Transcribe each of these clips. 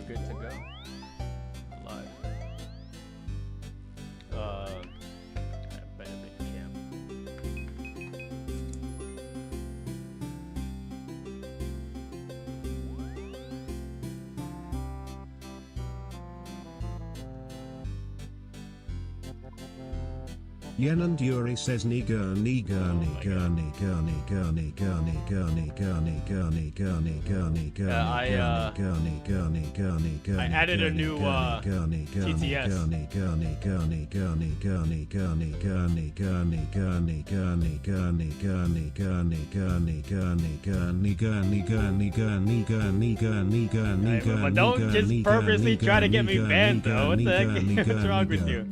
good to go. Live. I better make camp. Yen and Yuri says nigger nigger nigger nigger nigger nigger nigger nigger nigger nigger nigger nigger I added a new TTS. But don't just purposely try to get me banned though. What the heck? What's wrong with you?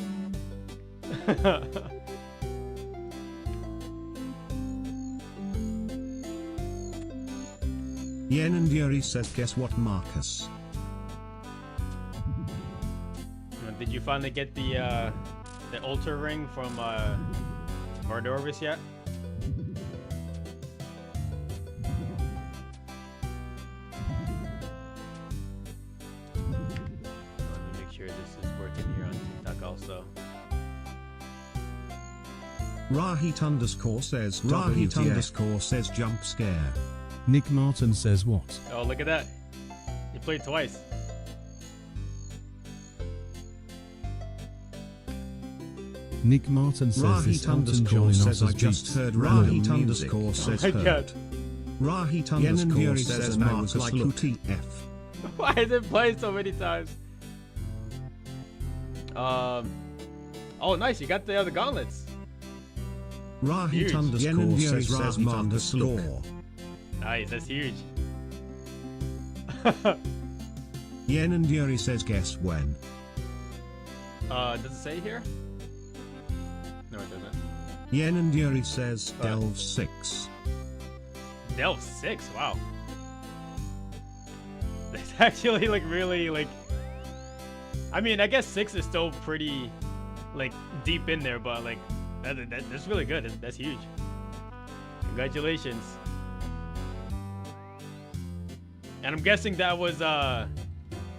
Yen and Yuri says, guess what, Marcus? Did you finally get the Ultra Ring from Mardorvis yet? Let me make sure this is working here on TikTok also. Rahit underscore says Rahit underscore says jump scare. Nick Martin says what? Oh, look at that. You played twice. Nick Martin says this Rahit Elton underscore John says I Inosa's just beats. heard Random Rahit music. underscore says Oh my God. heard. Rahit underscore says Marcus like UTF. Why is it playing so many times? Oh, nice. You got the other gauntlets. Rahit Huge. underscore says Rahit underscore. Nice. That's huge. Yen and Yuri says guess when. Does it say here? No, it doesn't. Yen and Yuri says Delve 6. Delve 6. Wow. That's actually like really like. I mean, I guess 6 is still pretty like deep in there, but like that's really good. That's huge. Congratulations. And I'm guessing that was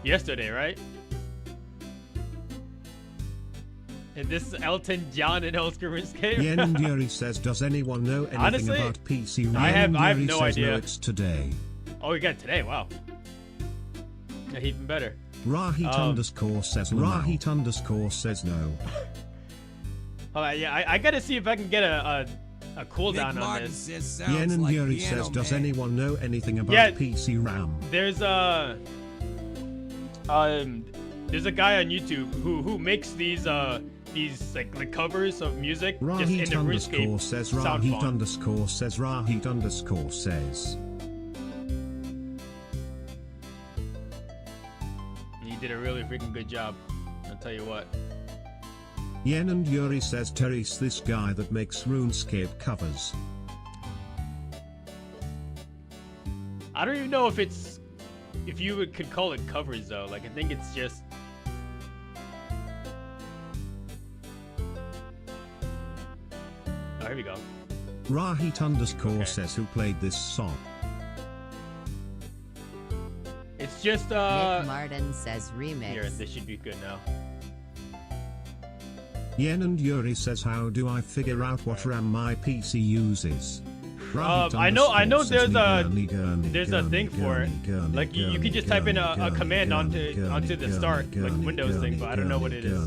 yesterday, right? And this is Elton John and Oscar Escape. Yen and Yuri says, does anyone know anything Honestly, about PC? I have Yuri no says, idea. No, it's today. Oh, we got it today. Wow. Yeah, even better. Rahit underscore says Rahit underscore says no. Yeah, I gotta see if I can get a cooldown on this. Yen and Yuri says, does anyone know anything about PC RAM? There's a guy on YouTube who makes these like covers of music just in Rahit the underscore RuneScape says sound Rahit font. underscore says Rahit underscore says. He did a really freaking good job. I'll tell you what. Yen and Yuri says Terry's this guy that makes RuneScape covers. I don't even know if you could call it covers though. Like I think it's just. Oh, here we go. Rahit underscore says who played this song. It's just Nick Martin says remix. Here, this should be good now. Yen and Yuri says how do I figure out what RAM my PC uses? I know there's a thing for it. Like you can just type in a command onto the start like Windows thing, but I don't know what it is.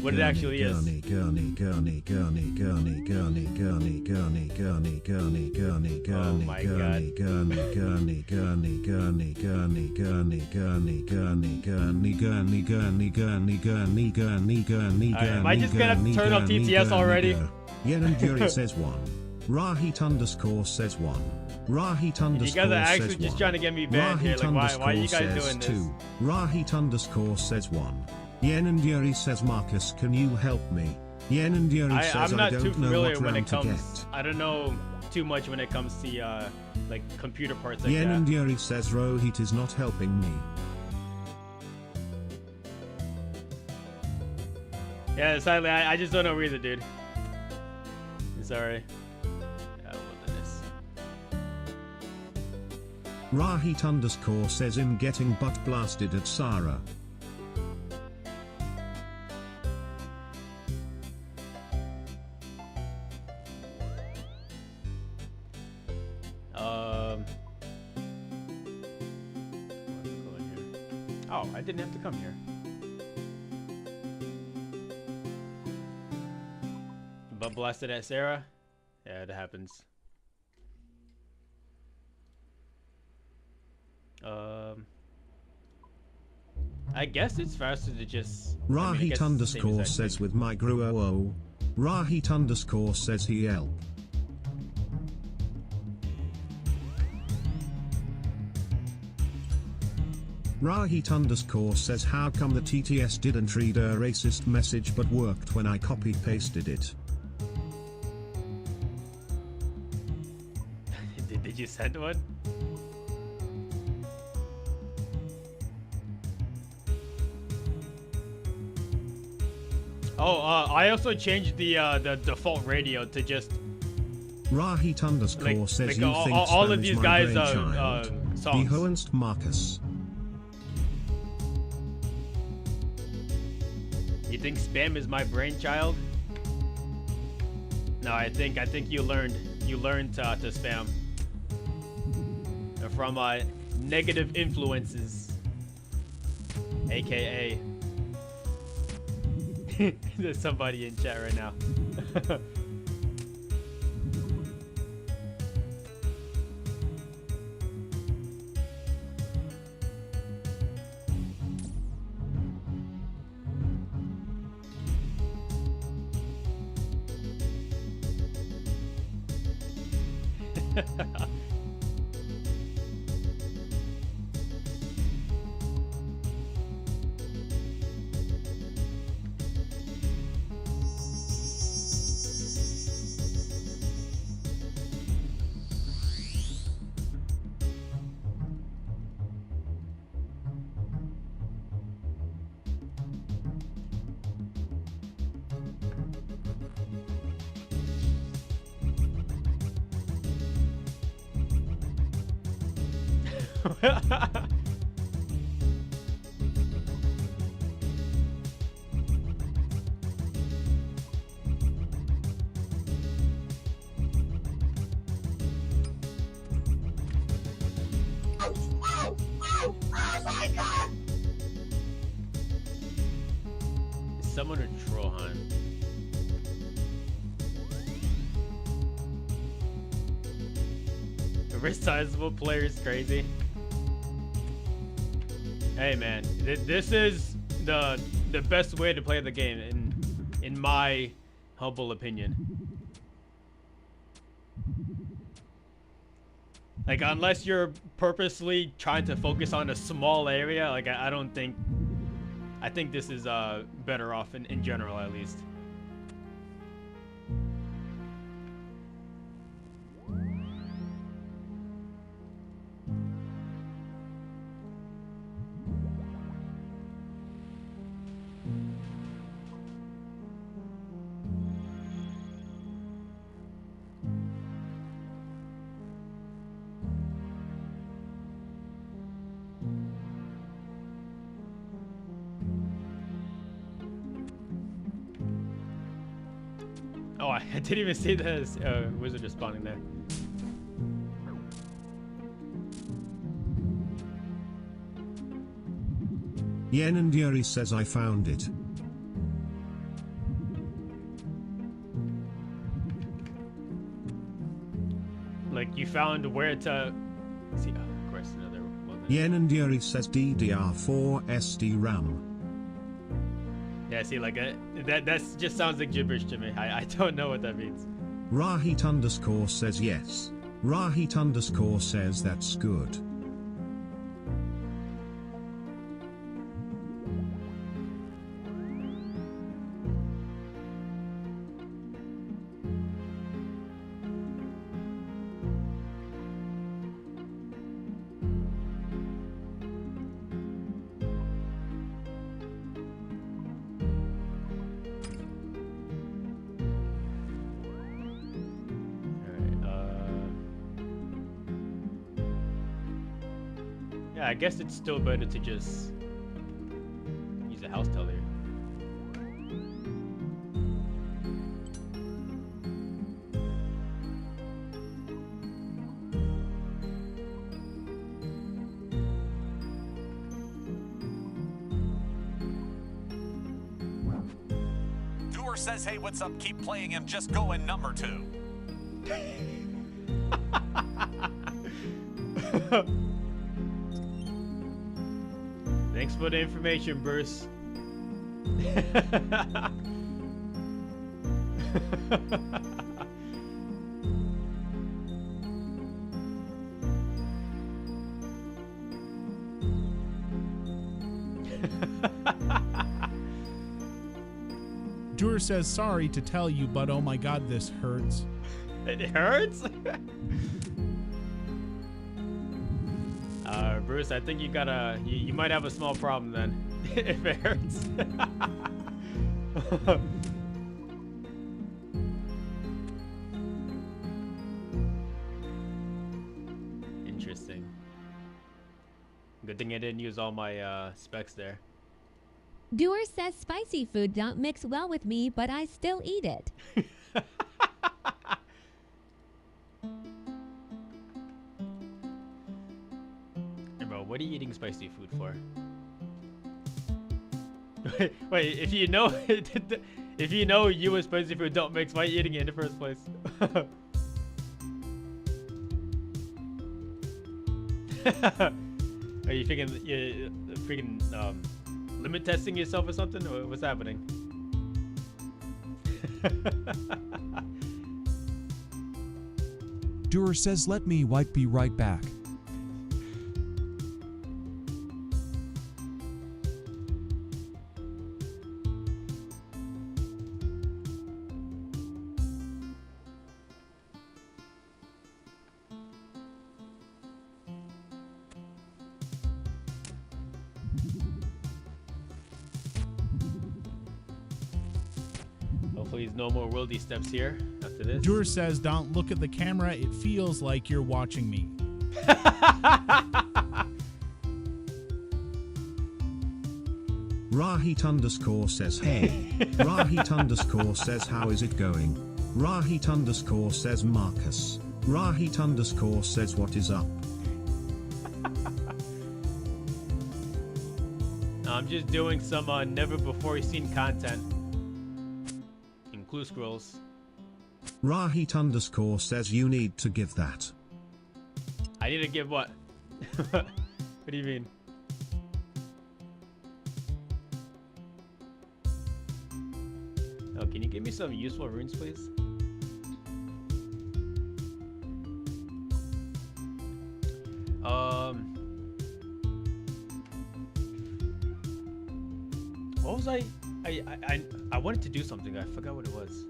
What it actually is. Oh my God. Am I just gonna turn off TTS already? Yen and Yuri says 1. Rahit underscore says 1. Rahit underscore You guys are actually says just 1. trying to get me banned here. Like, why are you guys doing this? 2. Rahit underscore says 1. Yen and Yuri says Marcus, can you help me? Yen and Yuri says I'm not I too don't know familiar what when RAM it to comes. get. I don't know too much when it comes to like computer parts like Yen that. and Yuri says Rohit is not helping me. Yeah, sadly, I just don't know either, dude. Sorry. Rahit underscore says him getting butt blasted at Sarah. Oh, I didn't have to come here. Butt blasted at Sarah? Yeah, it happens. I guess it's faster to just... Rahit underscore says with my gruo. Rahit underscore says he help. Rahit underscore says how come the TTS didn't read a racist message but worked when I copy pasted it. Did you send one? Oh, I also changed the default radio to just Rahit underscore says you think all spam of these is my guys brainchild. songs. Behoenst Marcus. You think spam is my brainchild? No, I think you learned to spam from negative influences, aka there's somebody in chat right now. Someone or Trollheim. A resizable player is crazy. Hey man, this is the best way to play the game in my humble opinion. Like unless you're purposely trying to focus on a small area, like I don't think. I think this is better off in general, at least. Oh, I didn't even see the wizard respawning there. Yen and Yuri says I found it. Like you found where to see. Oh, of course, another one. Yen and Yuri says DDR4 SD RAM. Yeah, see, like that just sounds like gibberish to me. I don't know what that means. Rahit underscore says yes. Rahit underscore says that's good. I guess it's still better to just use a house teller. Doer says, hey, what's up? Keep playing him. Just go in number 2. Thanks for the information, Bruce. Doer says, sorry to tell you, but oh my god, this hurts. It hurts? Bruce, I think you gotta, you might have a small problem then, if it hurts. Interesting. Good thing I didn't use all my specs there. Doer says spicy food don't mix well with me, but I still eat it. Bro, what are you eating spicy food for? Wait, if you know if you know you and spicy food don't mix, why are you eating it in the first place? Are you freaking limit testing yourself or something? Or what's happening? Doer says, let me be right back. Hopefully, there's no more worldy steps here after this. Doer says, don't look at the camera. It feels like you're watching me. Rahit underscore says hey. Rahit underscore says how is it going? Rahit underscore says Marcus. Rahit underscore says what is up? I'm just doing some never before seen content. In Clue Scrolls. Rahit underscore says you need to give that. I need to give what? What do you mean? Oh, can you give me some useful runes, please? What was I wanted to do something. I forgot what it was.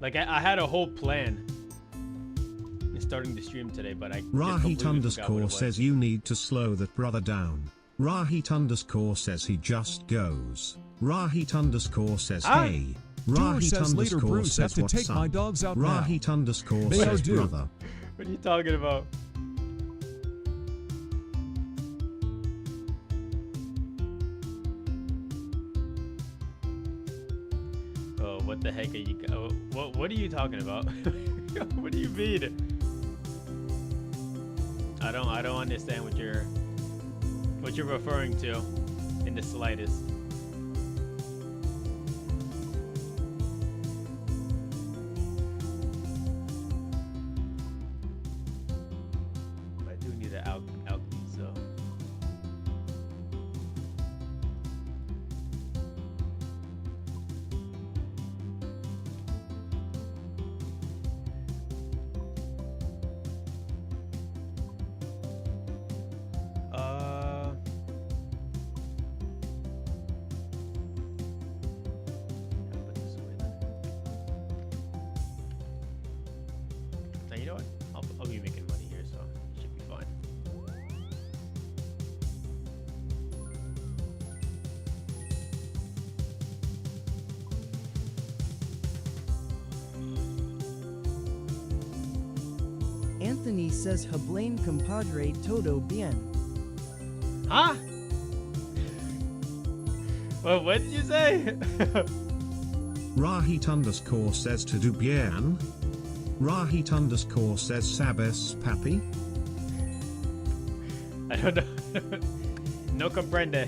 Like I had a whole plan in starting the stream today, but I Rahit underscore says you need to slow that brother down. Rahit underscore says he just goes. Rahit underscore says hey. Rahit says later underscore Bruce have says to what's take up. my dogs out Rahit now. underscore They are says due. brother. What are you talking about? Oh, what the heck are you? Oh, what are you talking about? What do you mean? I don't understand what you're referring to in the slightest. I do need an alchemy, so. Put this away then. Now, you know what? I'll be making money here, so it should be fine. Anthony says Hablain compadre todo bien. Huh? Well, what did you say? Rahit underscore says to do bien. Rahit underscore says sabes papi. I don't know. No comprende.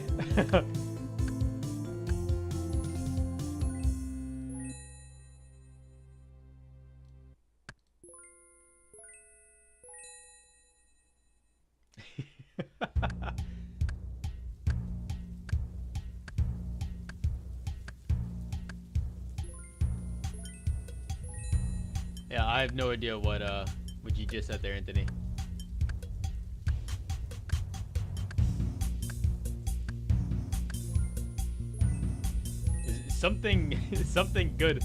Yeah, I have no idea what you just said there, Anthony. Something good.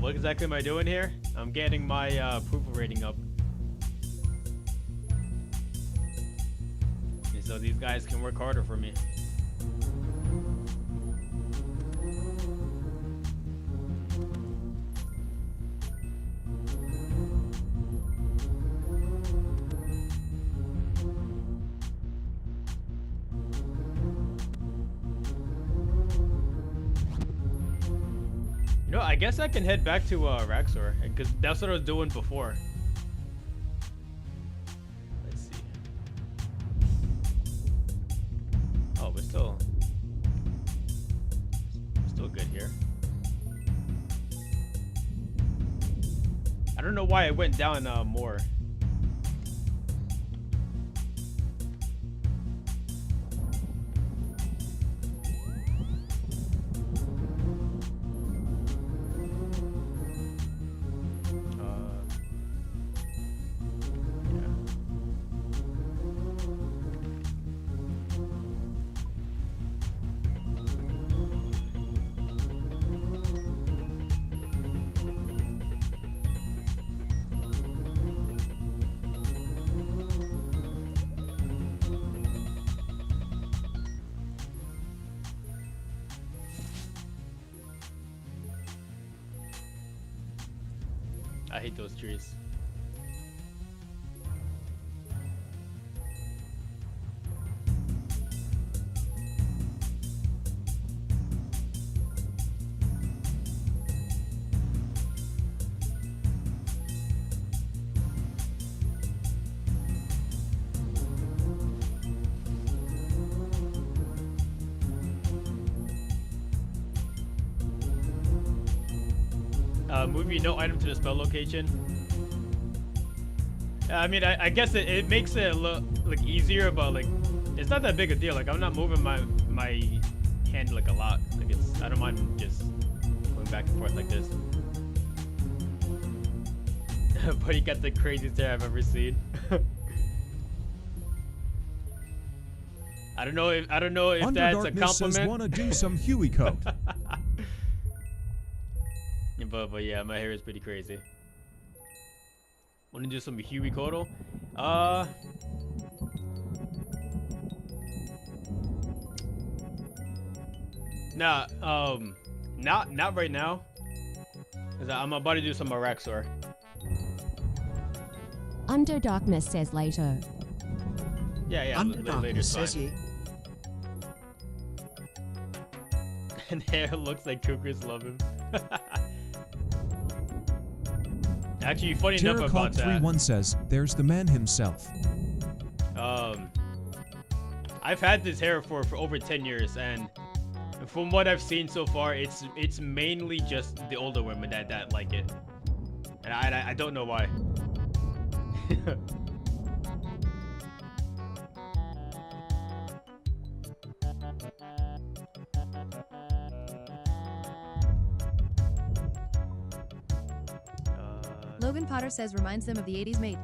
What exactly am I doing here? I'm getting my approval rating up. And so these guys can work harder for me. You know, I guess I can head back to Raxor, because that's what I was doing before. Let's see. Oh, we're still good here. I don't know why I went down more. I hate those trees. Movie no item to the spell location. I mean, I guess it makes it look like easier, but like it's not that big a deal. Like I'm not moving my hand like a lot. Like I don't mind just going back and forth like this. But he got the craziest hair I've ever seen. I don't know if that's a compliment. Says, wanna do some Huey code. But yeah, my hair is pretty crazy. Wanna do some Huey Kodo? Nah, not right now. Cause I'm about to do some Araxor. Under Darkness says later. Yeah, later fine. And hair looks like Cougars love him. Actually, funny enough about that. 31 says, there's the man himself. I've had this hair for over 10 years, and from what I've seen so far, it's mainly just the older women that like it, and I don't know why. Logan Potter says reminds them of the 80s mate.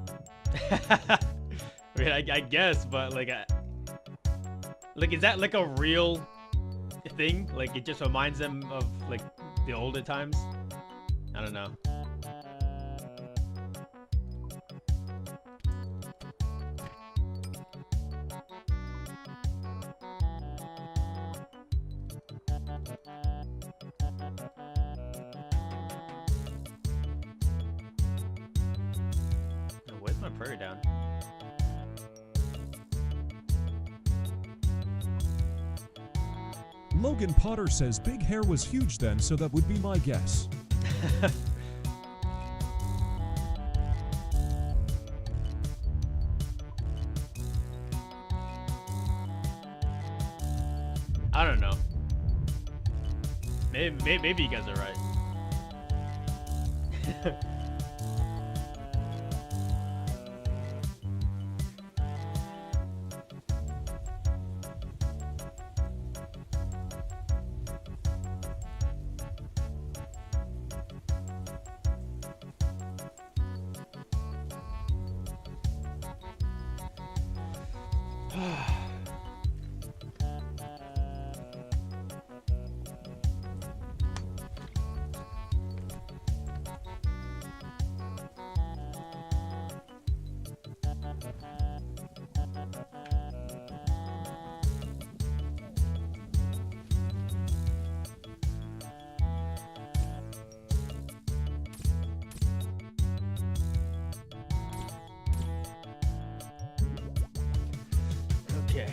I mean, I guess, but like is that like a real thing? Like it just reminds them of like the older times? I don't know. further down. Logan Potter says big hair was huge then, so that would be my guess. I don't know. Maybe you guys are right. Okay.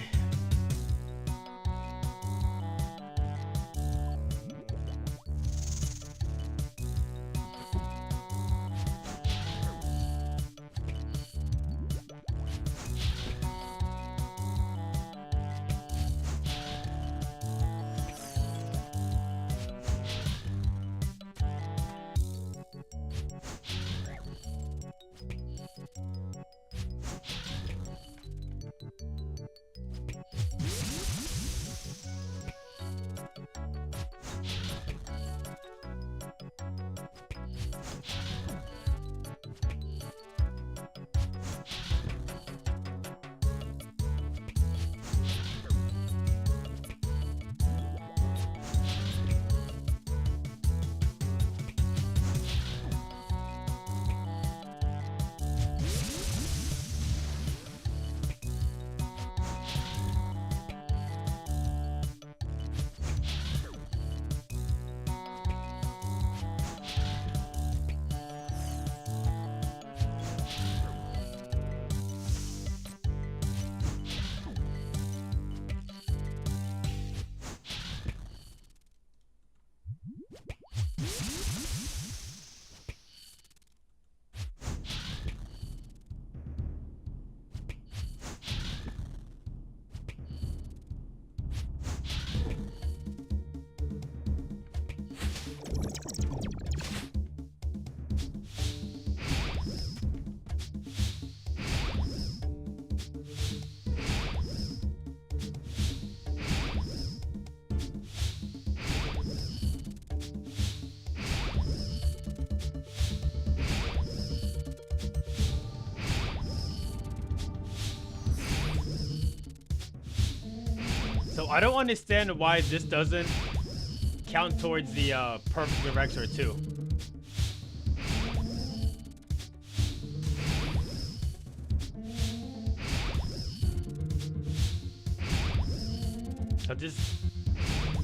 So I don't understand why this doesn't count towards the Perfect Director 2. So just,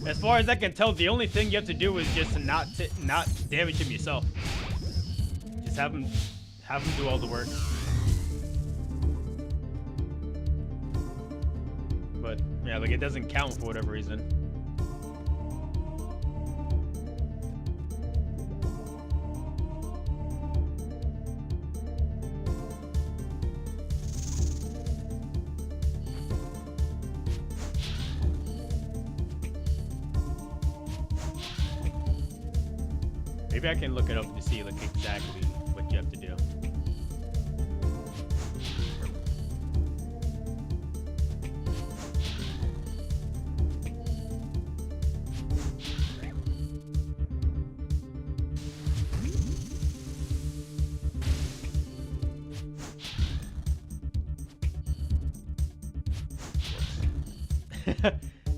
as far as I can tell, the only thing you have to do is just not damage him yourself. Just have him do all the work. But yeah, like it doesn't count for whatever reason. Maybe I can look it up to see like exactly what you have to do.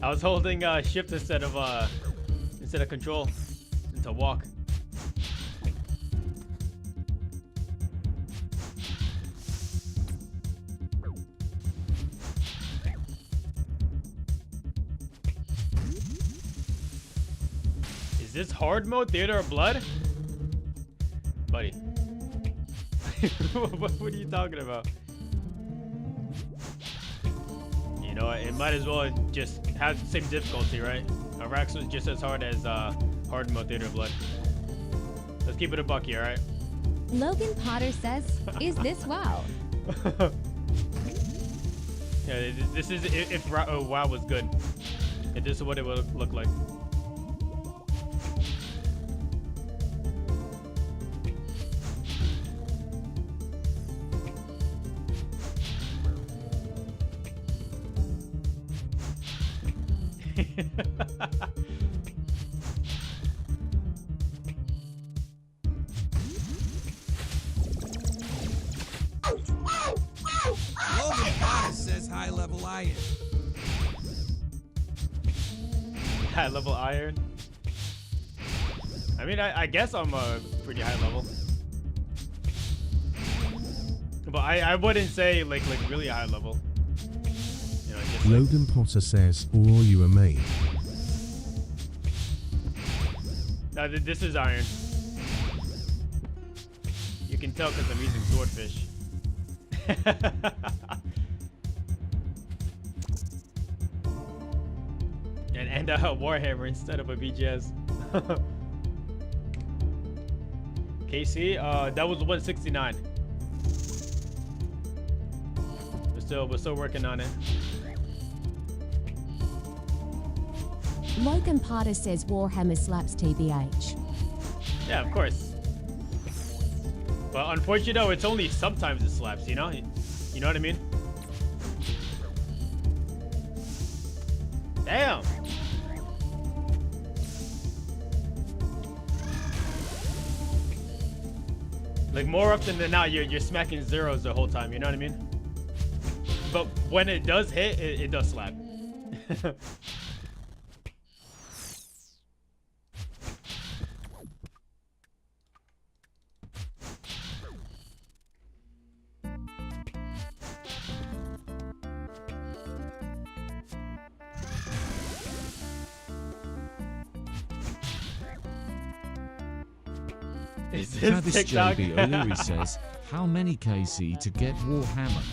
I was holding shift instead of control to walk. Is this hard mode, Theater of Blood? Buddy. What are you talking about? You know, it might as well just have the same difficulty, right? Arax was just as hard as hard mode Theater of Blood. Let's keep it a buck here, alright? Logan Potter says, is this WoW? Yeah, this is if WoW was good. If this is what it would look like. Logan Potter says high level iron. High level iron. I mean, I guess I'm a pretty high level, but I wouldn't say like really high level. You know, just Logan Potter says, or are you a maid? No, this is iron. You can tell because I'm using swordfish. and Warhammer instead of a BGS. KC, that was 169. We're still working on it. Logan Potter says Warhammer slaps TBH. Yeah, of course. But unfortunately, though, it's only sometimes it slaps. You know what I mean? Damn. Like more often than not, you're smacking zeros the whole time. You know what I mean? But when it does hit, it does slap. Travis TikTok? JB O'Leary says, how many KC to get Warhammer?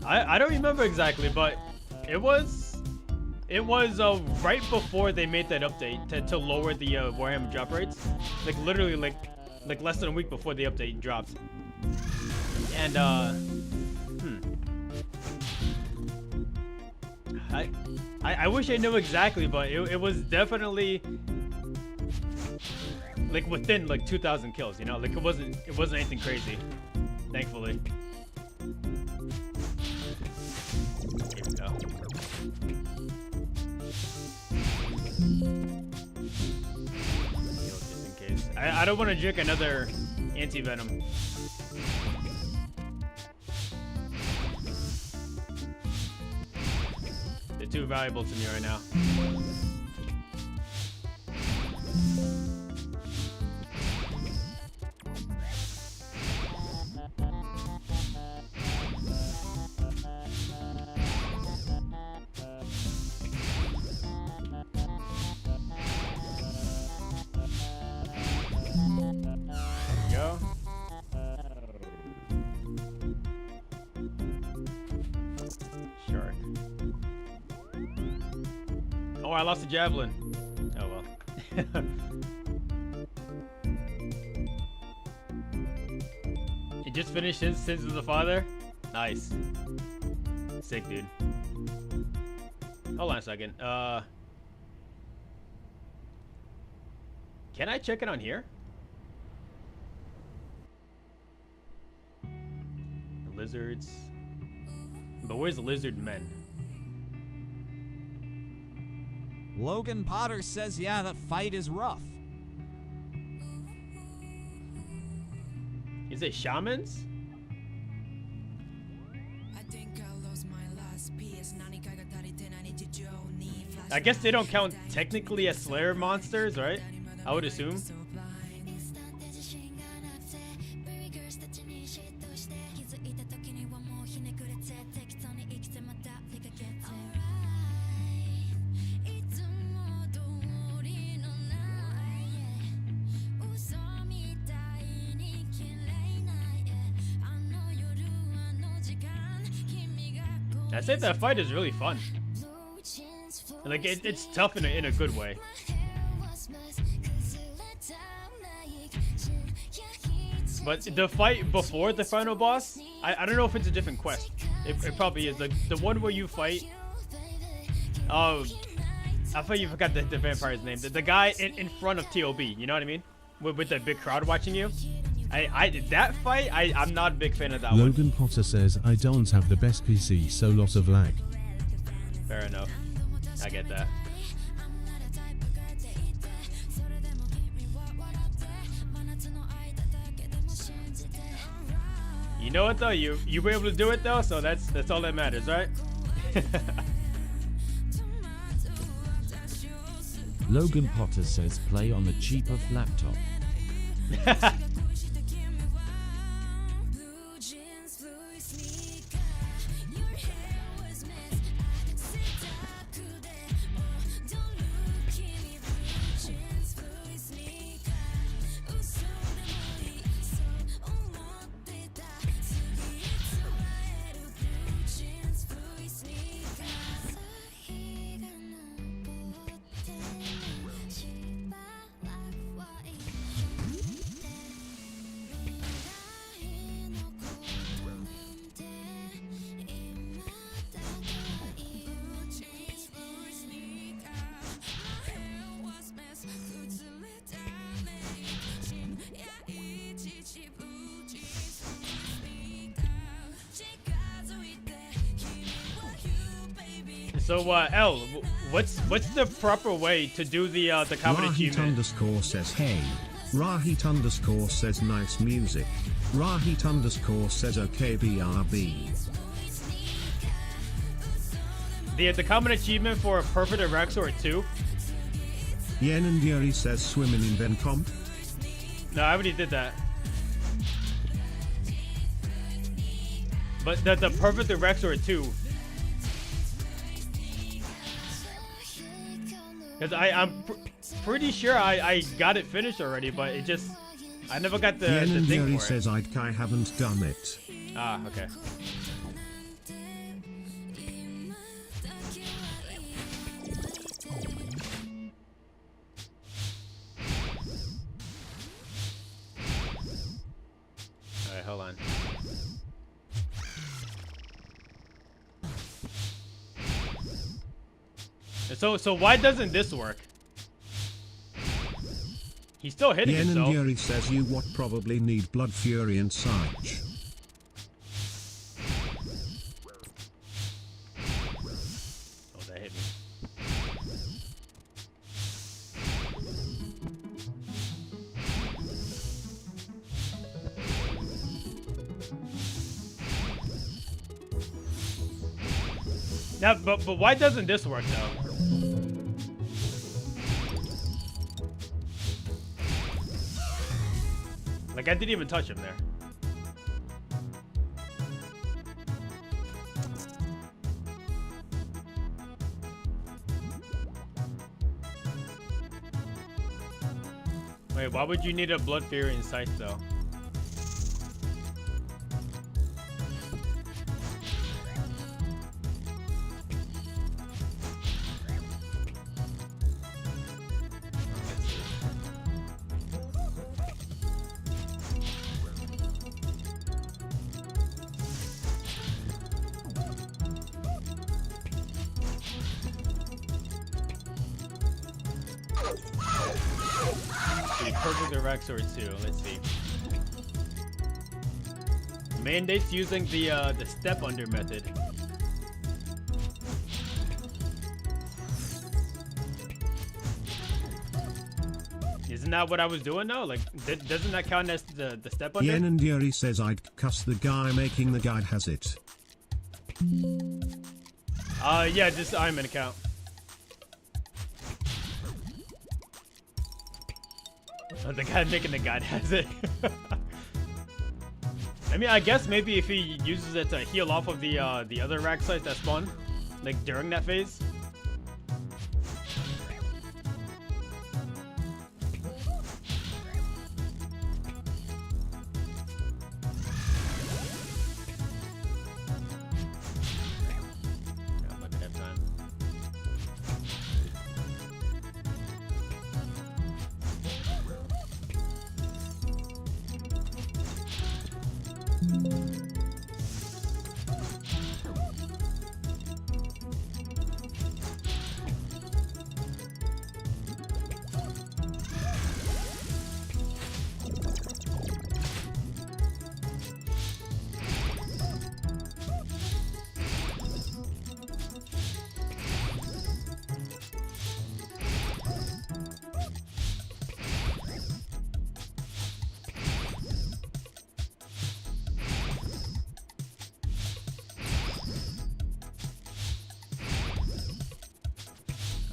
I don't remember exactly, but it was right before they made that update to lower the Warhammer drop rates. Like literally like less than a week before the update dropped. And I wish I knew exactly, but it was definitely like within like 2,000 kills, you know? Like it wasn't anything crazy, thankfully. Here we go. Heal just in case. I don't want to drink another anti-venom. They're too valuable to me right now. Go. Shark. Oh, I lost the javelin. Oh well. You just finished his Sins of the Father? Nice. Sick, dude. Hold on a second. Can I check it on here? The lizards. But where's the lizard men? Logan Potter says, yeah, that fight is rough. Is it shamans? I guess they don't count technically as Slayer monsters, right? I would assume. I say that fight is really fun. Like it's tough in a good way. But the fight before the final boss, I don't know if it's a different quest. It probably is. Like the one where you fight. Oh, I thought you forgot the vampire's name. The guy in front of TOB. You know what I mean? With the big crowd watching you. That fight, I'm not a big fan of that one. Logan Potter says, I don't have the best PC, so lot of lag. Fair enough. I get that. You know what though? You were able to do it though, so that's all that matters, right? Logan Potter says play on a cheaper laptop. So L, what's the proper way to do the common achievement? Rahit _ says hey. Rahit _ says nice music. Rahit _ says okay BRB. The common achievement for a perfect Eraxor 2? Yen and Yuri says swimming in Vencom. No, I already did that. But the perfect Eraxor 2. Because I'm pretty sure I got it finished already, but it just I never got the Yen and thing Yuri for it. says I haven't done it. Ah, okay. Alright, hold on. So why doesn't this work? He's still hitting Yen himself. and Yuri says you what probably need Blood Fury and Sarge. Oh, that hit me. Now, but why doesn't this work though? Like I didn't even touch him there. Wait, why would you need a Blood Fury in sight though? Perfect Eraxor 2. Let's see. Mandates using the step under method. Isn't that what I was doing though? Like, doesn't that count as the step under? Yen and Yuri says I'd cuss the guy making the guide has it. Yeah, just I'm an account. Oh, the guy making the guide has it. I mean, I guess maybe if he uses it to heal off of the other rack sites that spawn, like during that phase.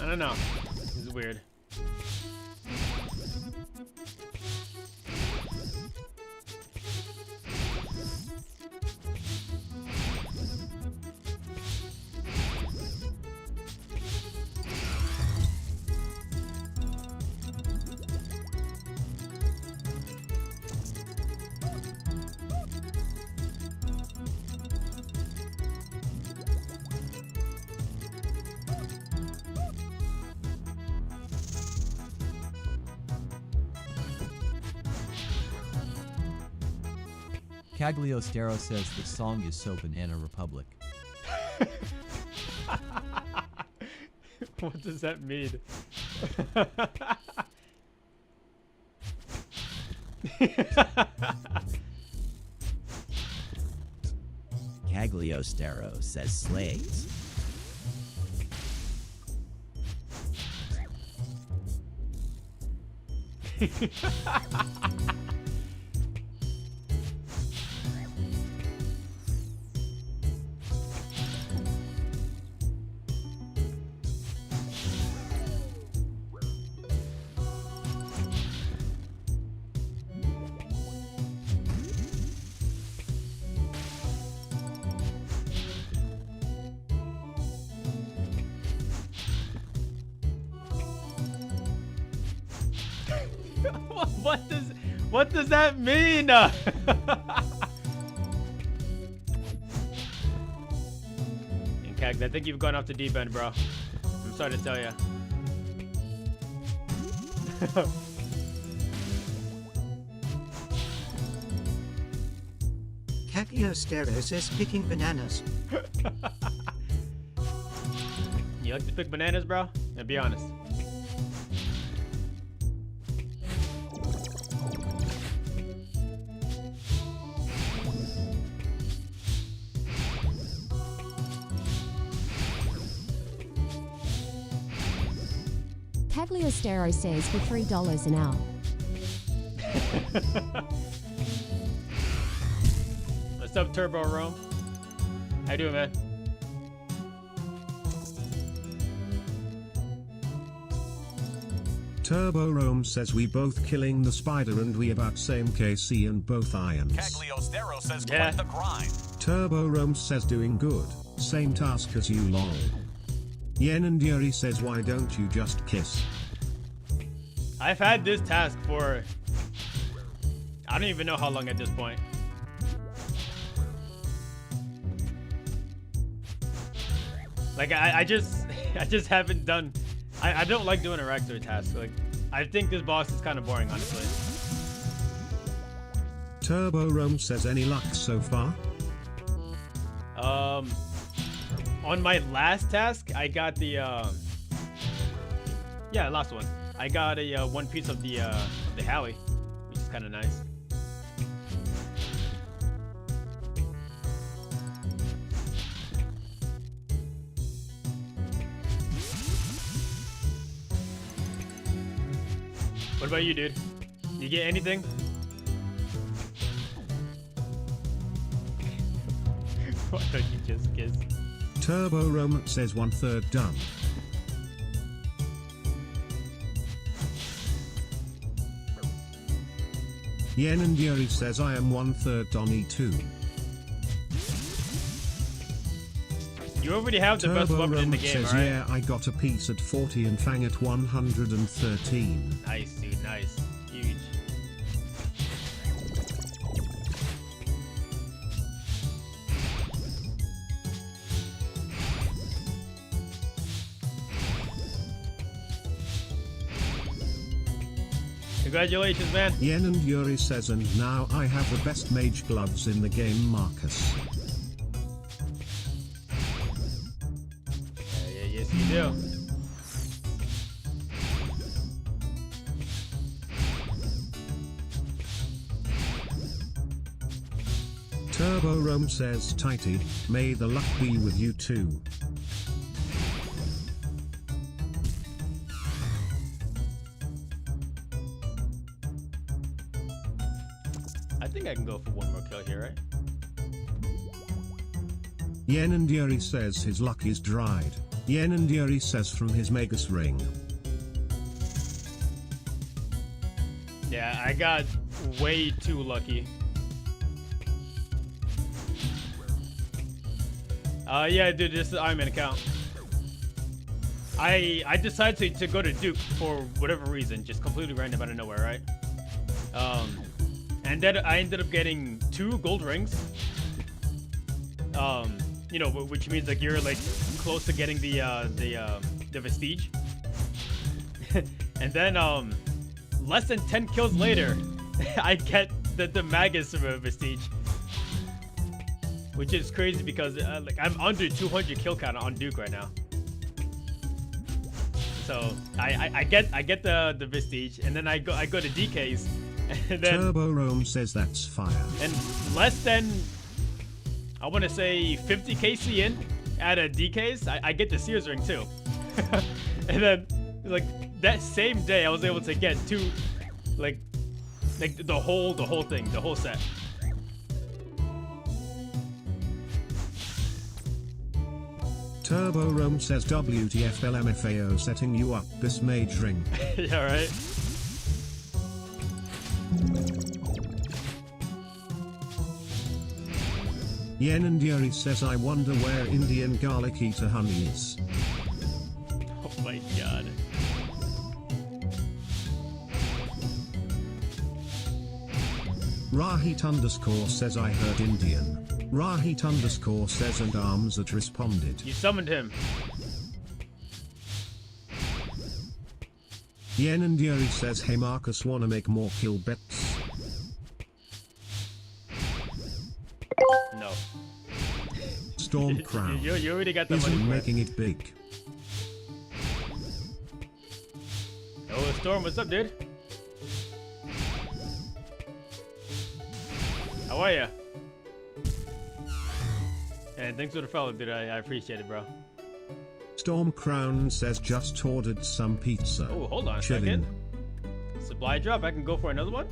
I don't know. This is weird. Cagliostero says the song is so Banana Republic. What does that mean? Cagliostero says slaves. What does that mean? And Cags, I think you've gone off the deep end, bro. I'm sorry to tell you. Cagliostero says picking bananas. You like to pick bananas, bro? And be honest. Cagliostero says for $3 an hour. What's up, Turbo Rome? How you doing, man? Turbo Rome says we both killing the spider and we about same KC and both irons. Cagliostero says quite the grind. Turbo Rome says doing good, same task as you lol. Yen and Yuri says why don't you just kiss? I've had this task for I don't even know how long at this point. Like I just haven't done. I don't like doing a Rector task. Like I think this boss is kind of boring, honestly. Turbo Rome says any luck so far? On my last task, I got the yeah, last one. I got a one piece of the Halley, which is kind of nice. What about you, dude? You get anything? Why don't you just kiss? Turbo Rome says 1/3 done. Yen and Yuri says I am 1/3 on E2. You already have the Turbo best weapon in the Rome game, says right? yeah, I got a piece at 40 and Fang at 113. Nice, dude, nice. Huge. Congratulations, man. Yen and Yuri says, and now I have the best mage gloves in the game, Marcus. Yes, you do. Turbo Rome says, Tighty, may the luck be with you too. I think I can go for one more kill here, right? Yen and Yuri says his luck is dried. Yen and Yuri says from his Magus ring. Yeah, I got way too lucky. Yeah, dude, this is Iron Man account. I decided to go to Duke for whatever reason, just completely random out of nowhere, right? And then I ended up getting 2 gold rings. You know, which means like you're like close to getting the Vestige. And then less than 10 kills later, I get the Magus Vestige. Which is crazy because like I'm under 200 kill count on Duke right now. So I get the Vestige, and then I go to DKs, and then Turbo Rome says that's fire. And less than, I want to say 50 KC in at a DKs, I get the Sears ring too. And then like that same day I was able to get 2 like the whole thing, the whole set. Turbo Rome says WTF LMFAO setting you up this mage ring. Yeah, right. Yen and Yuri says I wonder where Indian garlic eater honey is. Oh my god. Rahit underscore says I heard Indian. Rahit underscore says and arms that responded. You summoned him. Yen and Yuri says hey Marcus wanna make more kill bets? No. Storm Crown you already got the is money for it. making it big. Oh, Storm, what's up, dude? How are ya? And thanks for the follow, dude. I appreciate it, bro. Storm Crown says just ordered some pizza. Oh, hold on a Chilling. second. Supply drop. I can go for another one.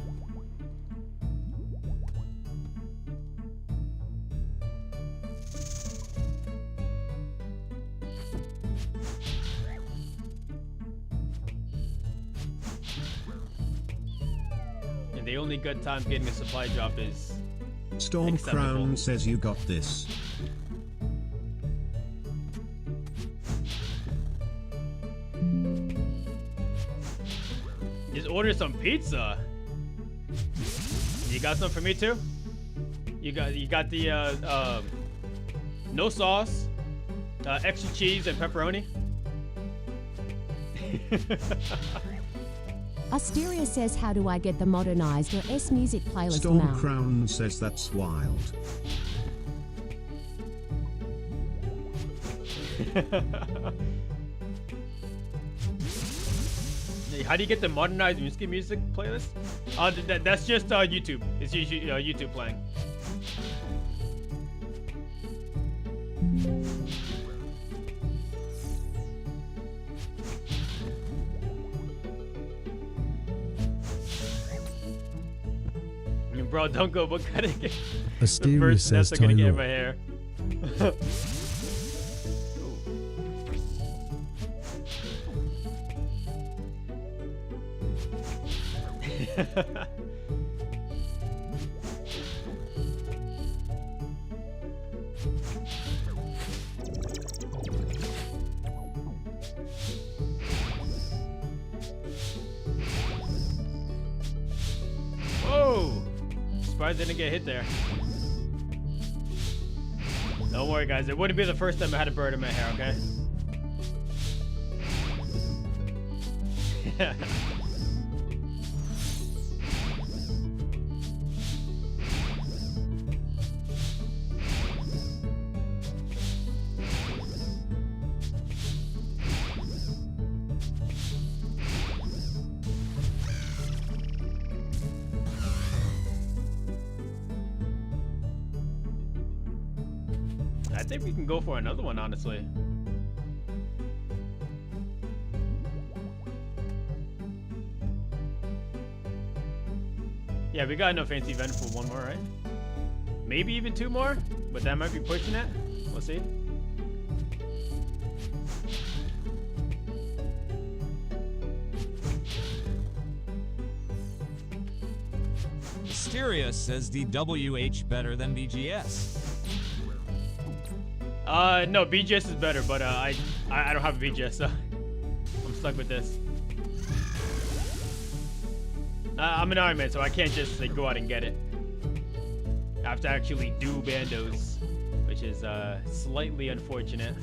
And the only good time getting a supply drop is Storm acceptable. Crown says you got this. Just order some pizza. You got some for me too? You got the no sauce, extra cheese and pepperoni. Asteria says, how do I get the modernized or S music playlist Storm now? Crown says that's wild. How do you get the modernized music playlist? That's just YouTube. It's usually YouTube playing. I mean, bro, don't go. What kind of Asteria says that's gonna get in my Tyler. hair. Whoa! Surprised I didn't get hit there. Don't worry, guys. It wouldn't be the first time I had a bird in my hair, okay? I think we can go for another one, honestly. Yeah, we got enough fancy event for one more, right? Maybe even two more, but that might be pushing it. We'll see. Mysteria says DWH better than BGS. No, BGS is better, but I don't have a BGS, so I'm stuck with this. I'm an Iron Man, so I can't just like go out and get it. I have to actually do bandos, which is slightly unfortunate.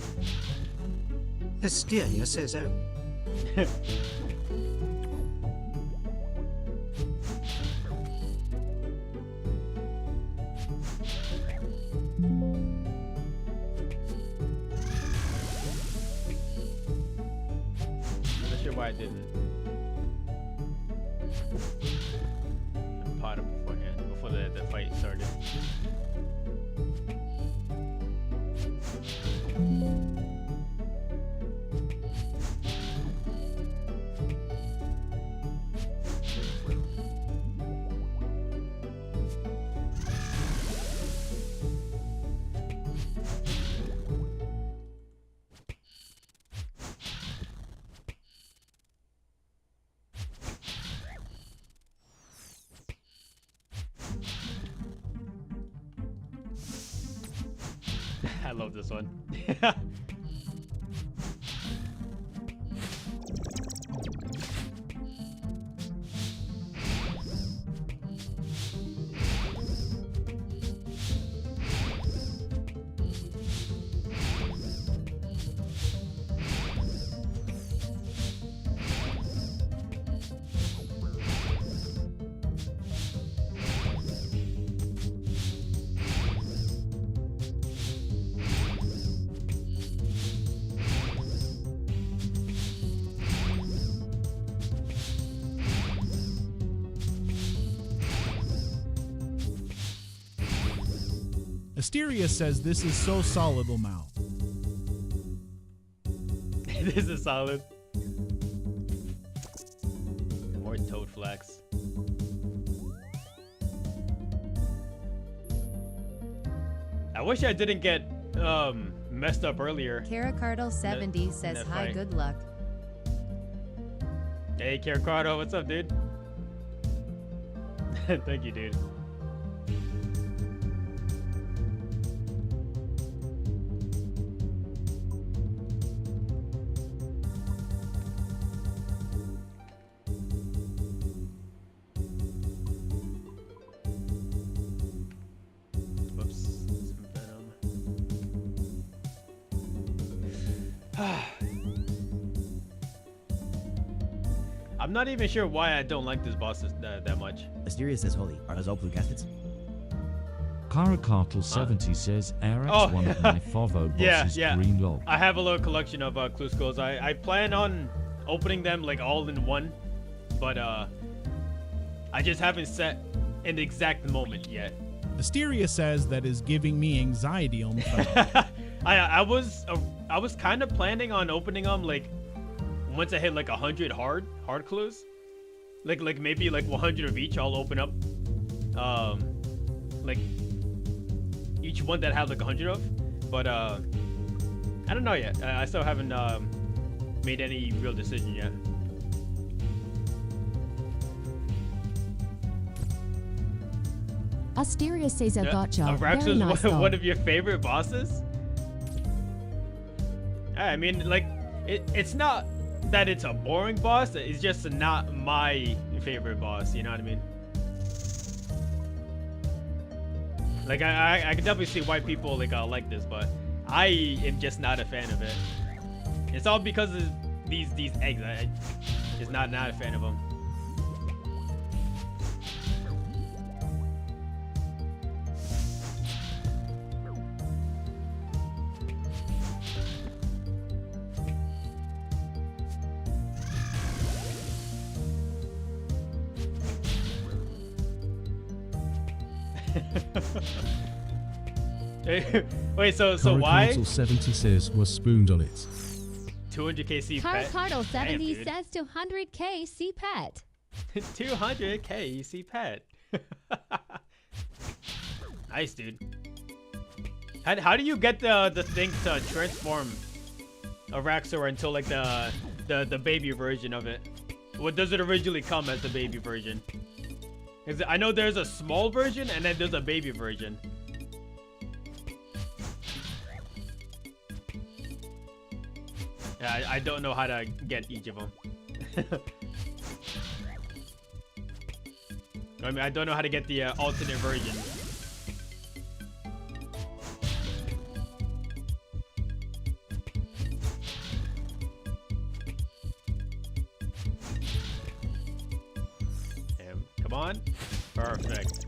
Hysteria says oh. Not sure why I didn't. Pot him beforehand, before the fight started. I love this one. Asteria says this is so solid, Lamau. This is solid. More Toad Flex. I wish I didn't get messed up earlier. Caracardle70 says hi, fight. good luck. Hey, Caracardo, what's up, dude? Thank you, dude. I'm not even sure why I don't like this boss that much. Asteria says holy. Are those all blue caskets? Caracartle70 says Eric's one of my Fovo bosses green log. I have a little collection of clue skulls. I plan on opening them like all in one, but I just haven't set an exact moment yet. Asteria says that is giving me anxiety on the phone. I was kind of planning on opening them like once I hit like 100 hard clues, like maybe like 100 of each. I'll open up like each one that I have like 100 of, but I don't know yet. I still haven't made any real decision yet. Asteria says I gotcha. Very Very nice one of your favorite bosses? I mean, like, it's not that it's a boring boss. It's just not my favorite boss. You know what I mean? Like, I can definitely see why people like this, but I am just not a fan of it. It's all because of these eggs. I just not a fan of them. Wait, so why? Cardle 70 says was spooned on it. 200k C-Pet. Cardle 70 Damn, says 200k C-Pet. 200k C-Pet. Nice, dude. How do you get the thing to transform a Raxor until like the baby version of it? What does it originally come as the baby version? I know there's a small version and then there's a baby version. Yeah, I don't know how to get each of them. I mean, I don't know how to get the alternate version. Come on. Perfect.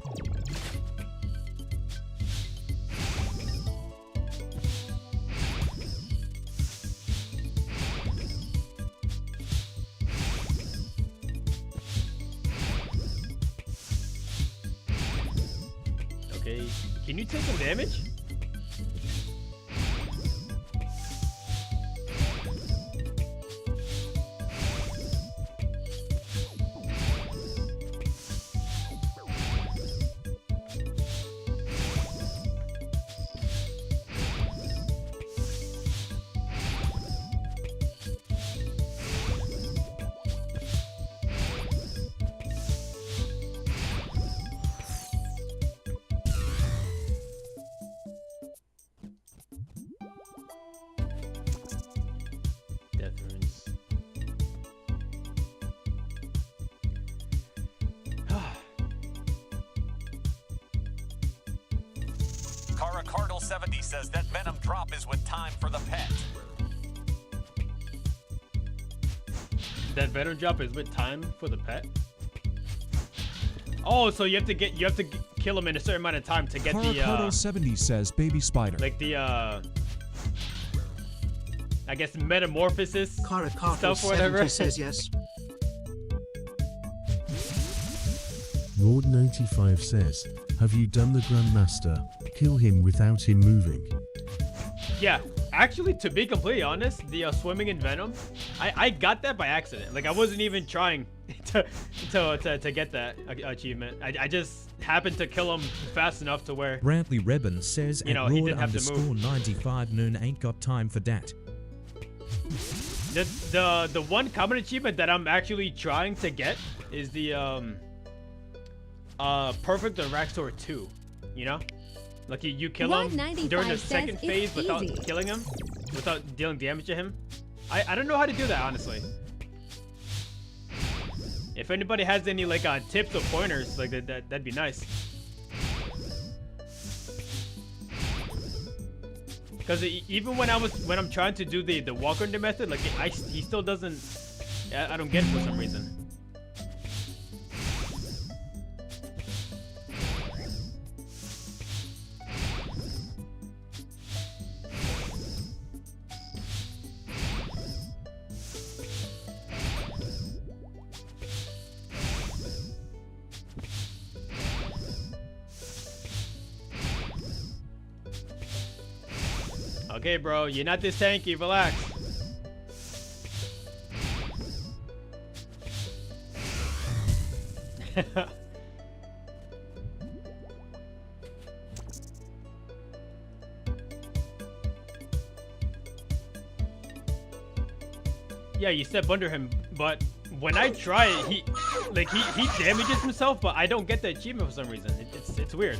Okay, can you take some damage? Cardle 70 says that Venom drop is with time for the pet. That Venom drop is with time for the pet? Oh, so you have to kill him in a certain amount of time to get the Cardle 70 says baby spider. like the I guess metamorphosis stuff or whatever. says yes. Lord95 says, have you done the Grandmaster? Kill him without him moving. Yeah, actually, to be completely honest, the swimming in Venom, I got that by accident. Like I wasn't even trying to get that achievement. I just happened to kill him fast enough to where Brantley Rebin says, you know, he didn't have to move. @Lord_95 noon ain't got time for that. The one common achievement that I'm actually trying to get is the Perfect Raxor 2, you know? Like you kill him during the second phase without killing him, without dealing damage to him. I don't know how to do that, honestly. If anybody has any like tips or pointers, like that'd be nice. Because even when I'm trying to do the walk under method, like he still doesn't. I don't get it for some reason. Okay, bro, you're not this tanky. Relax. Yeah, you step under him, but when I try it, he damages himself, but I don't get the achievement for some reason. It's weird.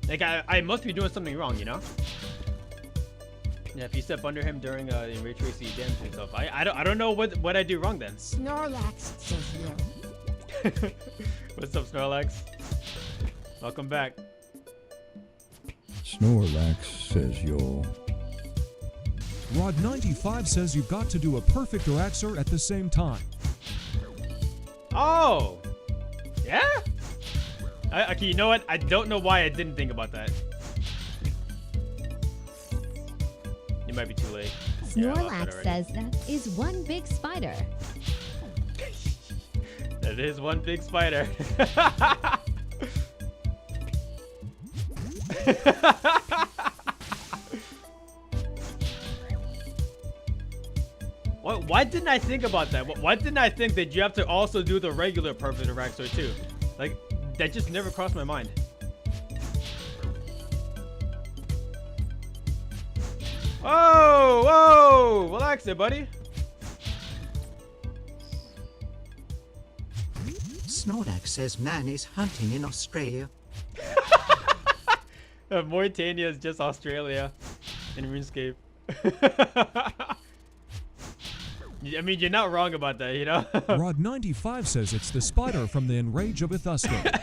Like I must be doing something wrong, you know? Yeah, if you step under him during ray tracing, he damages himself. I don't know what I do wrong then. Snorlax says no. What's up, Snorlax? Welcome back. Snorlax says yo. Rod95 says you've got to do a perfect Raxor at the same time. Oh! Yeah? Okay, you know what? I don't know why I didn't think about that. You might be too late. Snorlax says that is one big spider. That is one big spider. Why didn't I think about that? Why didn't I think that you have to also do the regular Perfect Araxor too? Like, that just never crossed my mind. Whoa, whoa, relax there, buddy. Snorlax says man is hunting in Australia. Mauritania is just Australia in RuneScape. I mean, you're not wrong about that, you know? Rod95 says it's the spider from the Enrage of Ithusco.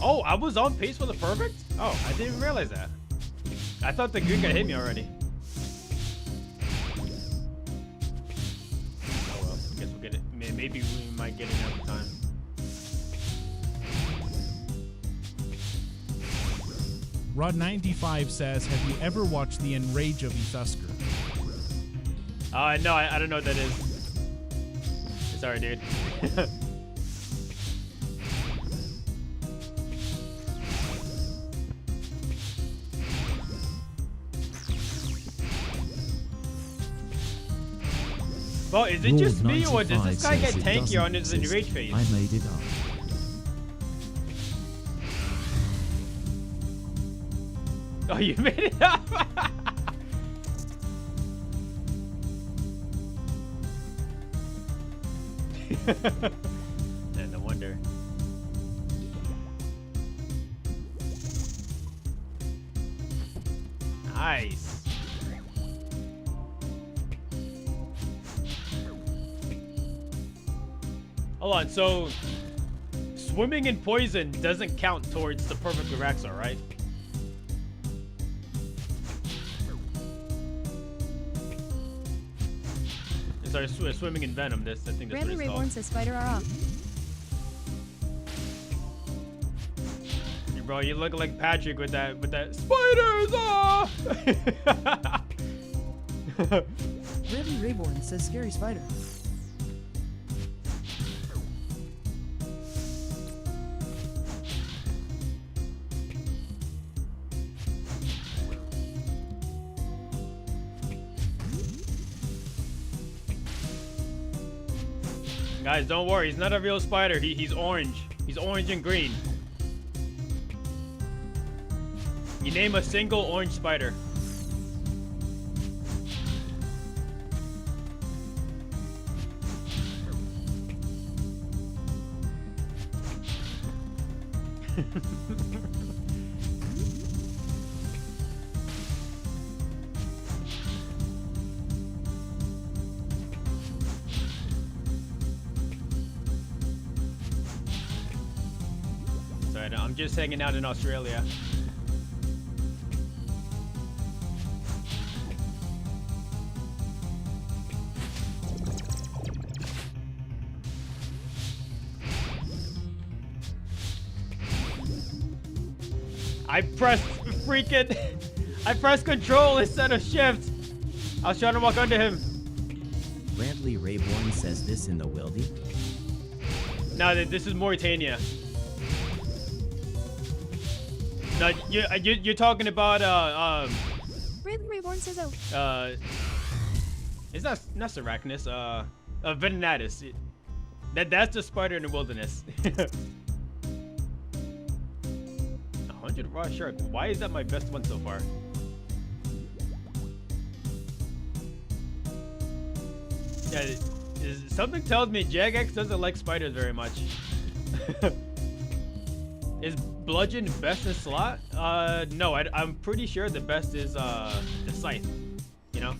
Oh, I was on pace for the perfect? Oh, I didn't even realize that. I thought the green guy hit me already. Oh well, I guess we'll get it. Maybe we might get it another time. Rod95 says, have you ever watched The Enrage of Ithusco? No, I don't know what that is. Sorry, dude. Well, is it just me, or does this guy get tankier on his enrage phase? I made it up. Oh, you made it up? Yeah, no wonder. Nice. Hold on, so swimming in poison doesn't count towards the perfect Araxor, right? Sorry, swimming in venom. I think that's what Bradley it's Rayborn called. says spider are off. Hey, bro, you look like Patrick with that spiders off. Bradley Rayborn says scary spider. Guys, don't worry. He's not a real spider. He's orange. He's orange and green. You name a single orange spider. Sorry, I'm just hanging out in Australia. I pressed control instead of shift. I was trying to walk under him. Bradley Rayborn says this in the wildy. No, this is Mauritania. No, you're talking about Bradley Rayborn says it's not Seracnus, Venenatus. That's the spider in the wilderness. 100 raw shark. Why is that my best one so far? Yeah, something tells me Jagex doesn't like spiders very much. Is bludgeon best in slot? No, I'm pretty sure the best is the scythe. You know,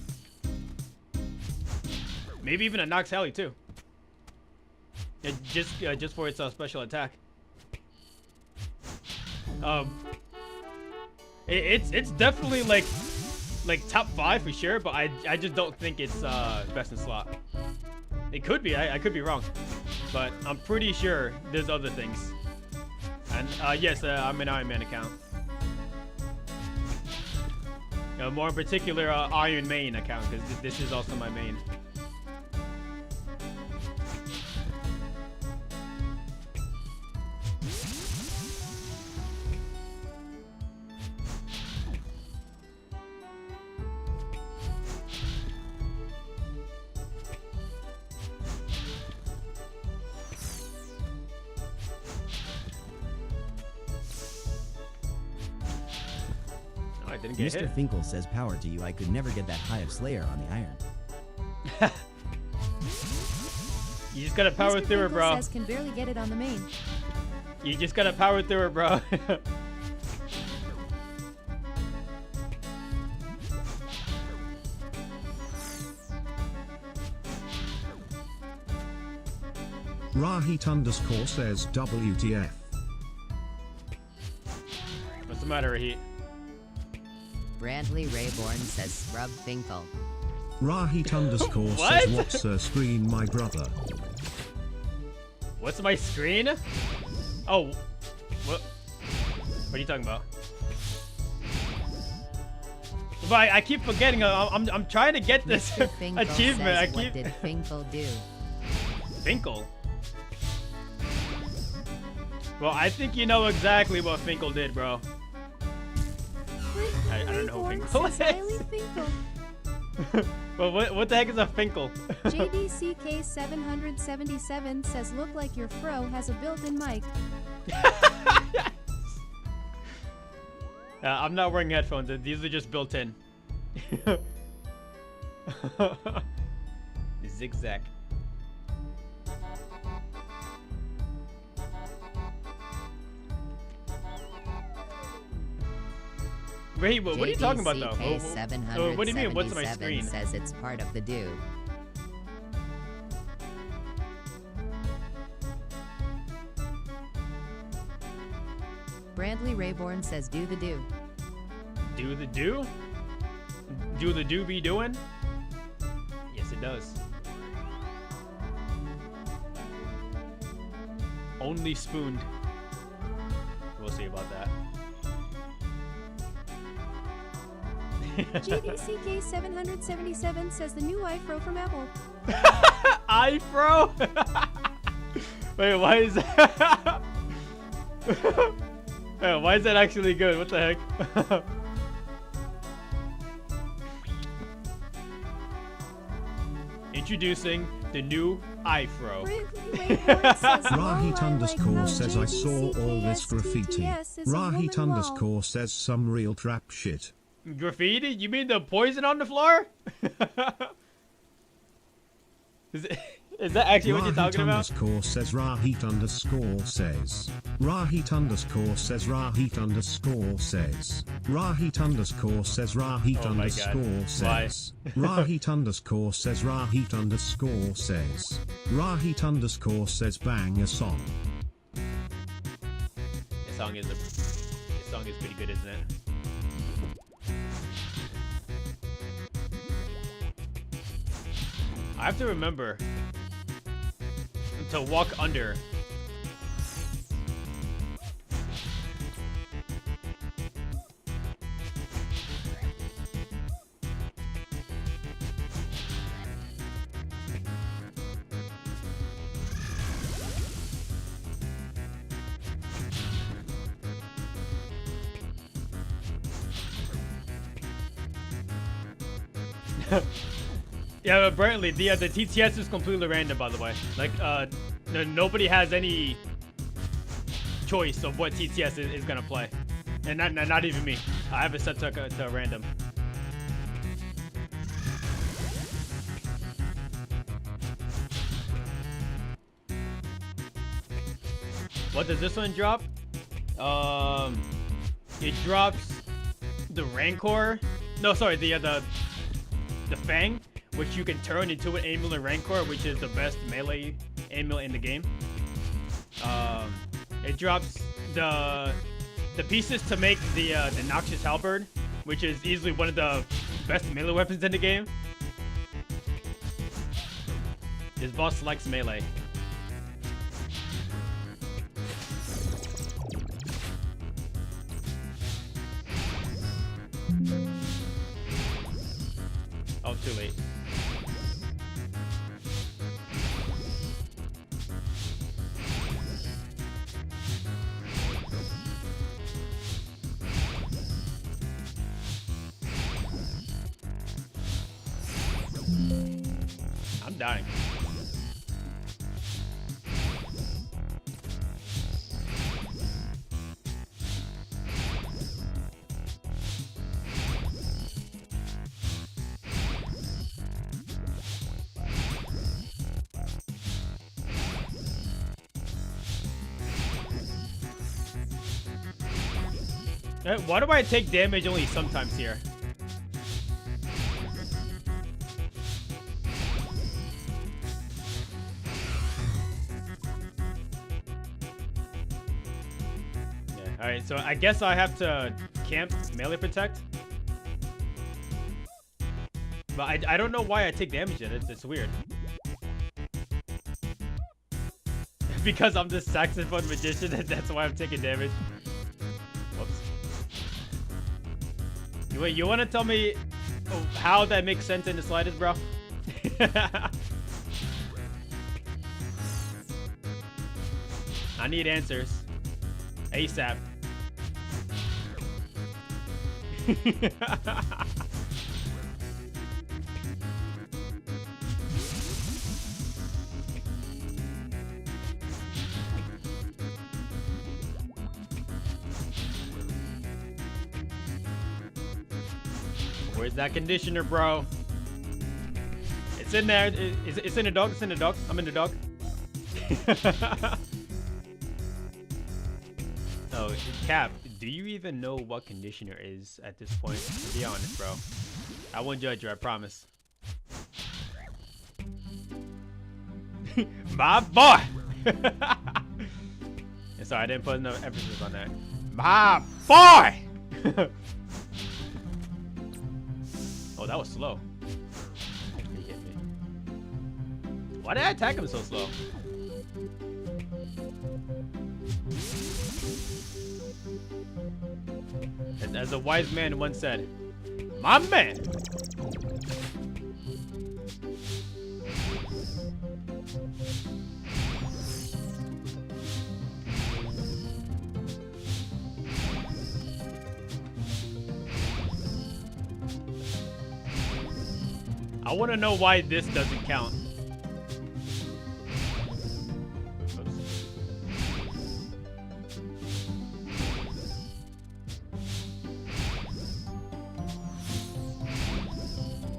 maybe even a Nox Heli too. Just for its special attack. It's definitely like top 5 for sure, but I just don't think it's best in slot. It could be. I could be wrong, but I'm pretty sure there's other things. And yes, I'm an Iron Man account. More in particular, Iron Main account, because this is also my main. Didn't get Mr. hit. Finkel says power to you. I could never get that high of Slayer on the iron. You just gotta power Mr. through it, Finkel bro. says can barely get it on the main. You just gotta power through it, bro. Rahit underscore says WTF. What's the matter, Heat? Brantley Rayborn says scrub Finkel. Rahit underscore What? says what's her screen, my brother. What's my screen? Oh, what? What are you talking about? But I keep forgetting. I'm trying to get this Mr. Finkel achievement. says, I what keep. did Finkel do? Finkel. Well, I think you know exactly what Finkel did, bro. I don't know who Finkel is. Well, what the heck is a Finkel? JDCK777 says look like your fro has a built-in mic. I'm not wearing headphones. These are just built in. Zigzag. Wait, what are you talking about though? What do you mean? What's my screen? Says it's part of the do. Brantley Rayborn says do the do. Do the do? Do the do be doing? Yes, it does. Only spooned. We'll see about that. JDCK777 says the new iFro from Apple. iFro? Wait, why is that? Why is that actually good? What the heck? Introducing the new iFro. Rahit underscore says I saw all this graffiti. Rahit underscore says some real trap shit. Graffiti? You mean the poison on the floor? Is that actually what you're talking about? Rahit underscore says Rahit underscore says. Rahit underscore says Rahit underscore says. Rahit underscore says Rahit underscore says. Rahit underscore says Rahit underscore says. Rahit underscore says bang a song. This song is pretty good, isn't it? I have to remember to walk under. Yeah, apparently the TTS is completely random, by the way. Like, nobody has any choice of what TTS is gonna play, and not even me. I have it set to random. What does this one drop? It drops the Rancor. No, sorry, the Fang, which you can turn into an amulet Rancor, which is the best melee amulet in the game. It drops the the pieces to make the Noxious Halberd, which is easily one of the best melee weapons in the game. This boss likes melee. Oh, too late. I'm dying. Why do I take damage only sometimes here? Alright, so I guess I have to camp melee protect. But I don't know why I take damage in it. It's weird. Because I'm the saxophone magician and that's why I'm taking damage. Whoops. Wait, you want to tell me how that makes sense in the slightest, bro? I need answers. ASAP. Where's that conditioner, bro? It's in there. It's in the dog. It's in the dog. I'm in the dog. Oh, Cap, do you even know what conditioner is at this point? Be honest, bro. I won't judge you, I promise. My boy! Sorry, I didn't put enough emphasis on that. My boy! Oh, that was slow. He hit me. Why did I attack him so slow? As a wise man once said, my man! I want to know why this doesn't count.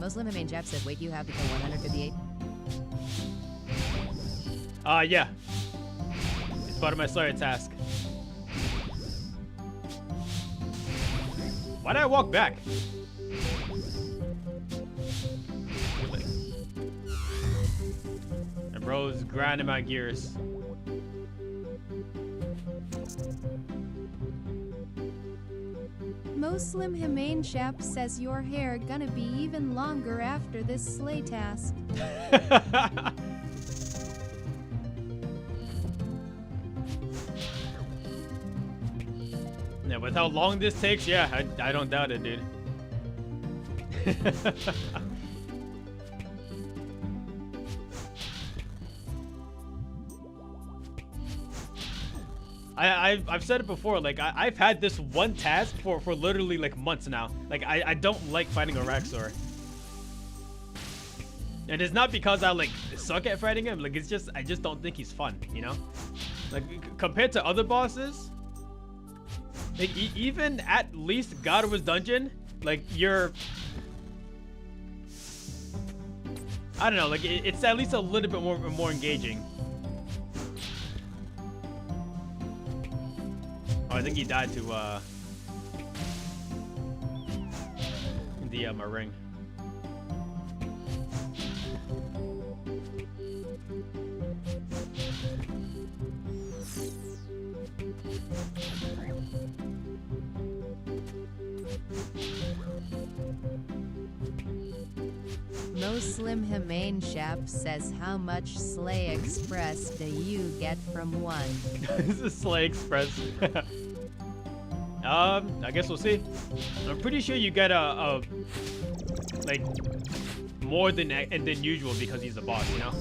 Muslim Main Jab said, wait, you have to kill 158? Yeah. It's part of my Slayer task. Why did I walk back? And bro's grinding my gears. Muslim Humane Chap says your hair gonna be even longer after this slay task. Yeah, with how long this takes, yeah, I don't doubt it, dude. I've said it before, like I've had this one task for literally like months now. Like I don't like fighting a Raxor. And it's not because I like suck at fighting him, like it's just I just don't think he's fun, you know? Like compared to other bosses, like even at least God of War's Dungeon, like you're, I don't know, like it's at least a little bit more engaging. Oh, I think he died to the my ring. Muslim Humane Shop says, how much Slay Express do you get from one? This is Slay Express. I guess we'll see. I'm pretty sure you get a like more than usual because he's the boss, you know?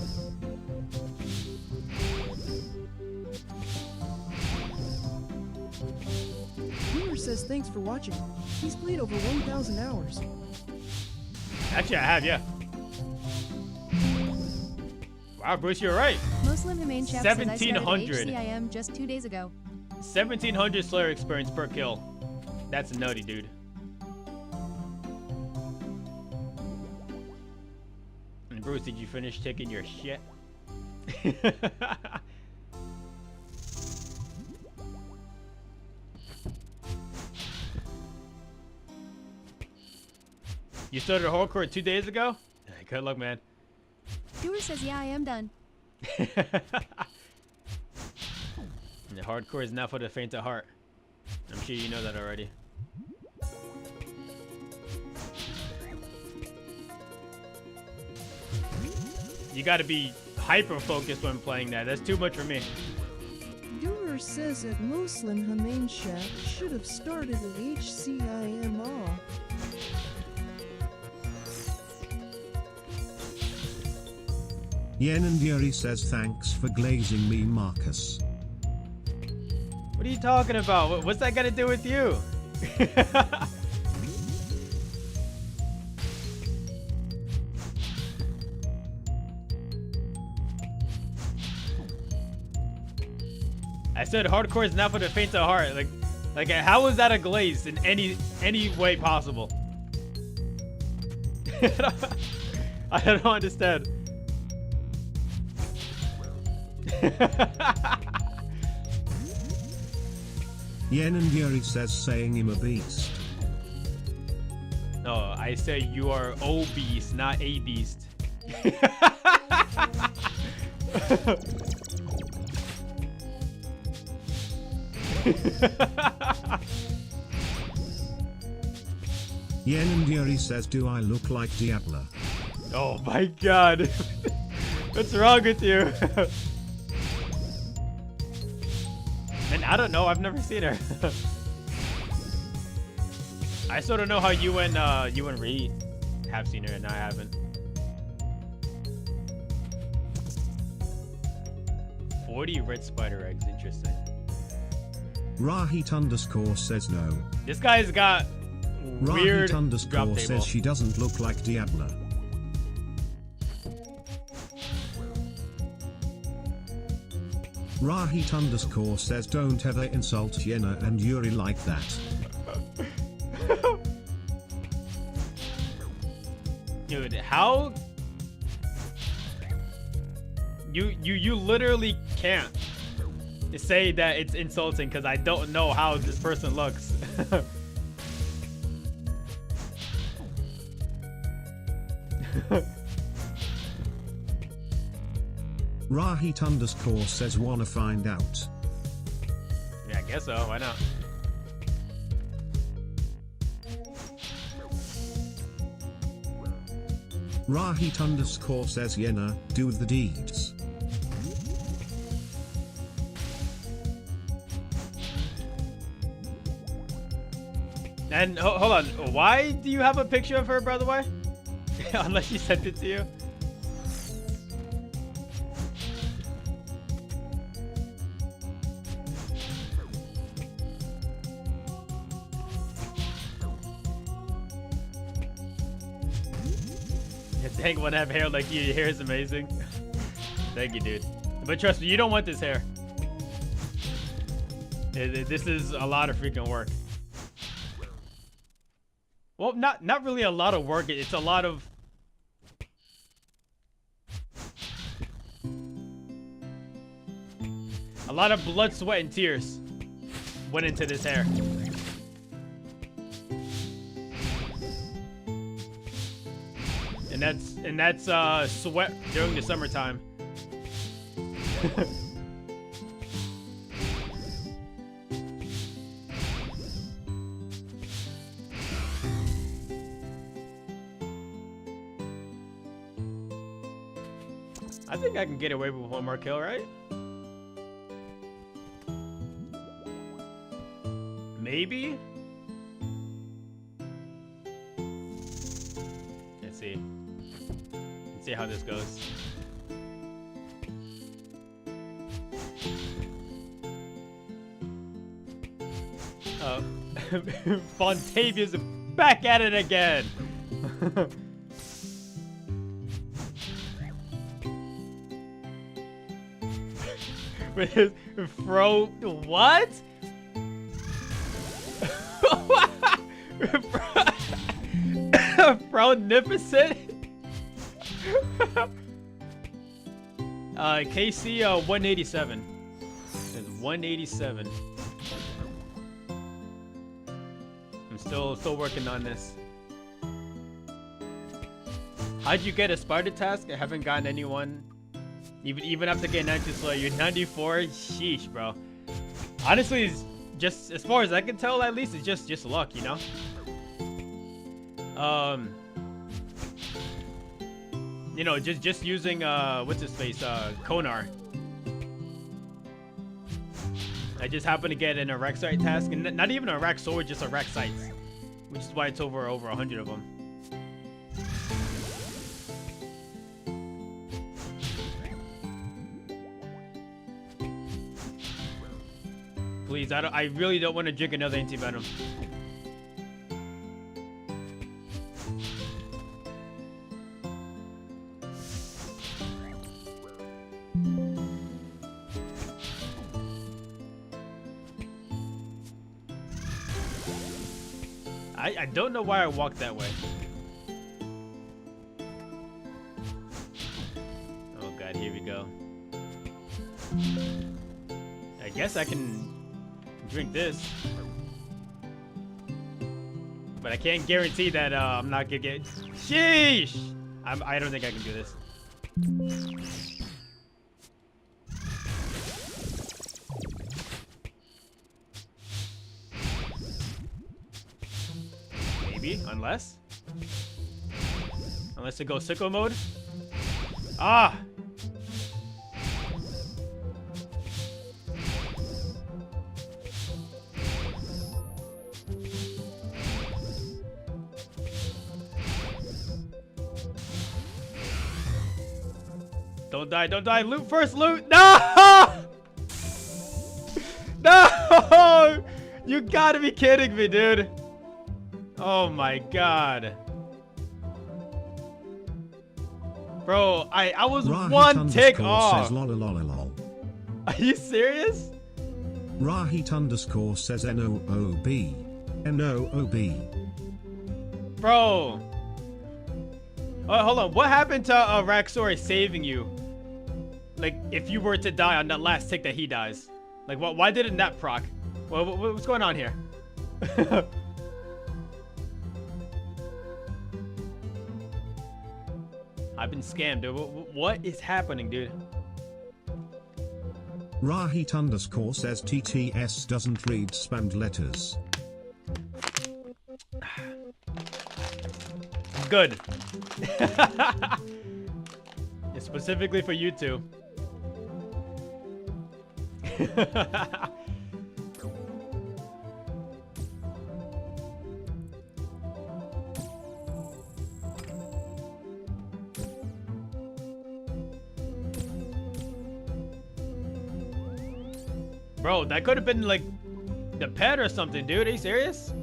Boomer says thanks for watching. He's played over 1,000 hours. Actually, I have, yeah. Wow, Bruce, you're right. Muslim Humane Chef says I started 1700. HCIM just 2 days ago. 1700 Slayer experience per kill. That's nutty, dude. And Bruce, did you finish taking your shit? You started hardcore 2 days ago? Good luck, man. Doer says, yeah, I am done. The hardcore is not for the faint of heart. I'm sure you know that already. You gotta be hyper focused when playing that. That's too much for me. Doer says that Muslim Humane Shop should have started at HCIMR. Yen and Yuri says thanks for glazing me, Marcus. What are you talking about? What's that got to do with you? I said hardcore is not for the faint of heart. Like how is that a glaze in any way possible? I don't understand. Yen and Yuri says saying him a beast. No, I say you are obese, not a beast. Yen and Yuri says, do I look like Diabla? Oh my god. What's wrong with you? And I don't know, I've never seen her. I sort of know how you and Reed have seen her and I haven't. 40 red spider eggs, interesting. Rahit_ says no. This guy's got weird Rahit_ drop table. says she doesn't look like Diabla. Rahit_ says don't ever insult Yenna and Yuri like that. Dude, how? You literally can't say that it's insulting because I don't know how this person looks. Rahit_ says wanna find out. Yeah, I guess so. Why not? Rahit_ says Yenna, do the deeds. And hold on, why do you have a picture of her, by the way? Unless she sent it to you. Dang, when I have hair like you, your hair is amazing. Thank you, dude. But trust me, you don't want this hair. This is a lot of freaking work. Well, not really a lot of work. It's a lot of... A lot of blood, sweat, and tears went into this hair. And that's sweat during the summertime. I think I can get away with one more kill, right? Maybe? Let's see. Let's see how this goes. Fontavia's back at it again. With his fro, what? Fronificent? KC 187. It's 187. I'm still working on this. How'd you get a Sparta task? I haven't gotten anyone. Even after getting 90 Slayer, you're 94. Sheesh, bro. Honestly, it's just as far as I can tell, at least it's just luck, you know. You know, just using what's his face, Konar. I just happened to get an Araxite task, and not even a Arax sword, just Araxites, which is why it's over 100 of them. Please, I really don't want to drink another anti-venom. I don't know why I walked that way. Oh god, here we go. I guess I can drink this, but I can't guarantee that I'm not gonna get. Sheesh! I don't think I can do this. Maybe, unless it goes sicko mode. Ah! Don't die, don't die. Loot first, loot. No! No! You gotta be kidding me, dude. Oh my god. Bro, I was one tick off. Says, lol. Are you serious? Rahit underscore says NOOB. NOOB. Bro. Oh, hold on. What happened to Raxori saving you? Like, if you were to die on that last tick that he dies. Like, why didn't that proc? What's going on here? I've been scammed, dude. What is happening, dude? Rahit underscore says TTS doesn't read spammed letters. Good. It's specifically for you two. Bro, that could have been like the pet or something, dude. Are you serious?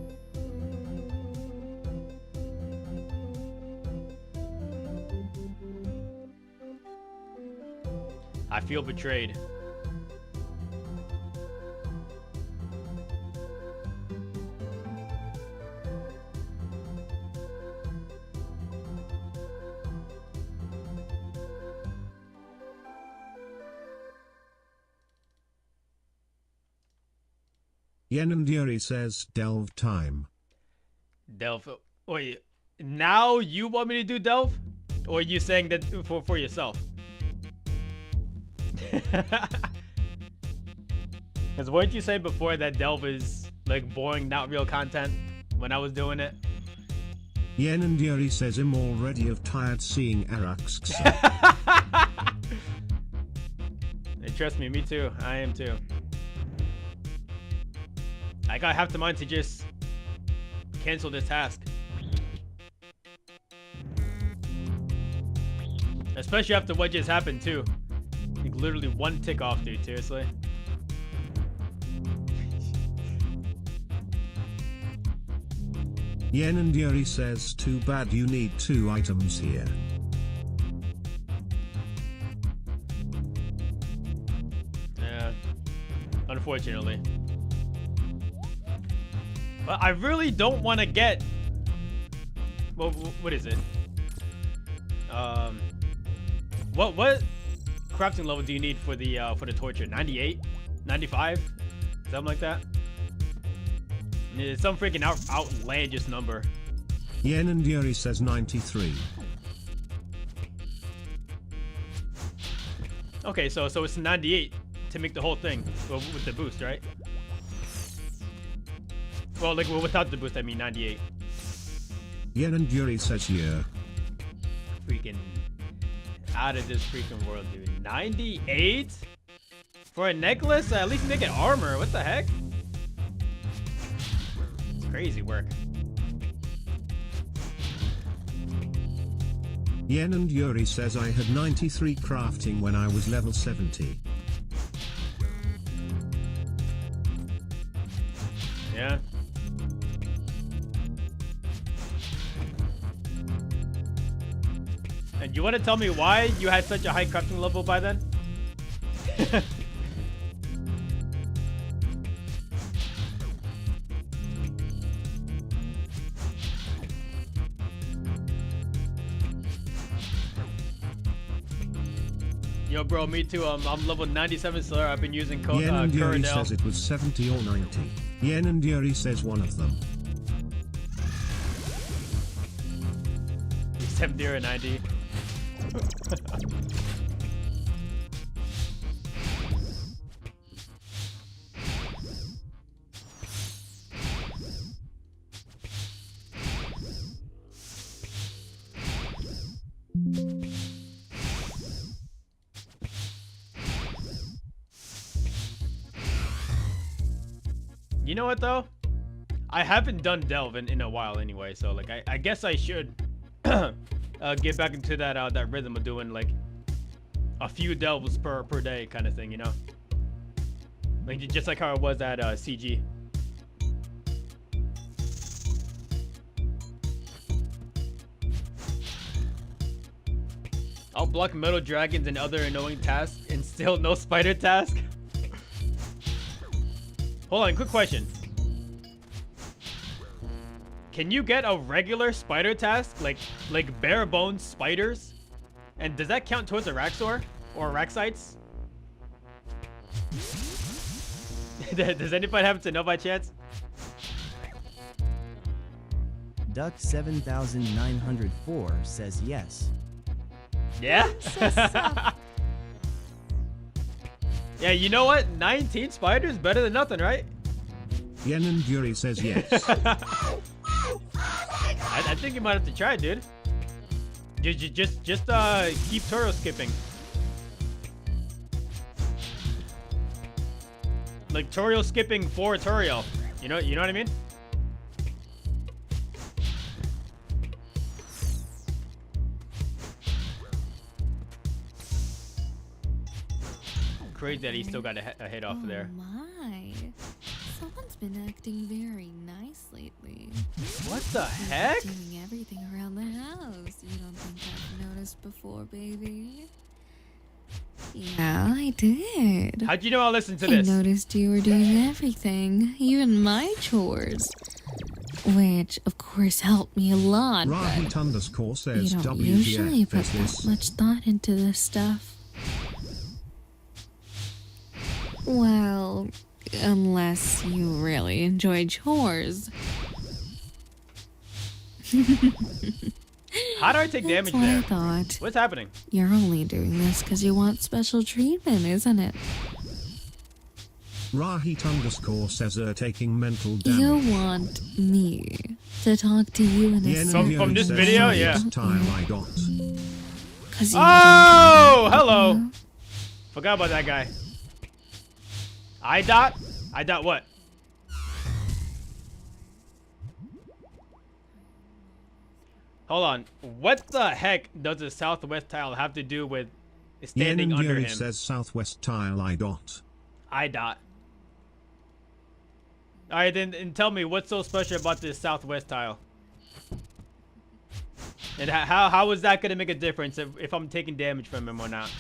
I feel betrayed. Yenanduri says delve time. Delve. Wait, now you want me to do delve? Or are you saying that for yourself? Because weren't you saying before that delve is like boring, not real content when I was doing it? Yenanduri says I'm already tired seeing Arax. trust me, me too. I am too. I got half the mind to just cancel this task. Especially after what just happened too. Like literally one tick off, dude. Seriously. Yen and Yuri says, too bad you need 2 items here. Yeah. Unfortunately. But I really don't want to get... Well, what is it? What crafting level do you need for the torture? 98? 95? Something like that? It's some freaking outlandish number. Yen and Yuri says 93. Okay, so it's 98 to make the whole thing with the boost, right? Well, like without the boost, I mean 98. Yen and Yuri says yeah. Freaking out of this freaking world, dude. 98 for a necklace? At least make it armor. What the heck? It's crazy work. Yen and Yuri says I had 93 crafting when I was level 70. Yeah. And you want to tell me why you had such a high crafting level by then? Yo, bro, me too. I'm level 97 Slayer. I've been using Yen and Yuri Kuradel. says it was 70 or 90. Yen and Yuri says one of them. 70 or 90. You know what though? I haven't done Delve in a while anyway, so like I guess I should get back into that rhythm of doing like a few delves per day kind of thing, you know? Like just like how it was at CG. I'll block metal dragons and other annoying tasks and still no spider task. Hold on, quick question. Can you get a regular spider task, like bare bones spiders? And does that count towards a Raxor or Raxites? Does anybody happen to know by chance? Duck 7904 says yes. Yeah? Yeah, you know what? 19 spiders better than nothing, right? Yen and Yuri says yes. I think you might have to try it, dude. Just keep tutorial skipping. Like tutorial skipping for tutorial. You know what I mean? Crazy that he still got a hit off of there. My, someone's been acting very nice lately. What the heck? Doing everything around the house. You don't think I've noticed before, baby? Yeah, I did. How'd you know I listened to this? I noticed you were doing everything, even my chores. Which, of course, helped me a lot. Rahit underscore says you don't usually put WTF that much thought into this stuff. Well, unless you really enjoy chores. How do I take damage That's there? what I thought. What's happening? You're only doing this because you want special treatment, isn't it? Rahit underscore says taking mental damage. You want me to talk to you in a From this video? Yeah. Time I got. Oh, hello. Forgot about that guy. I dot? I dot what? Hold on. What the heck does the southwest tile have to do with standing under Yuri him? says southwest tile I dot. I dot. Alright, then tell me what's so special about this southwest tile? And how is that going to make a difference if I'm taking damage from him or not?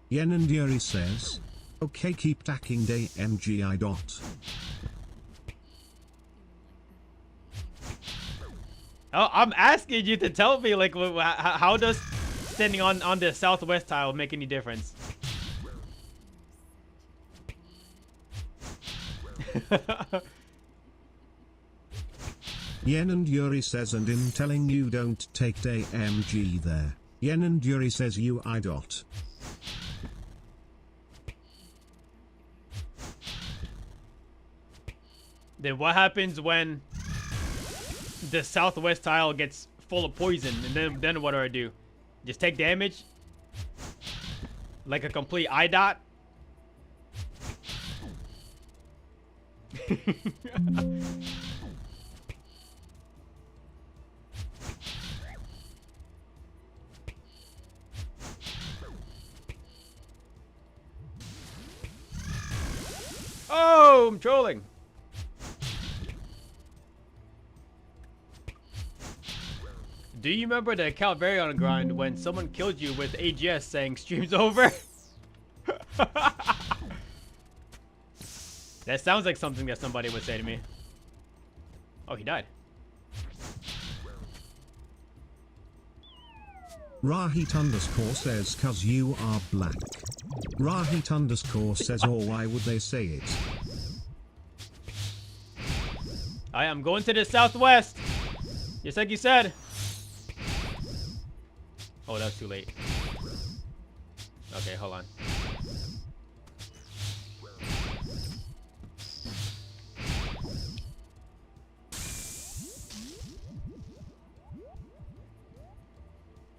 Yen and Yuri says, okay, keep tacking day MG I dot. Oh, I'm asking you to tell me, like, how does standing on the southwest tile make any difference? Yen and Yuri says, and in telling you don't take day MG there. Yen and Yuri says you I dot. Then what happens when the southwest tile gets full of poison, and then what do I do? Just take damage? Like a complete I dot? Oh, I'm trolling. Do you remember the Calvarion grind when someone killed you with AGS saying stream's over? That sounds like something that somebody would say to me. Oh, he died. Rahit underscore says cause you are black. Rahit underscore says, or why would they say it? I am going to the southwest. Just like you said. Oh, that's too late. Okay, hold on.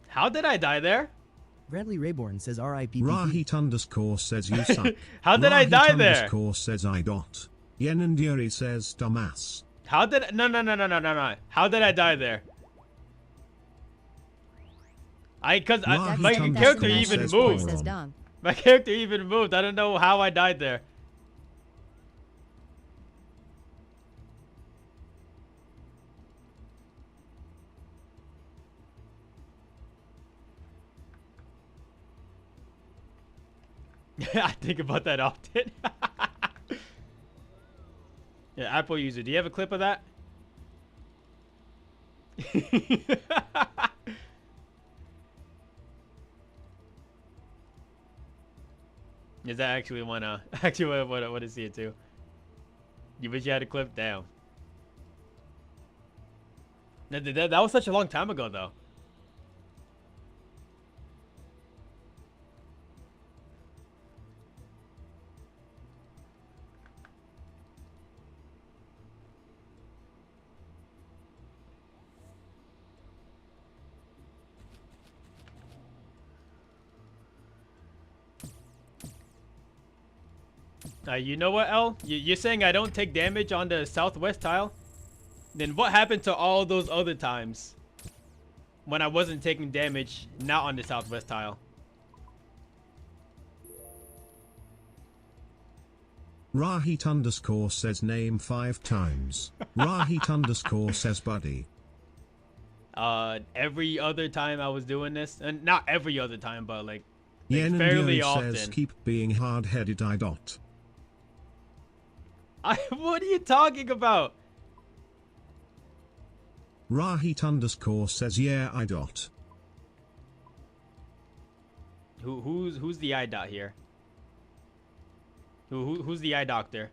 How did I die there? Bradley Rayborn says R.I.P. Rahit underscore says you suck. How did I die there? Underscore says I dot. Yen and Yuri says dumbass. How did no. How did I die there? Cause my character even moved. My character even moved. I don't know how I died there. I think about that often. Yeah, Apple user. Do you have a clip of that? Is that actually wanna want to see it too? You wish you had a clip? Damn. That was such a long time ago though. You know what, L? You're saying I don't take damage on the southwest tile? Then what happened to all those other times when I wasn't taking damage not on the southwest tile? Rahit underscore says name 5 times. Rahit underscore says buddy. Every other time I was doing this, and not every other time, but like Yen fairly and often. says keep being hard-headed I dot. What are you talking about? Rahit underscore says yeah I dot. Who's the eye dot here? Who's the eye doctor?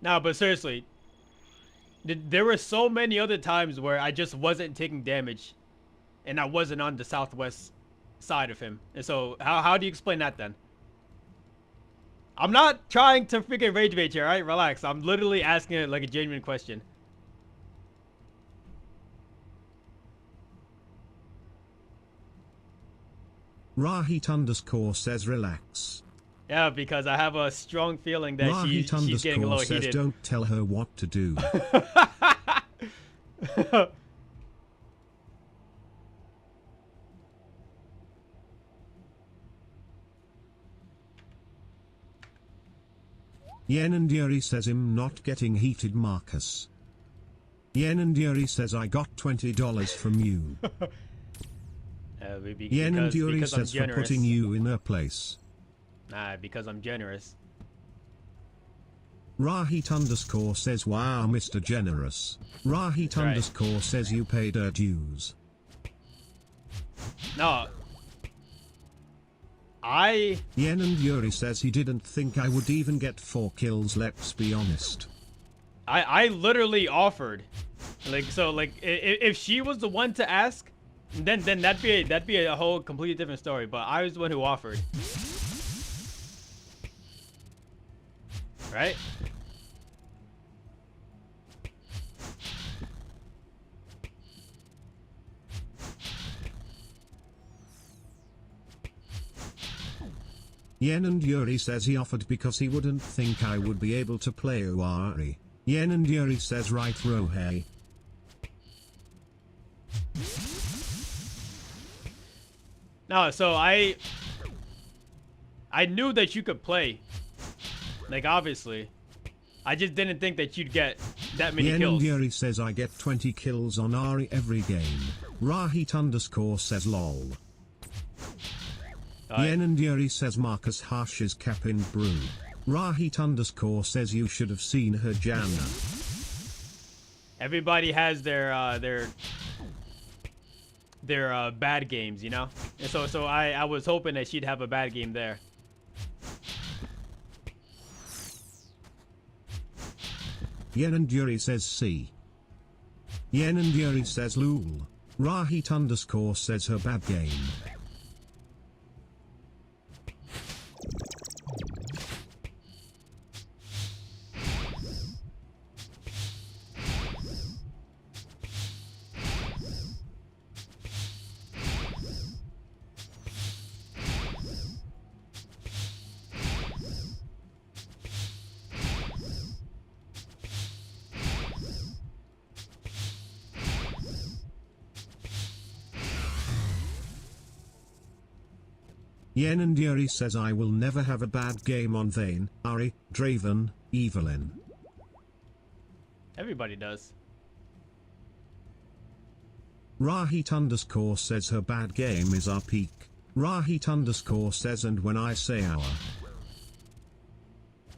No, but seriously, there were so many other times where I just wasn't taking damage, and I wasn't on the southwest side of him. And so, how do you explain that then? I'm not trying to freaking rage bait here, alright? Relax. I'm literally asking it like a genuine question. Rahit underscore says relax. Yeah, because I have a strong feeling that Rahit she's getting a little says heated. don't tell her what to do. Yen and Yuri says I'm not getting heated, Marcus. Yen and Yuri says I got $20 from you. Yen and Yuri says for putting you in her place. Nah, because I'm generous. Rahit underscore says wow Mr. Generous. Rahit underscore says you paid her dues. No. Yen and Yuri says he didn't think I would even get 4 kills, let's be honest. I literally offered. Like, so like if she was the one to ask, then that'd be a whole completely different story, but I was the one who offered. Right? Yen and Yuri says he offered because he wouldn't think I would be able to play Owari. Yen and Yuri says right Rohei. No, so I knew that you could play. Like, obviously. I just didn't think that you'd get that many Yen kills. and Yuri says I get 20 kills on Ari every game. Rahit underscore says lol. Yen and Yuri says Marcus Harsh is capping brew. Rahit underscore says you should have seen her Janna. Everybody has their bad games, you know? And so I was hoping that she'd have a bad game there. Yen and Yuri says C. Yen and Yuri says lol. Rahit underscore says her bad game. Yen and Yuri says I will never have a bad game on Vayne, Ari, Draven, Evelyn. Everybody does. Rahit underscore says her bad game is our peak. Rahit underscore says and when I say our.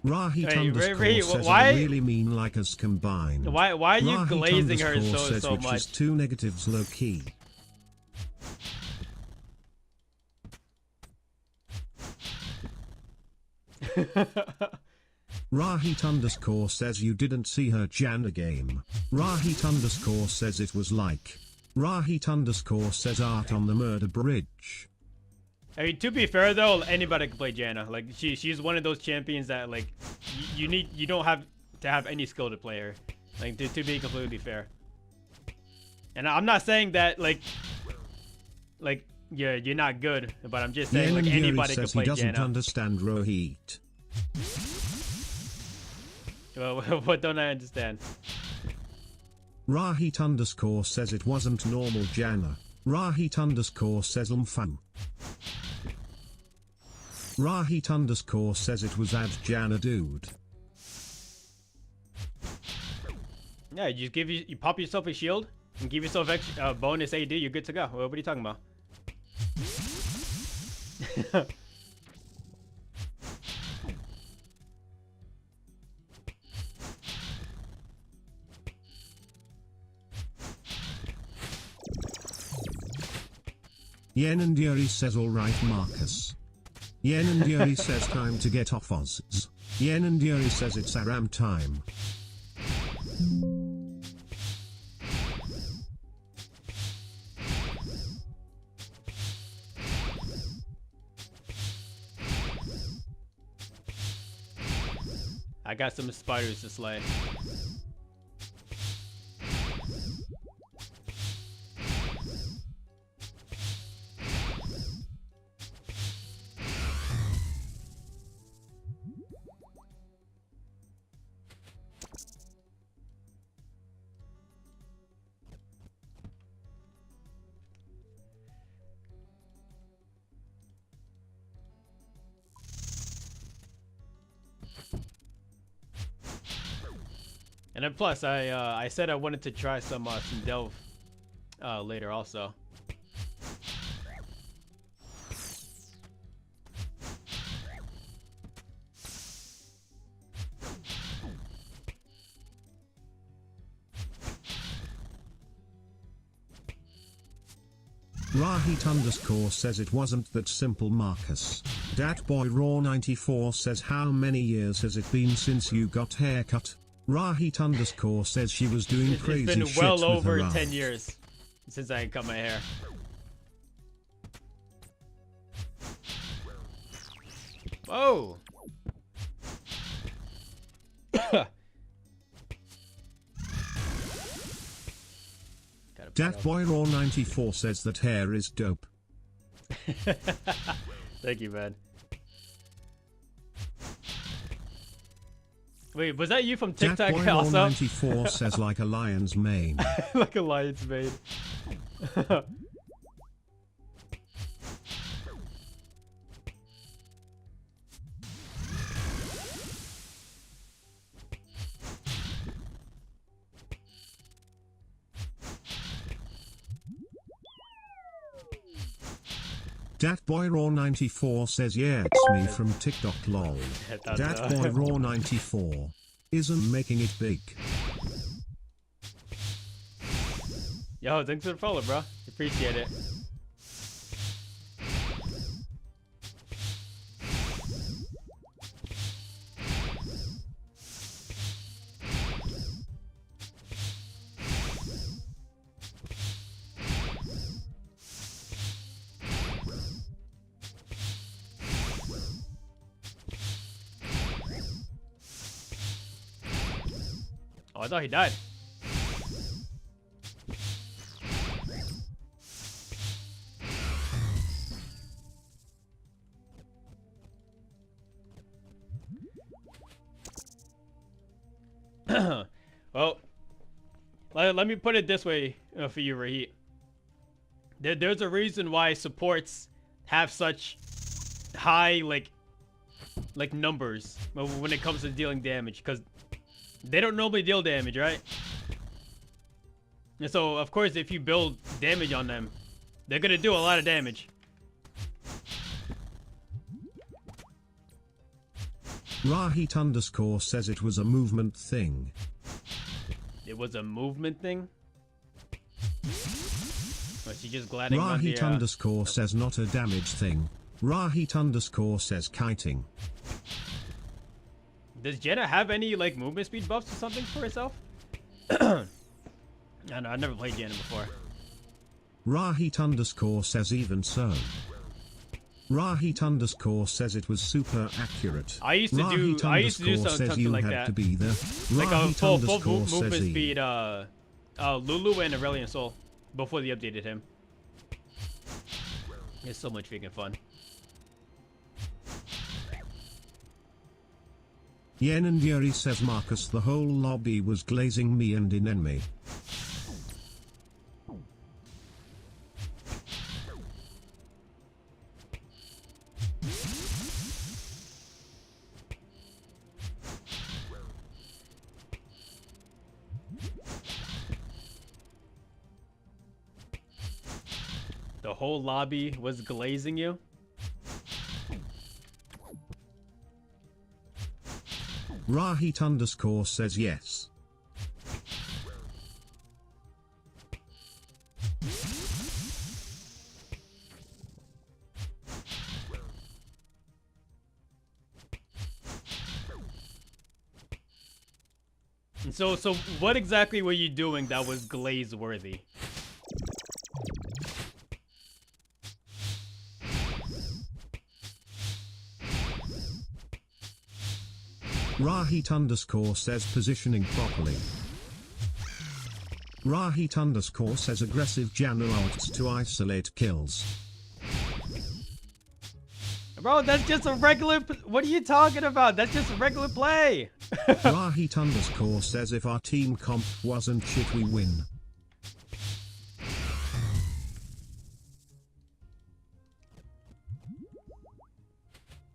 Rahit underscore says I really mean like us combined. Why are you Rahit glazing her says so which much? is 2 negatives low key. Rahit underscore says you didn't see her Janna game. Rahit underscore says it was like. Rahit underscore says art on the murder bridge. I mean, to be fair though, anybody can play Janna. Like she's one of those champions that like you don't have to have any skill to play her. Like to be completely fair. And I'm not saying that like yeah, you're not good, but I'm just saying like anybody can play Janna. He doesn't understand Rohit. Well, what don't I understand? Rahit underscore says it wasn't normal Janna. Rahit underscore says umfam. Rahit underscore says it was ad Janna dude. Yeah, you just you pop yourself a shield and give yourself extra bonus AD. You're good to go. What are you talking about? Yen and Yuri says alright Marcus. Yen and Yuri says time to get off Oz. Yen and Yuri says it's Aram time. I got some spiders to slay. And then plus, I said I wanted to try some delve later also. Rahit underscore says it wasn't that simple, Marcus. Datboy Raw 94 says how many years has it been since you got haircut? Rahit underscore says she was doing crazy shit. It's been well over with her 10 years since I cut my hair. Whoa! Datboy Raw 94 says that hair is dope. Thank you, man. Wait, was that you from TikTok Datboy Raw also? 94 says like a lion's mane. Like a lion's mane. Datboy Raw 94 says yeah, it's me from TikTok lol. Datboy Raw 94 isn't making it big. Yo, thanks for the follow, bro. Appreciate it. Oh, I thought he died. Well, let me put it this way for you, Rahit. There's a reason why supports have such high like numbers when it comes to dealing damage, because they don't normally deal damage, right? And so, of course, if you build damage on them, they're gonna do a lot of damage. Rahit underscore says it was a movement thing. It was a movement thing? Or is she just gliding on the, Rahit underscore says not a damage thing. Rahit underscore says kiting. Does Jenna have any like movement speed buffs or something for herself? I don't know, I've never played Jenna before. Rahit underscore says even so. Rahit underscore says it was super accurate. I used to do something like that. To be there. Like a full movement says speed Lulu and Aurelion Sol before they updated him. It's so much freaking fun. Yen and Yuri says Marcus, the whole lobby was glazing me and Inenmi. The whole lobby was glazing you? Rahit underscore says yes. And so what exactly were you doing that was glaze worthy? Rahit underscore says positioning properly. Rahit underscore says aggressive Janna ults to isolate kills. Bro, that's just a regular. What are you talking about? That's just a regular play. Rahit underscore says if our team comp wasn't shit, we win.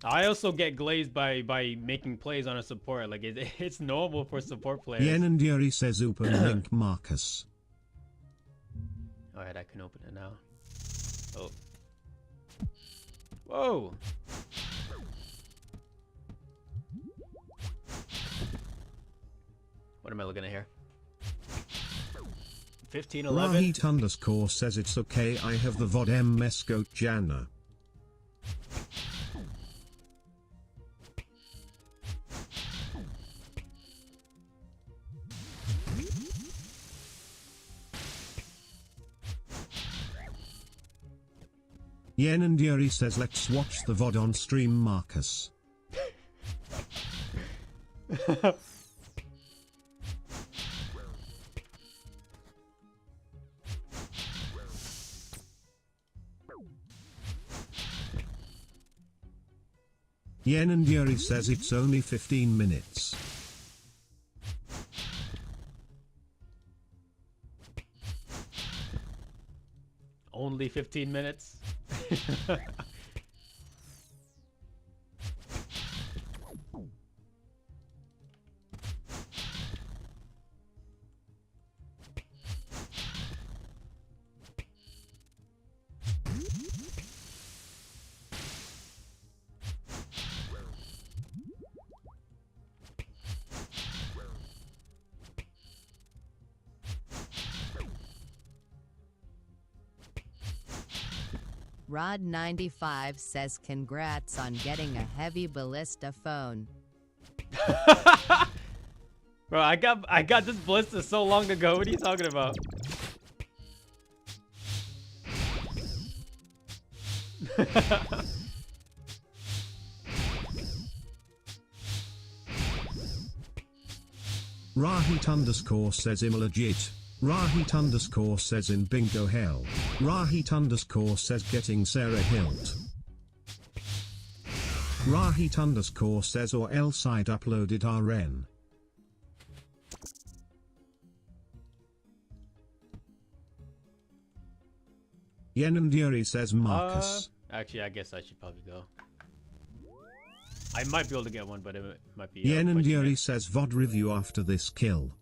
I also get glazed by making plays on a support. Like it's normal for support players. Yen and Yuri says open link Marcus. Alright, I can open it now. Oh. Whoa. What am I looking at here? 1511. Rahit underscore says it's okay, I have the VOD MS goat Janna. Yen and Yuri says let's watch the VOD on stream Marcus. Yen and Yuri says it's only 15 minutes. Only 15 minutes? Rod95 says congrats on getting a heavy ballista phone. Bro, I got this ballista so long ago. What are you talking about? Rahit underscore says I'm legit. Rahit underscore says in bingo hell. Rahit underscore says getting Sarah Hilt. Rahit underscore says or else I'd uploaded RN. Yen and Yuri says Marcus. Actually, I guess I should probably go. I might be able to get one, but it might be. Yen and Yuri says VOD review after this kill.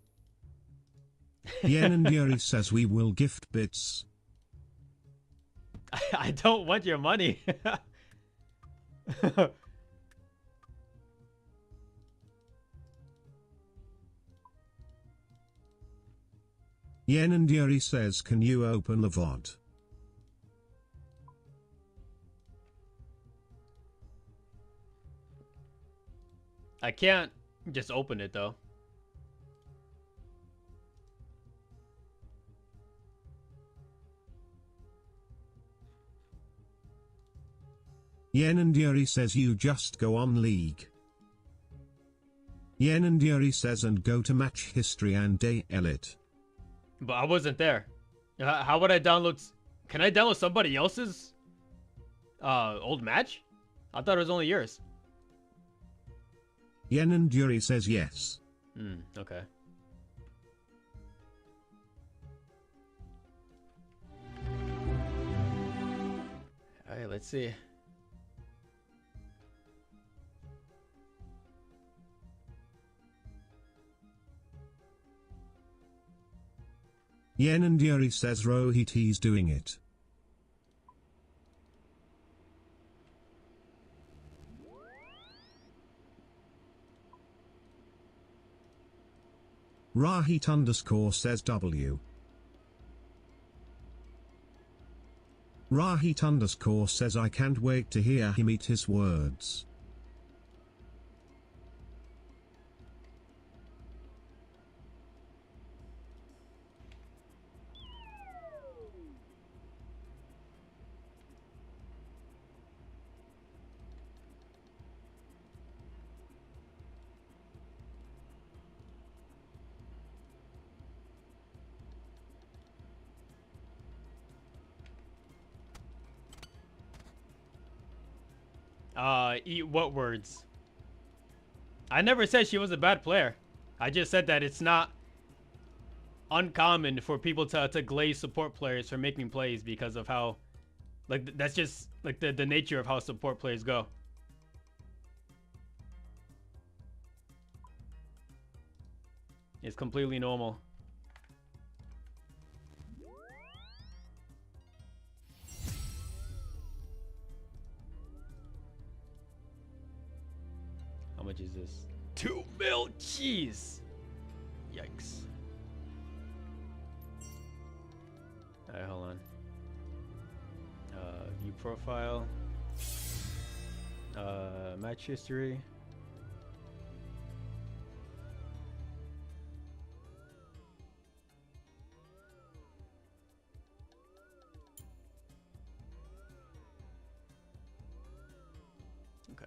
Yen and Yuri says we will gift bits. I don't want your money. Yen and Yuri says can you open the VOD? I can't just open it though. Yen and Yuri says you just go on League. Yen and Yuri says and go to match history and day Elite. But I wasn't there. How would I download? Can I download somebody else's old match? I thought it was only yours. Yen and Yuri says yes. Okay. Alright, let's see. Yen and Yuri says Rohit he's doing it. Rahit underscore says W. Rahit underscore says I can't wait to hear him eat his words. What words? I never said she was a bad player. I just said that it's not uncommon for people to glaze support players for making plays because of how, like, that's just like the nature of how support players go. It's completely normal. How much is this? 2 mil. Jeez. Yikes. Alright, hold on. View profile. Match history. Okay.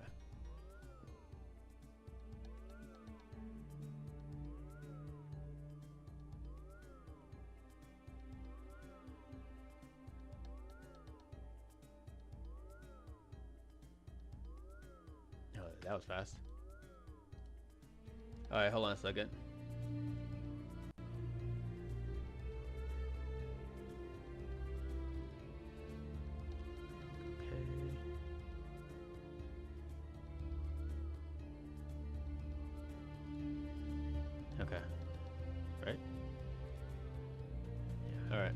Oh, that was fast. All right, hold on a second. Okay. Right? Yeah, all right.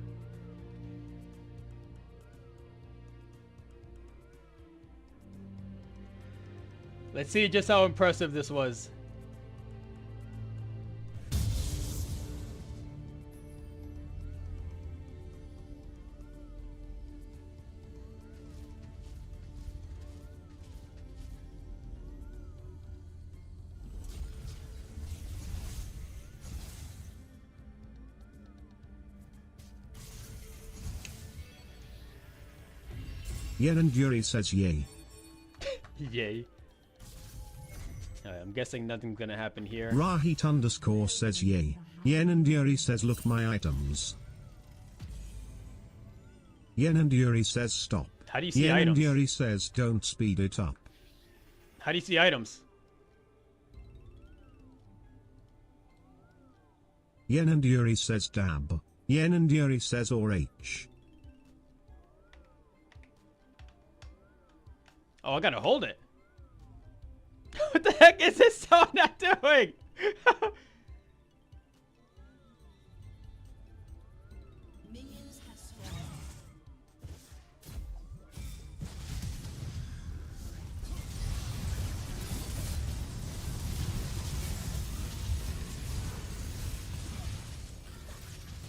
Let's see just how impressive this was. Yen and Yuri says yay. Yay. I'm guessing nothing's gonna happen here. Rahit underscore says yay. Yen and Yuri says look my items. Yen and Yuri says stop. How do you see Yen items? and Yuri says don't speed it up. How do you see items? Yen and Yuri says dab. Yen and Yuri says or H. Oh, I gotta hold it. What the heck is this song not doing?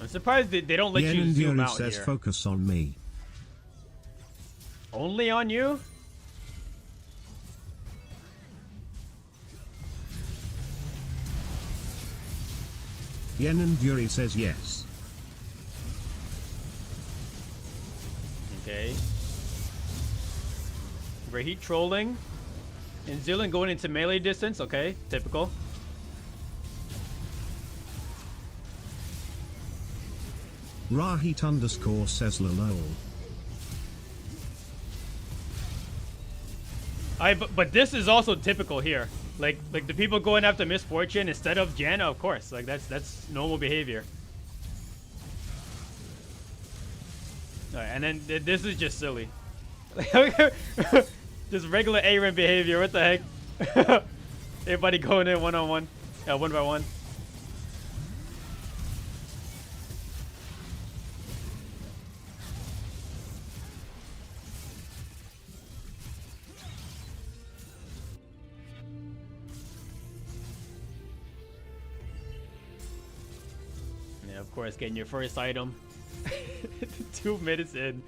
I'm surprised they don't let Yen you and zoom Yuri out says here. focus on me. Only on you? Yen and Yuri says yes. Okay. Rahit trolling. And Zillion going into melee distance. Okay, typical. Rahit underscore says lol. But this is also typical here. Like the people going after Misfortune instead of Janna, of course. Like that's normal behavior. Alright, and then this is just silly. Just regular Aaron behavior. What the heck? Everybody going in one-on-one. Yeah, one by one. Yeah, of course, getting your first item. 2 minutes in.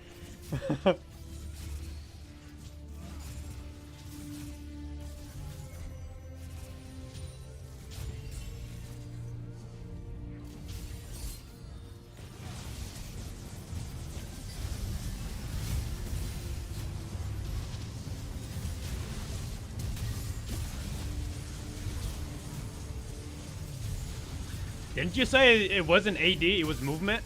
Didn't you say it wasn't AD, it was movement?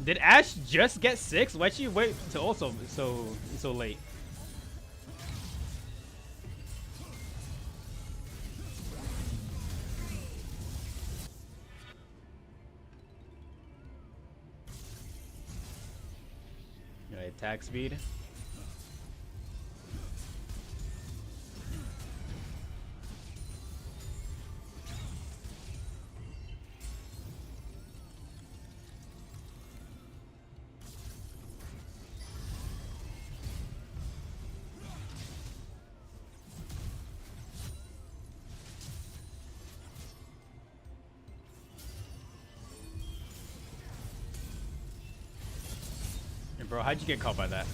Did Ash just get 6? Why'd she wait to also so late? Alright, attack speed. Bro, how'd you get caught by that?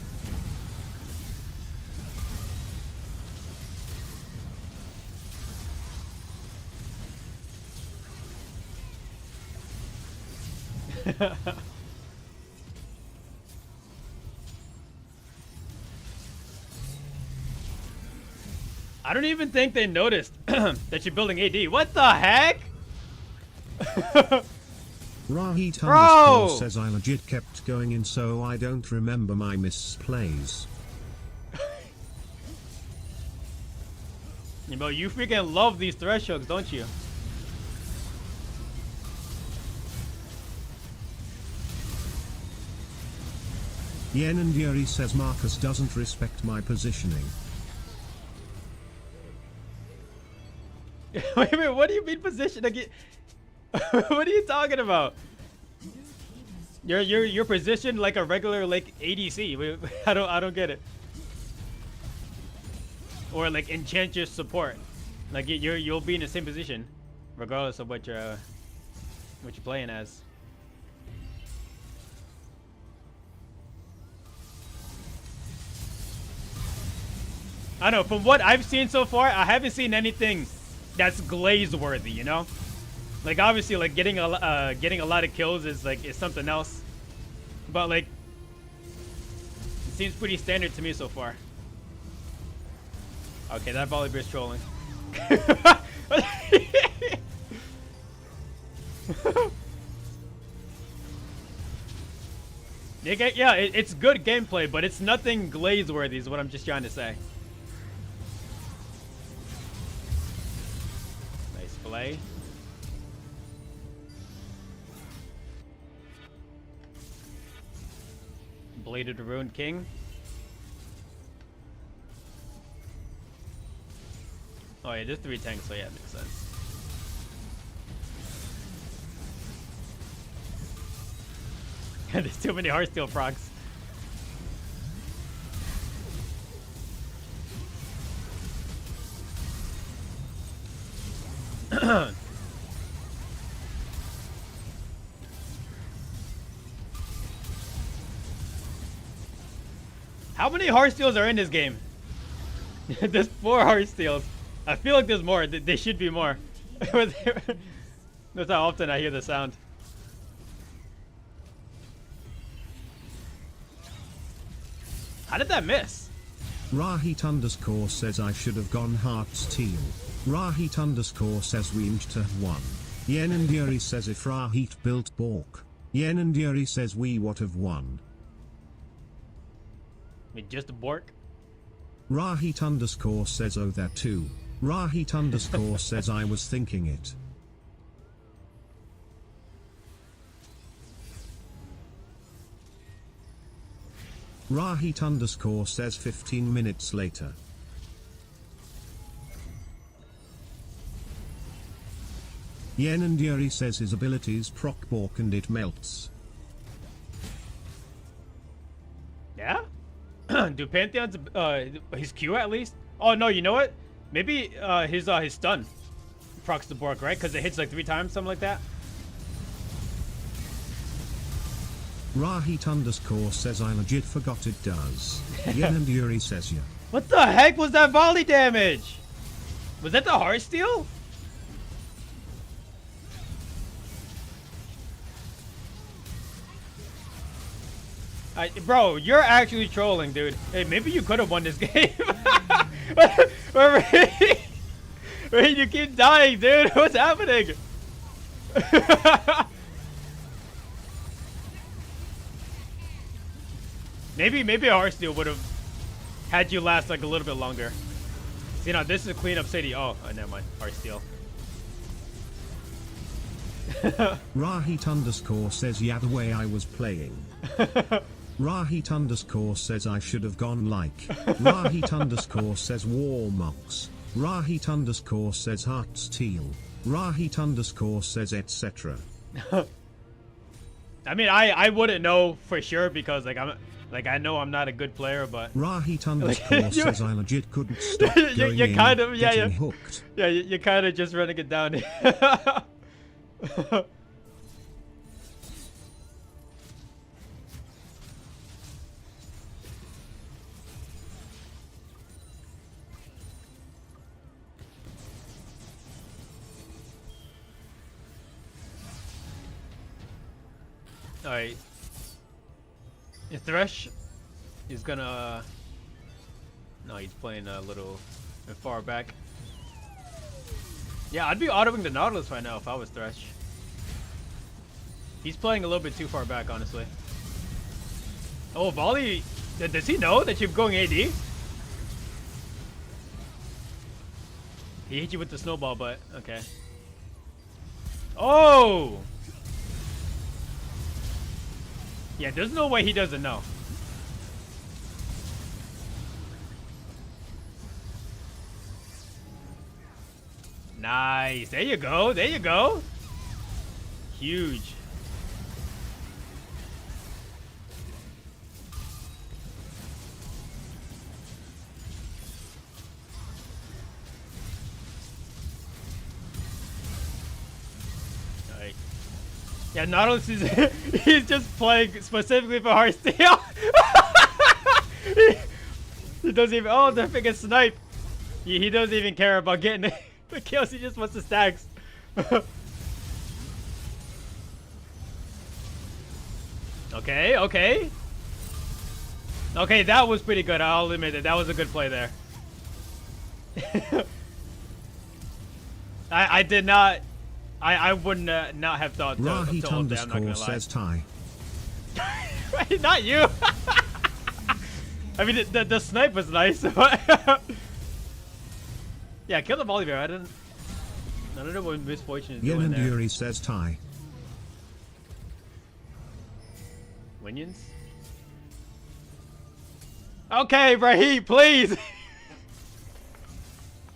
I don't even think they noticed that you're building AD. What the heck? Rahit underscore says I legit kept going in, so I don't remember my misplays. Bro, you freaking love these thresholds, don't you? Yen and Yuri says Marcus doesn't respect my positioning. Wait a minute, what do you mean position again? What are you talking about? You're positioned like a regular like ADC. I don't get it. Or like Enchantress support. Like you'll be in the same position, regardless of what you're playing as. I don't know, from what I've seen so far, I haven't seen anything that's glaze worthy, you know? Like obviously like getting a lot of kills is something else. But like it seems pretty standard to me so far. Okay, that Volibear's trolling. Yeah, it's good gameplay, but it's nothing glaze worthy is what I'm just trying to say. Nice play. Bladed Ruined King. Oh yeah, there's 3 tanks, so yeah, it makes sense. There's too many Heartsteel procs. How many Heartsteels are in this game? There's 4 Heartsteels. I feel like there's more. There should be more. That's how often I hear the sound. How did that miss? Rahit underscore says I should have gone Heartsteel. Rahit underscore says we aimed to have won. Yen and Yuri says if Rahit built Bork. Yen and Yuri says we would have won. I mean, just a Bork? Rahit underscore says oh that too. Rahit underscore says I was thinking it. Rahit underscore says 15 minutes later. Yen and Yuri says his abilities proc Bork and it melts. Yeah? Do Pantheon's his Q at least? Oh no, you know what? Maybe his stun procs the Bork, right? Because it hits like 3 times, something like that. Rahit underscore says I legit forgot it does. Yen and Yuri says yeah. What the heck was that volley damage? Was that the Heartsteel? Bro, you're actually trolling, dude. Hey, maybe you could have won this game. Wait, you keep dying, dude. What's happening? Maybe a Heartsteel would have had you last like a little bit longer. You know, this is Cleanup City. Oh, never mind. Heartsteel. Rahit underscore says, yeah, the way I was playing. Rahit underscore says I should have gone like. Rahit underscore says Warmox. Rahit underscore says Heartsteel. Rahit underscore says etc. I mean, I wouldn't know for sure because like I know I'm not a good player, but Rahit underscore says I legit couldn't stop going you're kind of getting hooked. Yeah, you're kind of just running it down. Alright. Thresh is gonna... No, he's playing a little far back. Yeah, I'd be autoing the Nautilus right now if I was Thresh. He's playing a little bit too far back, honestly. Oh, Volley... Does he know that you're going AD? He hit you with the snowball, but... Okay. Oh! Yeah, there's no way he doesn't know. Nice. There you go. There you go. Huge. Alright. Yeah, Nautilus is he's just playing specifically for Heartsteel. he doesn't even the freaking snipe. He doesn't even care about getting the kills, he just wants the stacks. Okay, okay. Okay, that was pretty good. I'll admit it. That was a good play there. I did not. I wouldn't not have thought to Rahit hold that, I'm not gonna underscore lie. says Ty. Not you. I mean, the snipe was nice. Yeah, kill the Volibear. I don't know what Misfortune is doing there. Yenanduri says Ty. Winions? Okay, Rahit, please.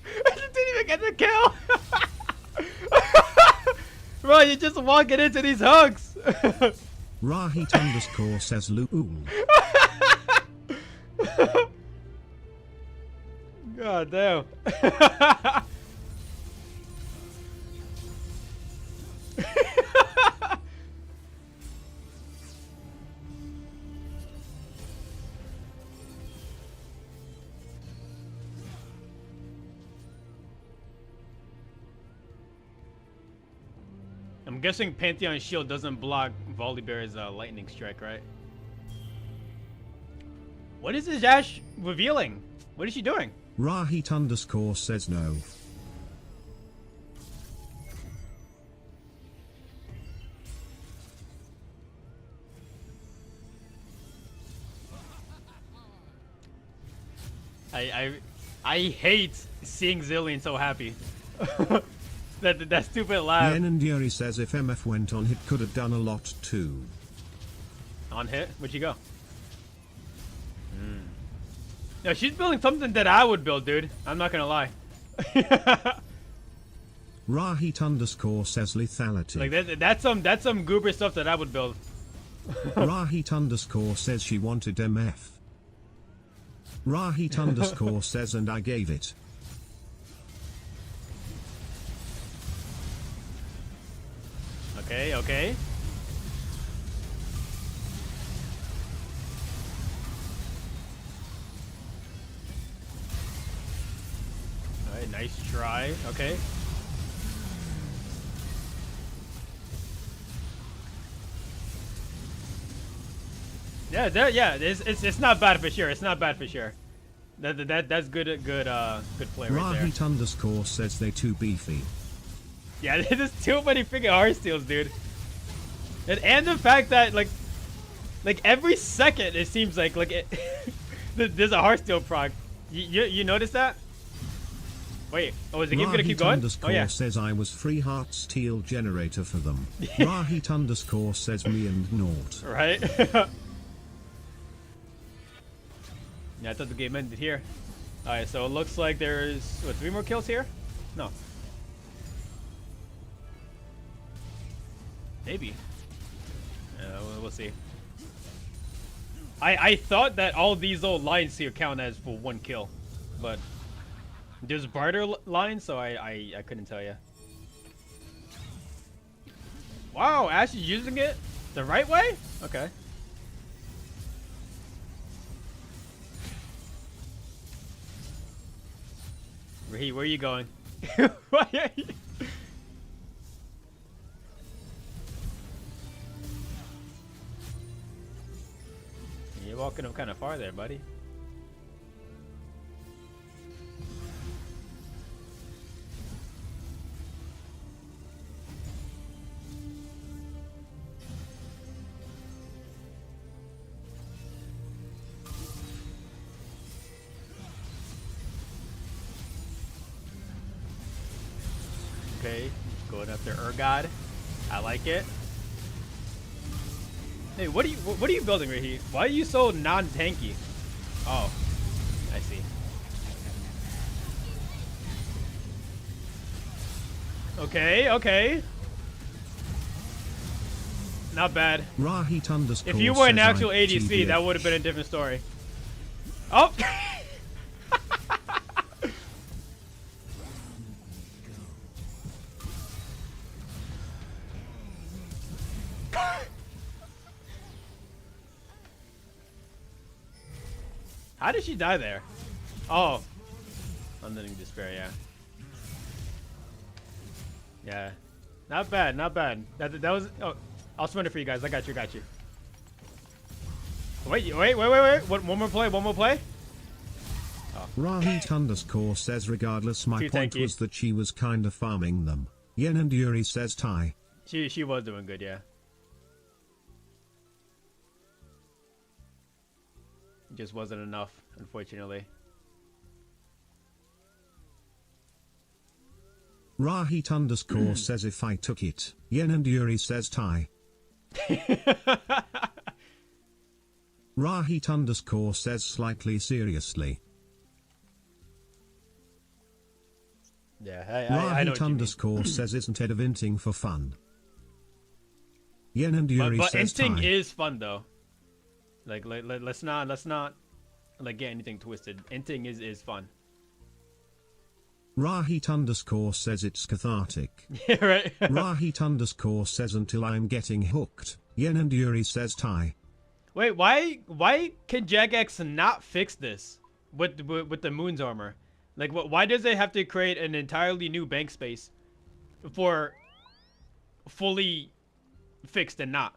I just didn't even get the kill. Bro, you're just walking into these hooks. Rahit underscore says Luul. God damn. I'm guessing Pantheon Shield doesn't block Volibear's lightning strike, right? What is this Ash revealing? What is she doing? Rahit underscore says no. I hate seeing Zillion so happy. that stupid laugh. Yenanduri says if MF went on hit could have done a lot too. On hit? Where'd you go? No, she's building something that I would build, dude. I'm not gonna lie. Rahit underscore says lethality. Like that's some goober stuff that I would build. Rahit underscore says she wanted MF. Rahit underscore says and I gave it. Okay, okay. Alright, nice try. Okay. Yeah, it's not bad for sure. It's not bad for sure. That's good play right there. Rahit underscore says they too beefy. Yeah, there's too many freaking Heartsteals, dude. And the fact that like Like every second, it seems like it, there's a Heartsteel proc. You notice that? Wait, oh, is the game gonna keep going? Oh yeah. Says I was free Heartsteel generator for them. Rahit underscore says me and Nort. Right? Yeah, I thought the game ended here. Alright, so it looks like there's, what, 3 more kills here? No. Maybe. We'll see. I thought that all these little lines here count as for 1 kill, but there's barter lines, so I couldn't tell you. Wow, Ash is using it the right way? Okay. Raheem, where are you going? Why are you? You're walking up kind of far there, buddy. Okay, going after Urgod. I like it. Hey, what are you building right here? Why are you so non-tanky? Oh, I see. Okay, okay. Not bad. Rahit underscore if you were an actual says ADC, that would have been a different story. Oh! How did she die there? Oh. Unending Despair, yeah. Yeah. Not bad, not bad. That was... Oh, I'll surrender for you guys. I got you, got you. Wait. One more play, one more play. Oh. Rahit underscore says regardless, my point was that she was kinda farming them. Yen and Yuri says tie. She was doing good, yeah. Just wasn't enough, unfortunately. Rahit underscore says if I took it. Yen and Yuri says tie. Rahit underscore says slightly seriously. Yeah, I know Rahit underscore says isn't it eventing for fun? Yen and Yuri but says inting tie. is fun though. Like let's not like get anything twisted. Inting is fun. Rahit underscore says it's cathartic. Yeah, right. Rahit underscore says until I'm getting hooked. Yen and Yuri says tie. Wait, why can Jagex not fix this with the Moon's armor? Like, why does it have to create an entirely new bank space for fully fixed and not?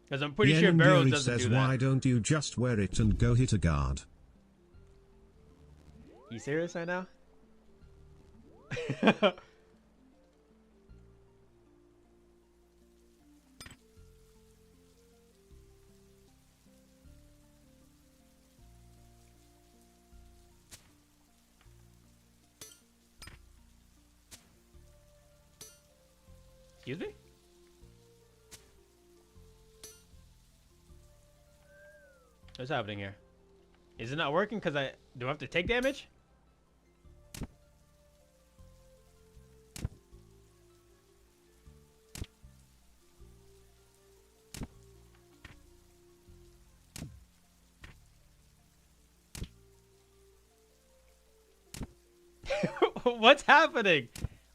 Because I'm pretty sure Barrows doesn't says, do that. why don't you just wear it and go hit a guard? You serious right now? Excuse me? What's happening here? Is it not working? Because do I have to take damage? What's happening?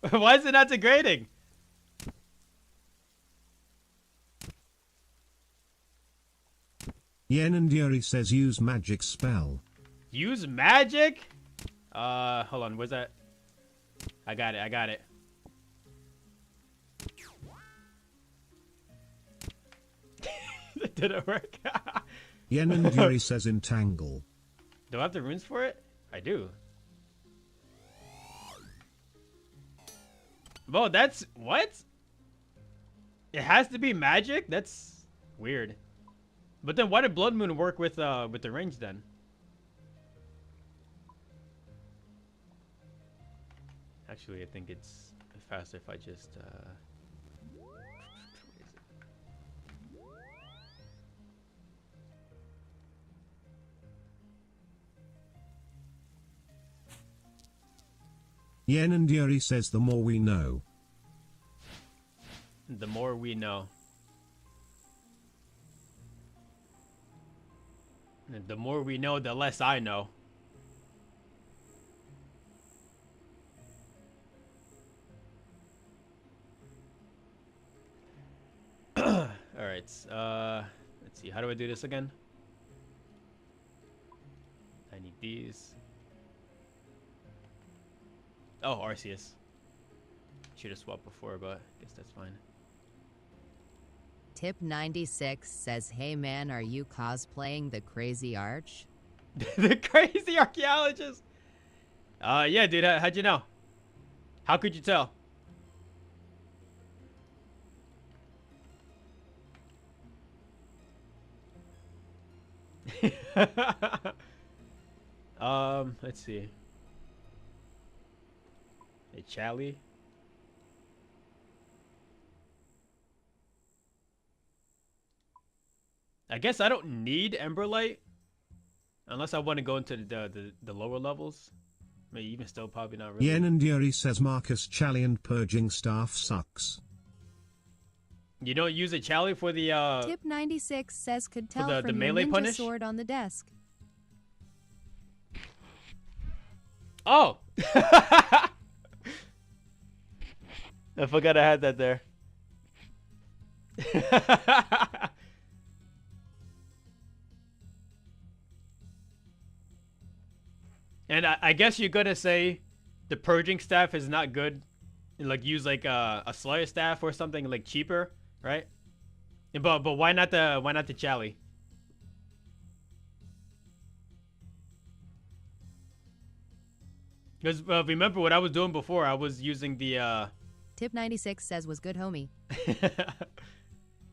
Why is it not degrading? Yen and Yuri says use magic spell. Use magic? Hold on, where's that? I got it. That didn't work. Yen and Yuri says entangle. Do I have the runes for it? I do. Well, that's what? It has to be magic? That's weird. But then why did Blood Moon work with the range then? Actually, I think it's faster if I just Yen and Yuri says the more we know. the more we know. And the more we know, the less I know. Alright, let's see, how do I do this again? I need these. Oh, Arceus. Should have swapped before, but I guess that's fine. Tip 96 says, hey man, are you cosplaying the Crazy Arch? The Crazy Archaeologist! Yeah, dude, how'd you know? How could you tell? Let's see. A Chally. I guess I don't need Emberlight unless I want to go into the lower levels. Maybe even still probably not really. Yen and Yuri says Marcus Chally and purging staff sucks. You don't use a Chally for the Tip 96 says could tell the from melee your ninja punish? sword on the desk. Oh! I forgot I had that there. And I guess you're gonna say the purging staff is not good. Like use like a Slayer staff or something like cheaper, right? But why not the Chally? Because remember what I was doing before? I was using the Tip 96 says was good homie.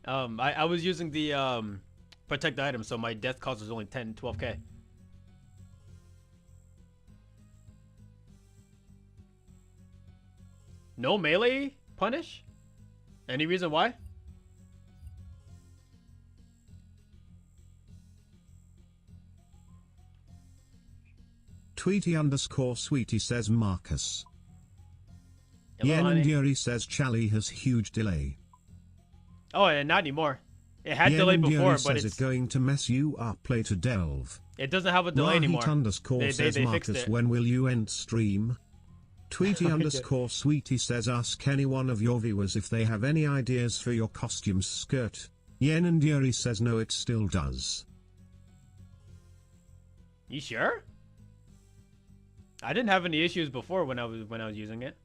I was using the protect item, so my death cost was only 12k. No melee punish? Any reason why? Tweety_sweetie says Marcus. Hello, Yen honey. and Yuri says Chally has huge delay. Oh, and not anymore. It had Yen delay and before, Yuri but says it's it going to mess you up. Play to delve. it doesn't have a delay anymore. Rahit_ says they fixed Marcus, it. when will you end stream? Tweety_sweetie says ask any one of your viewers if they have any ideas for your costume skirt. Yen and Yuri says no, it still does. You sure? I didn't have any issues before when I was using it.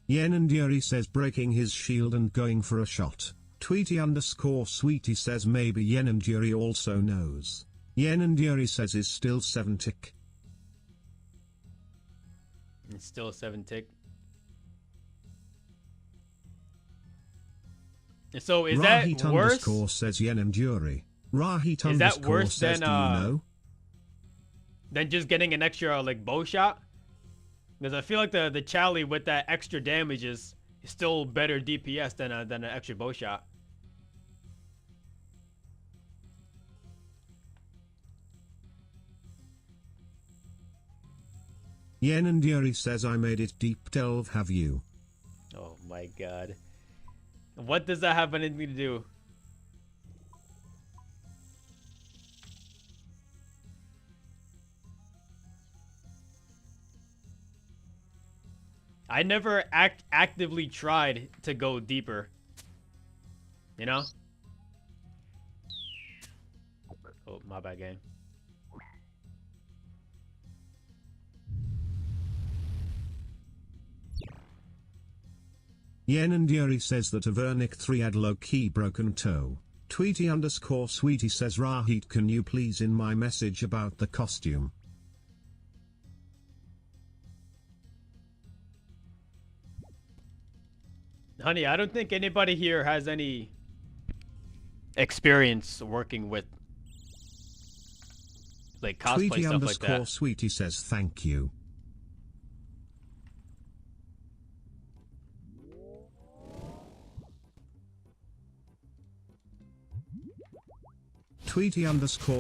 Yen and Yuri says breaking his shield and going for a shot. Tweety_sweetie says maybe Yen and Yuri also knows. Yen and Yuri says is still 7 tick. It's still a 7 tick. So is that worse? Rahit_ says Yen and Yuri. Rahit Is that worse says, than do you know? than just getting an extra like bow shot? Because I feel like the Chally with that extra damage is still better DPS than an extra bow shot. Yen and Yuri says I made it deep delve, have you? Oh my god. What does that have anything to do? I never actively tried to go deeper. You know? Oh, my bad, game. Yen and Yuri says that Avernic 3 had low-key broken toe. Tweety_sweetie says Rahit, can you please in my message about the costume? Honey, I don't think anybody here has any experience working with like cosplay Tweety stuff like that. Sweetie says thank you. Tweety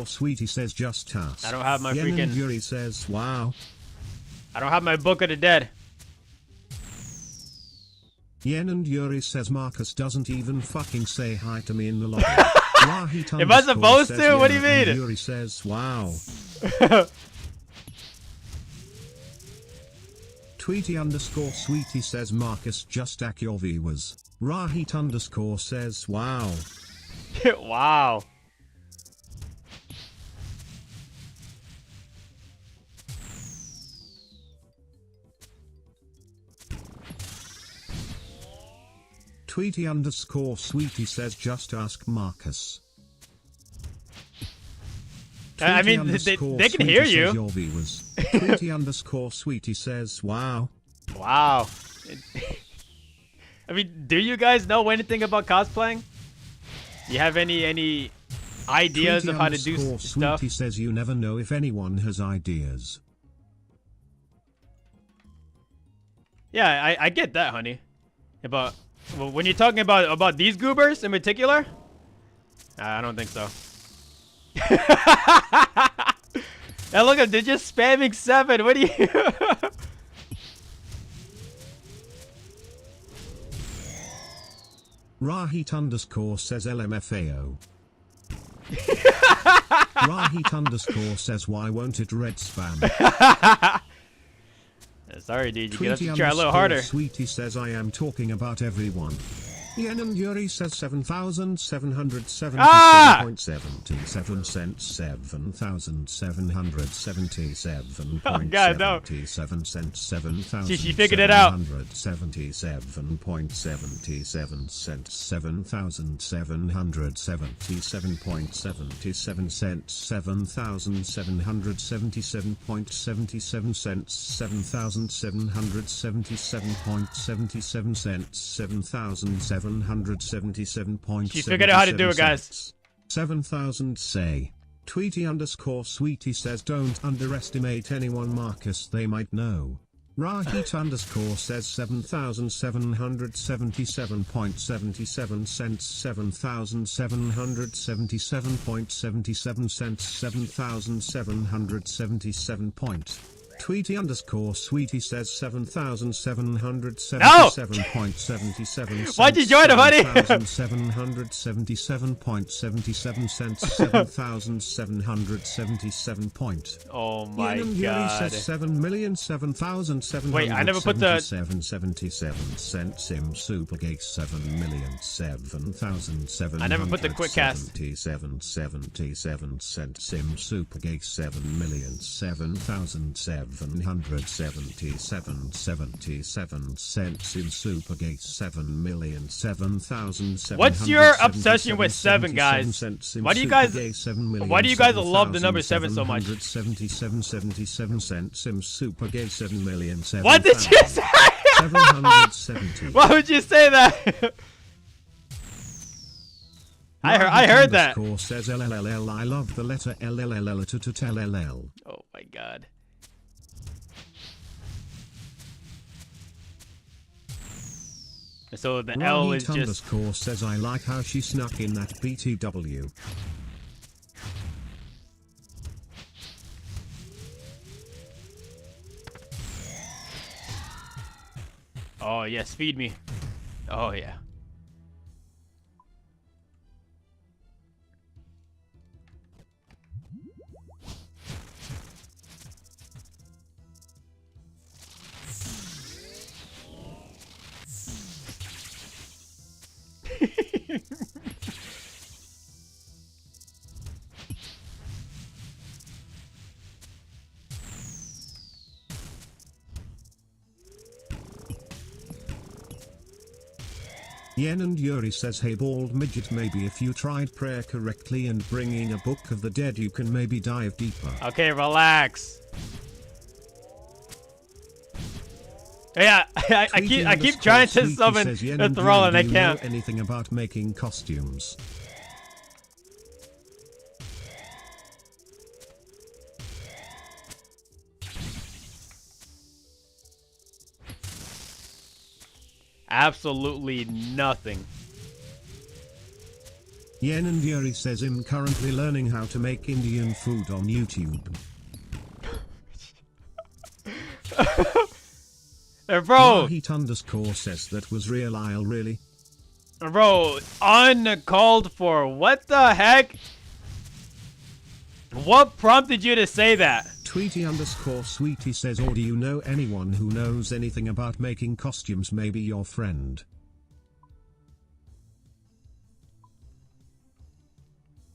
Sweetie says just us. I don't have my Yen freaking. and Yuri says wow. I don't have my Book of the Dead. Yen and Yuri says Marcus doesn't even fucking say hi to me in the lobby. Am I supposed to? What do you mean? Yuri says wow. Tweety Sweetie says Marcus just ack your viewers. Rahit says wow. Wow. Tweety Sweetie says just ask Marcus. I mean, they can hear you. Your viewers. Tweety Sweetie says wow. Wow. I mean, do you guys know anything about cosplaying? Do you have any ideas of how to do stuff? Sweetie says you never know if anyone has ideas. Yeah, I get that, honey. But when you're talking about these goobers in particular, I don't think so. And look, they're just spamming 7. What do you? Rahit says LMFAO. Rahit says why won't it red spam? Sorry, dude. You have to try a little harder. Sweetie says I am talking about everyone. Yen and Yuri says 7,777.77 cents. 7,777.77 Oh God, no. cents. 7,000. She figured it out. 777.77 cents. 7,777.77 cents. 7,777.77 cents. 7,777.77 cents. 7,777.77. She figured out how to do it, guys. 7,000 say. Tweety Sweetie says don't underestimate anyone, Marcus, they might know. Rahit says 7,777.77 cents. 7,777.77 cents. 7,777 point. Tweety Sweetie says 7,777.77. Why'd you join him, honey? 7,777.77 cents. 7,777 point. Oh my God. God. Says 7,007,777. Wait, I never put the 777 cents. Sim Supergate 7,007,700. I never put the quick cast. 77 cents. Sim Supergate 7,007,777 cents in Supergate 7,007,777. What's your obsession with 7, guys? Why do you guys love the number 7 so much? 77 cents in Supergate 7,007,777. What did you say? 770. Why would you say that? I heard that. Says LLL. I love the letter LLL. Oh my God. So the L is just. Says I like how she snuck in that BTW. Oh yes, feed me. Oh yeah. Yen and Yuri says hey bald midget, maybe if you tried prayer correctly and bringing a Book of the Dead you can maybe dive deeper. Okay, relax. Yeah, I keep trying to summon a Thrall and I can't. Know anything about making costumes? Absolutely nothing. Yen and Yuri says I'm currently learning how to make Indian food on YouTube. Bro. Heat_ says that was real. I'll really. Bro, uncalled for. What the heck? What prompted you to say that? Tweety_sweetie says, or do you know anyone who knows anything about making costumes? Maybe your friend.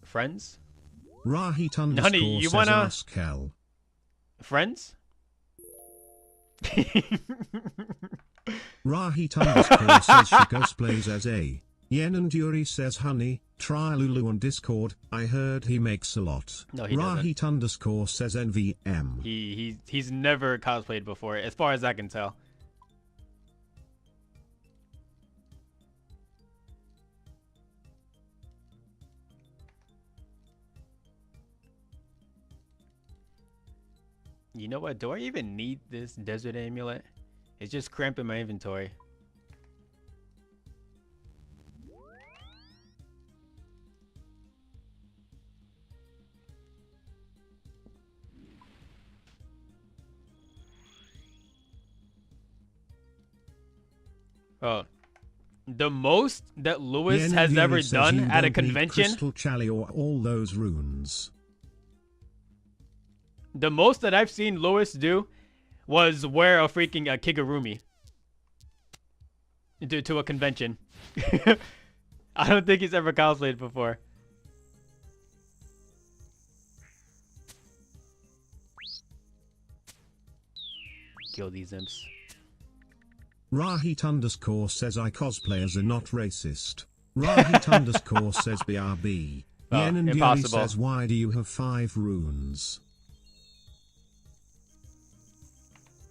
Friends? Rahit_ Honey, you says wanna ask Hell. Friends? Rahit_ says she cosplays as a. Yen and Yuri says, honey, try Lulu on Discord. I heard he makes a lot. No, he doesn't. Rahit_ says NVM. He's never cosplayed before, as far as I can tell. You know what? Do I even need this desert amulet? It's just cramping my inventory. Oh, the most that Lewis has ever done at a convention. Crystal Chally or all those runes. The most that I've seen Lewis do was wear a freaking Kigurumi to a convention. I don't think he's ever cosplayed before. Kill these imps. Rahit_ says I cosplayers are not racist. Rahit_ says BRB. Oh, Yen and Yuri impossible. says why do you have 5 runes?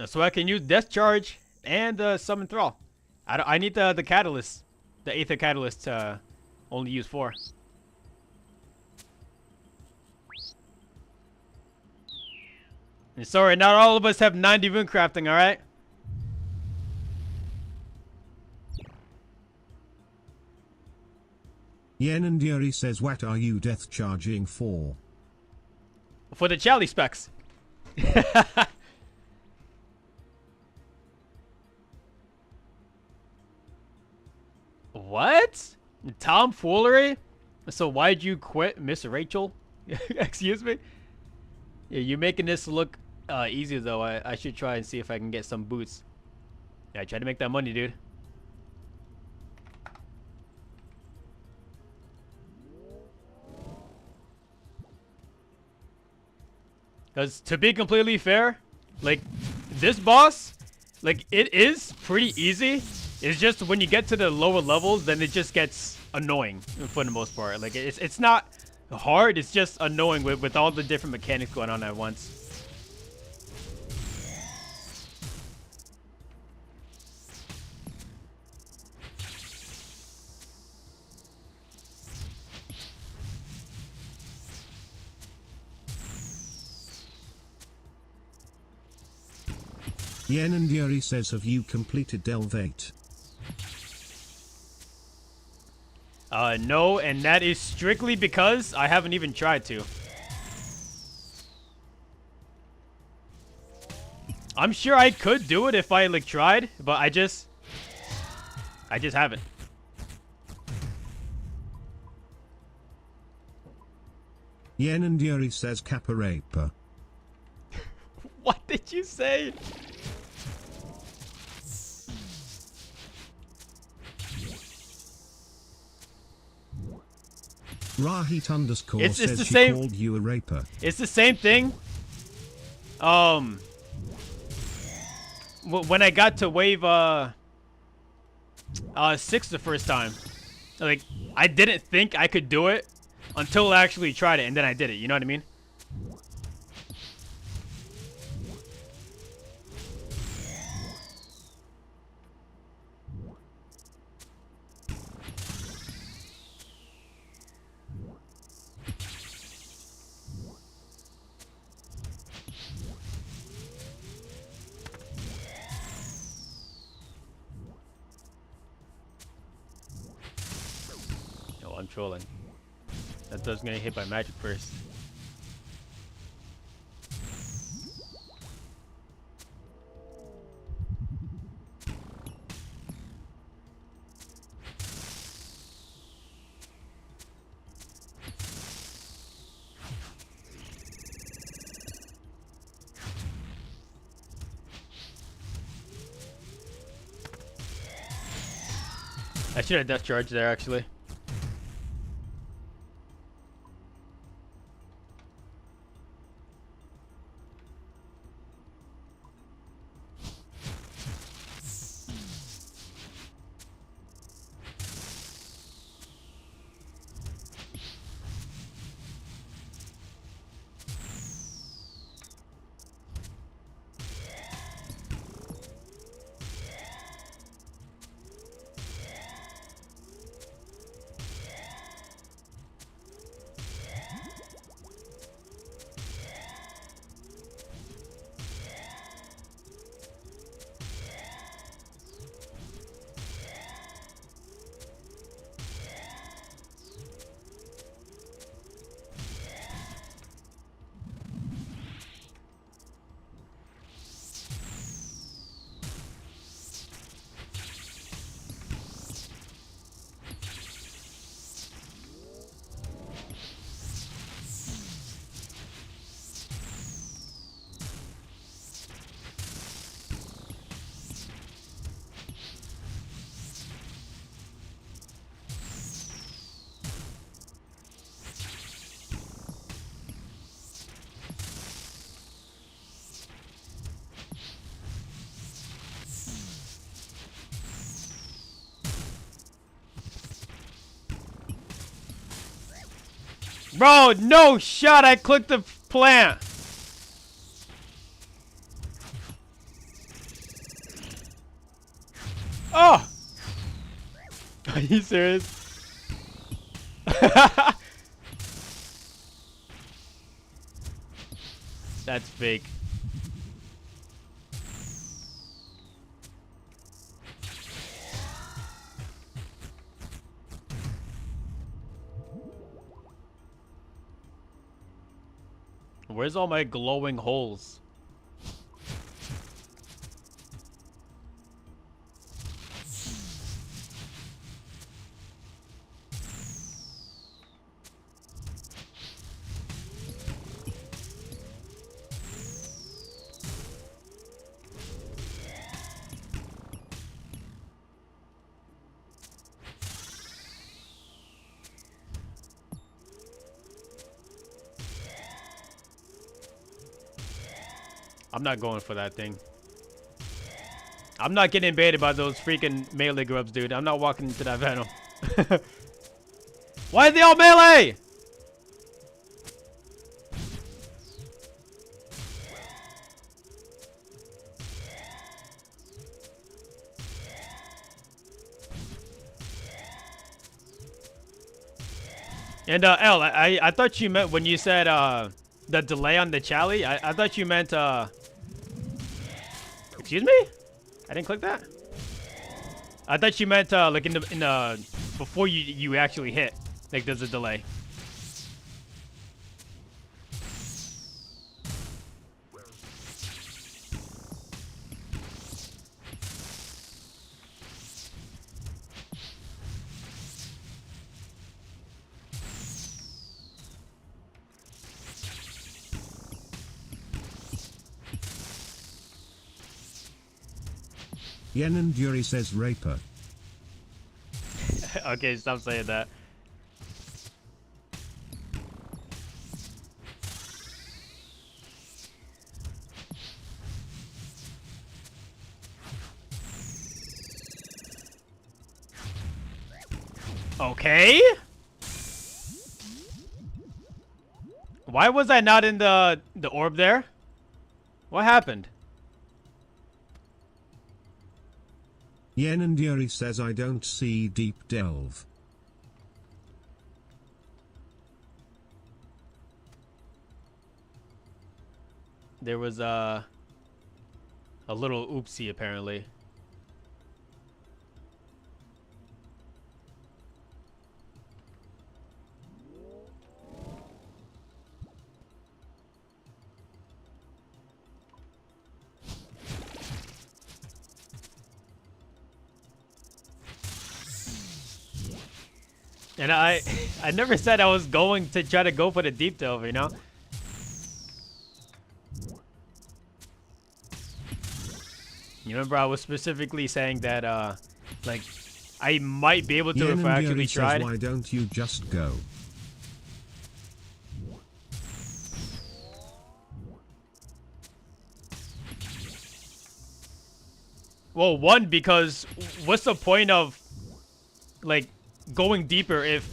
So I can use Death Charge and Summon Thrall. I need the Catalyst. The Aether Catalyst to only use 4. And sorry, not all of us have 90 rune crafting, alright? Yen and Yuri says what are you death charging for? For the Chally specs. What? Tomfoolery? So why'd you quit, Miss Rachel? Excuse me? Yeah, you're making this look easy though. I should try and see if I can get some boots. Yeah, try to make that money, dude. Because to be completely fair, like, this boss, like, it is pretty easy. It's just when you get to the lower levels, then it just gets annoying for the most part. Like, it's not hard, it's just annoying with all the different mechanics going on at once. Yen and Yuri says have you completed Delve 8? No, and that is strictly because I haven't even tried to. I'm sure I could do it if I like tried, but I just haven't. Yen and Yuri says Caparapa. What did you say? Rahit_ It's says the she same. called you a raper. It's the same thing. When I got to wave 6 the first time, like, I didn't think I could do it until I actually tried it, and then I did it. You know what I mean? I'm trolling. That does gonna get hit by magic first. I should have death charge there actually. Bro, no shot. I clicked the plant. Oh! Are you serious? That's fake. Where's all my glowing holes? I'm not going for that thing. I'm not getting baited by those freaking melee grubs, dude. I'm not walking into that venom. Why are they all melee? And L, I thought you meant when you said the delay on the Chally. I thought you meant excuse me? I didn't click that. I thought you meant like in the before you actually hit. Like there's a delay. Yen and Yuri says raper. Okay, stop saying that. Okay. Why was I not in the orb there? What happened? Yen and Yuri says I don't see deep delve. There was a little oopsie apparently. And I never said I was going to try to go for the deep delve, you know? You remember I was specifically saying that, like, I might be able to if I actually tried. Why don't you just go? Well, one, because what's the point of, like, going deeper if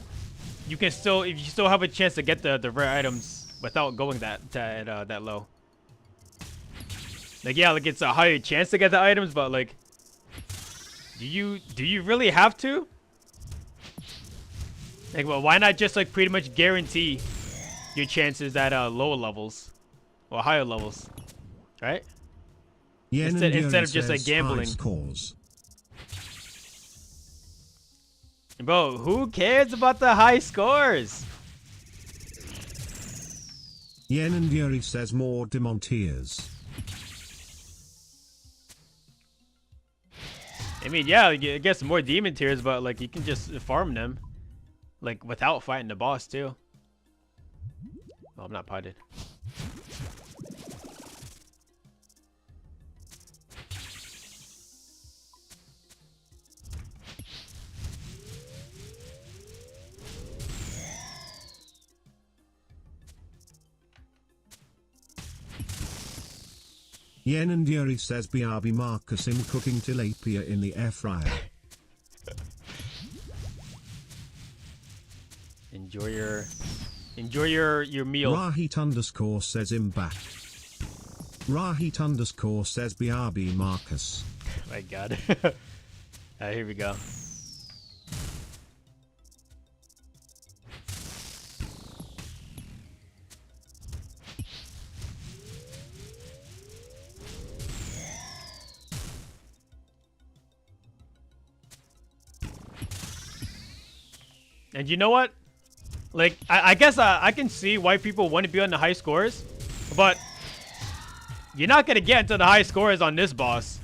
you still have a chance to get the rare items without going that low? Like, yeah, like it's a higher chance to get the items, but like, do you really have to? Like, well, why not just like pretty much guarantee your chances at lower levels or higher levels, right? Yeah, Instead of just like gambling. Bro, who cares about the high scores? Yen and Yuri says more Demontiers. I mean, yeah, I guess more demon tiers, but like you can just farm them, like without fighting the boss too. Oh, I'm not potted. Yen and Yuri says BRB Marcus him cooking tilapia in the air fryer. Enjoy your meal. Rahit underscore says him back. Rahit underscore says BRB Marcus. My God. Alright, here we go. And you know what? Like, I guess I can see why people want to be on the high scores, but you're not gonna get into the high scores on this boss.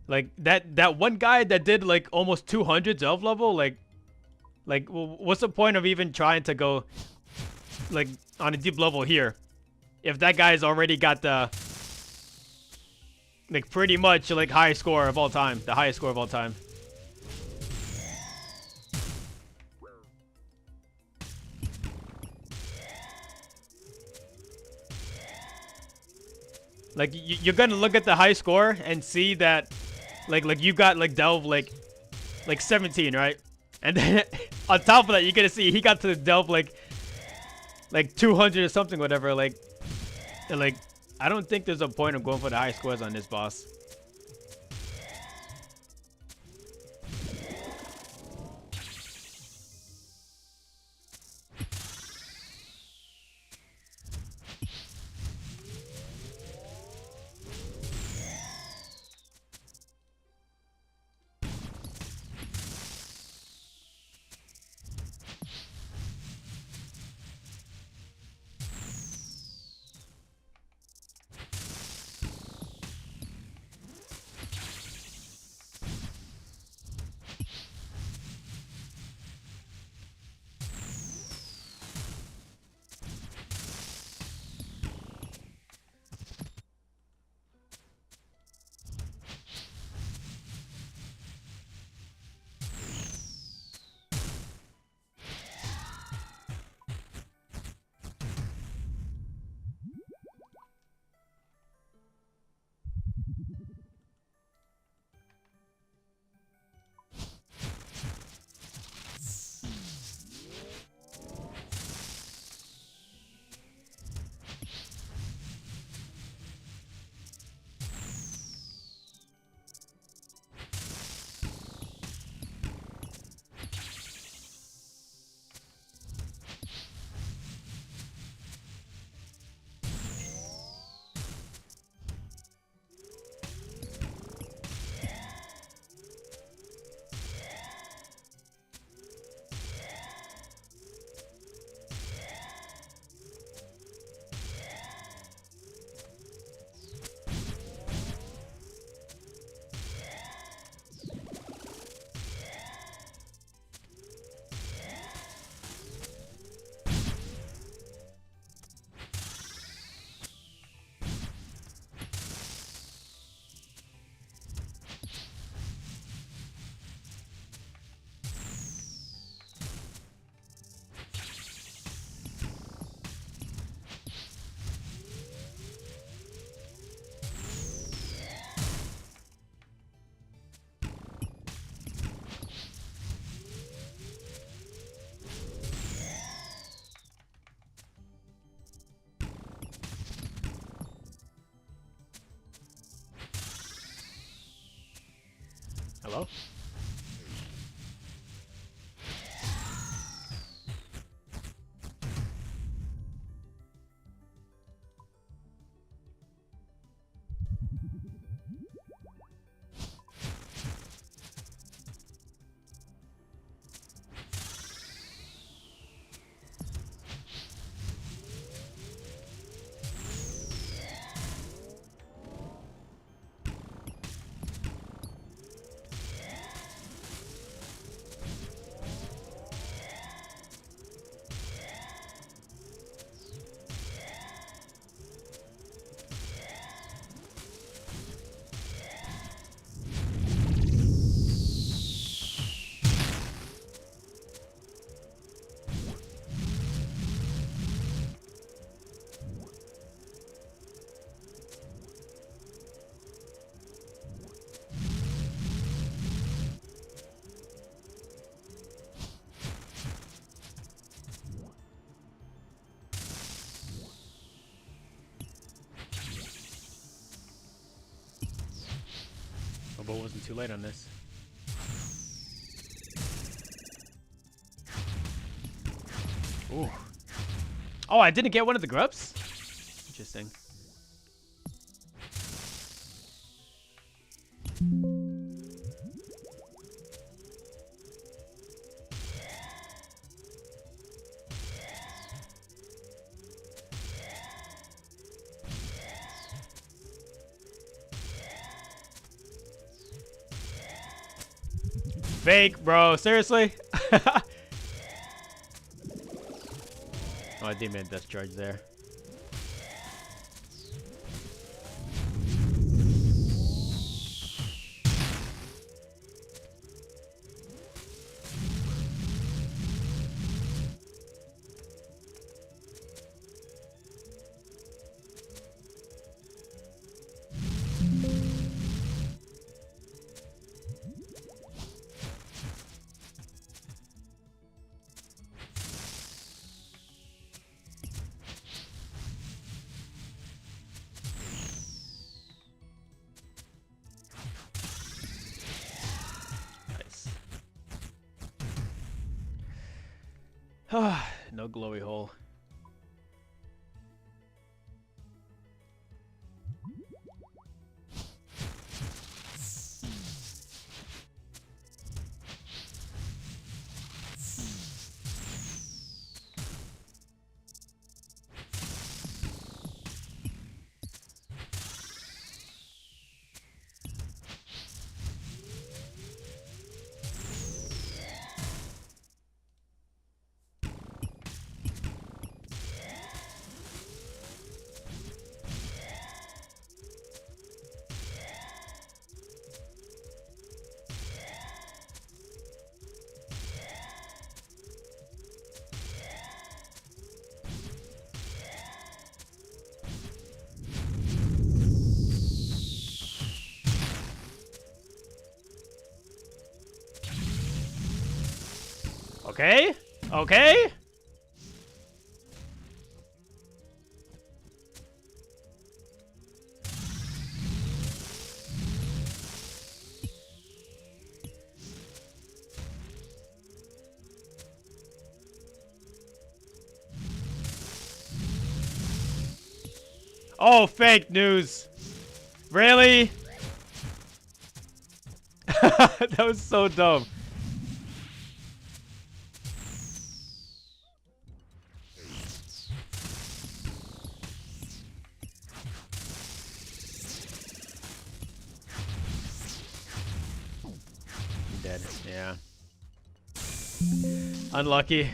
Like that one guy that did like almost 200 delve level. Like, what's the point of even trying to go like on a deep level here if that guy's already got the like pretty much like highest score of all time, the highest score of all time. Like you're gonna look at the high score and see that, like you got like delve like 17, right? And then on top of that, you're gonna see he got to delve like 200 or something, whatever. Like, and like I don't think there's a point of going for the high scores on this boss. Hello? But wasn't too late on this. Ooh. Oh, I didn't get one of the grubs? Interesting. Fake, bro. Seriously? Oh, I did make a death charge there. No glowy hole. Okay? Okay? Oh, fake news. Really? That was so dumb. Dead. Yeah. Unlucky.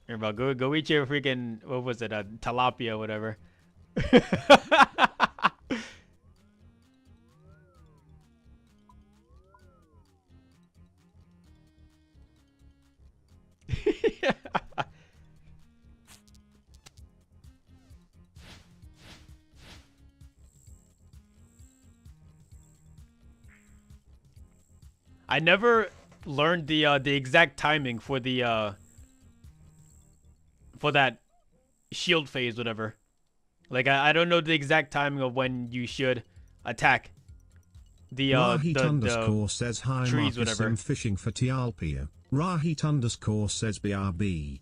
Here, bro, go eat your freaking, what was it, tilapia, whatever. I never learned the exact timing for the for that shield phase, whatever. Like I don't know the exact timing of when you should attack the Rahit says hi trees, Marcus, whatever. I'm fishing for Tialpia. Rahit says BRB.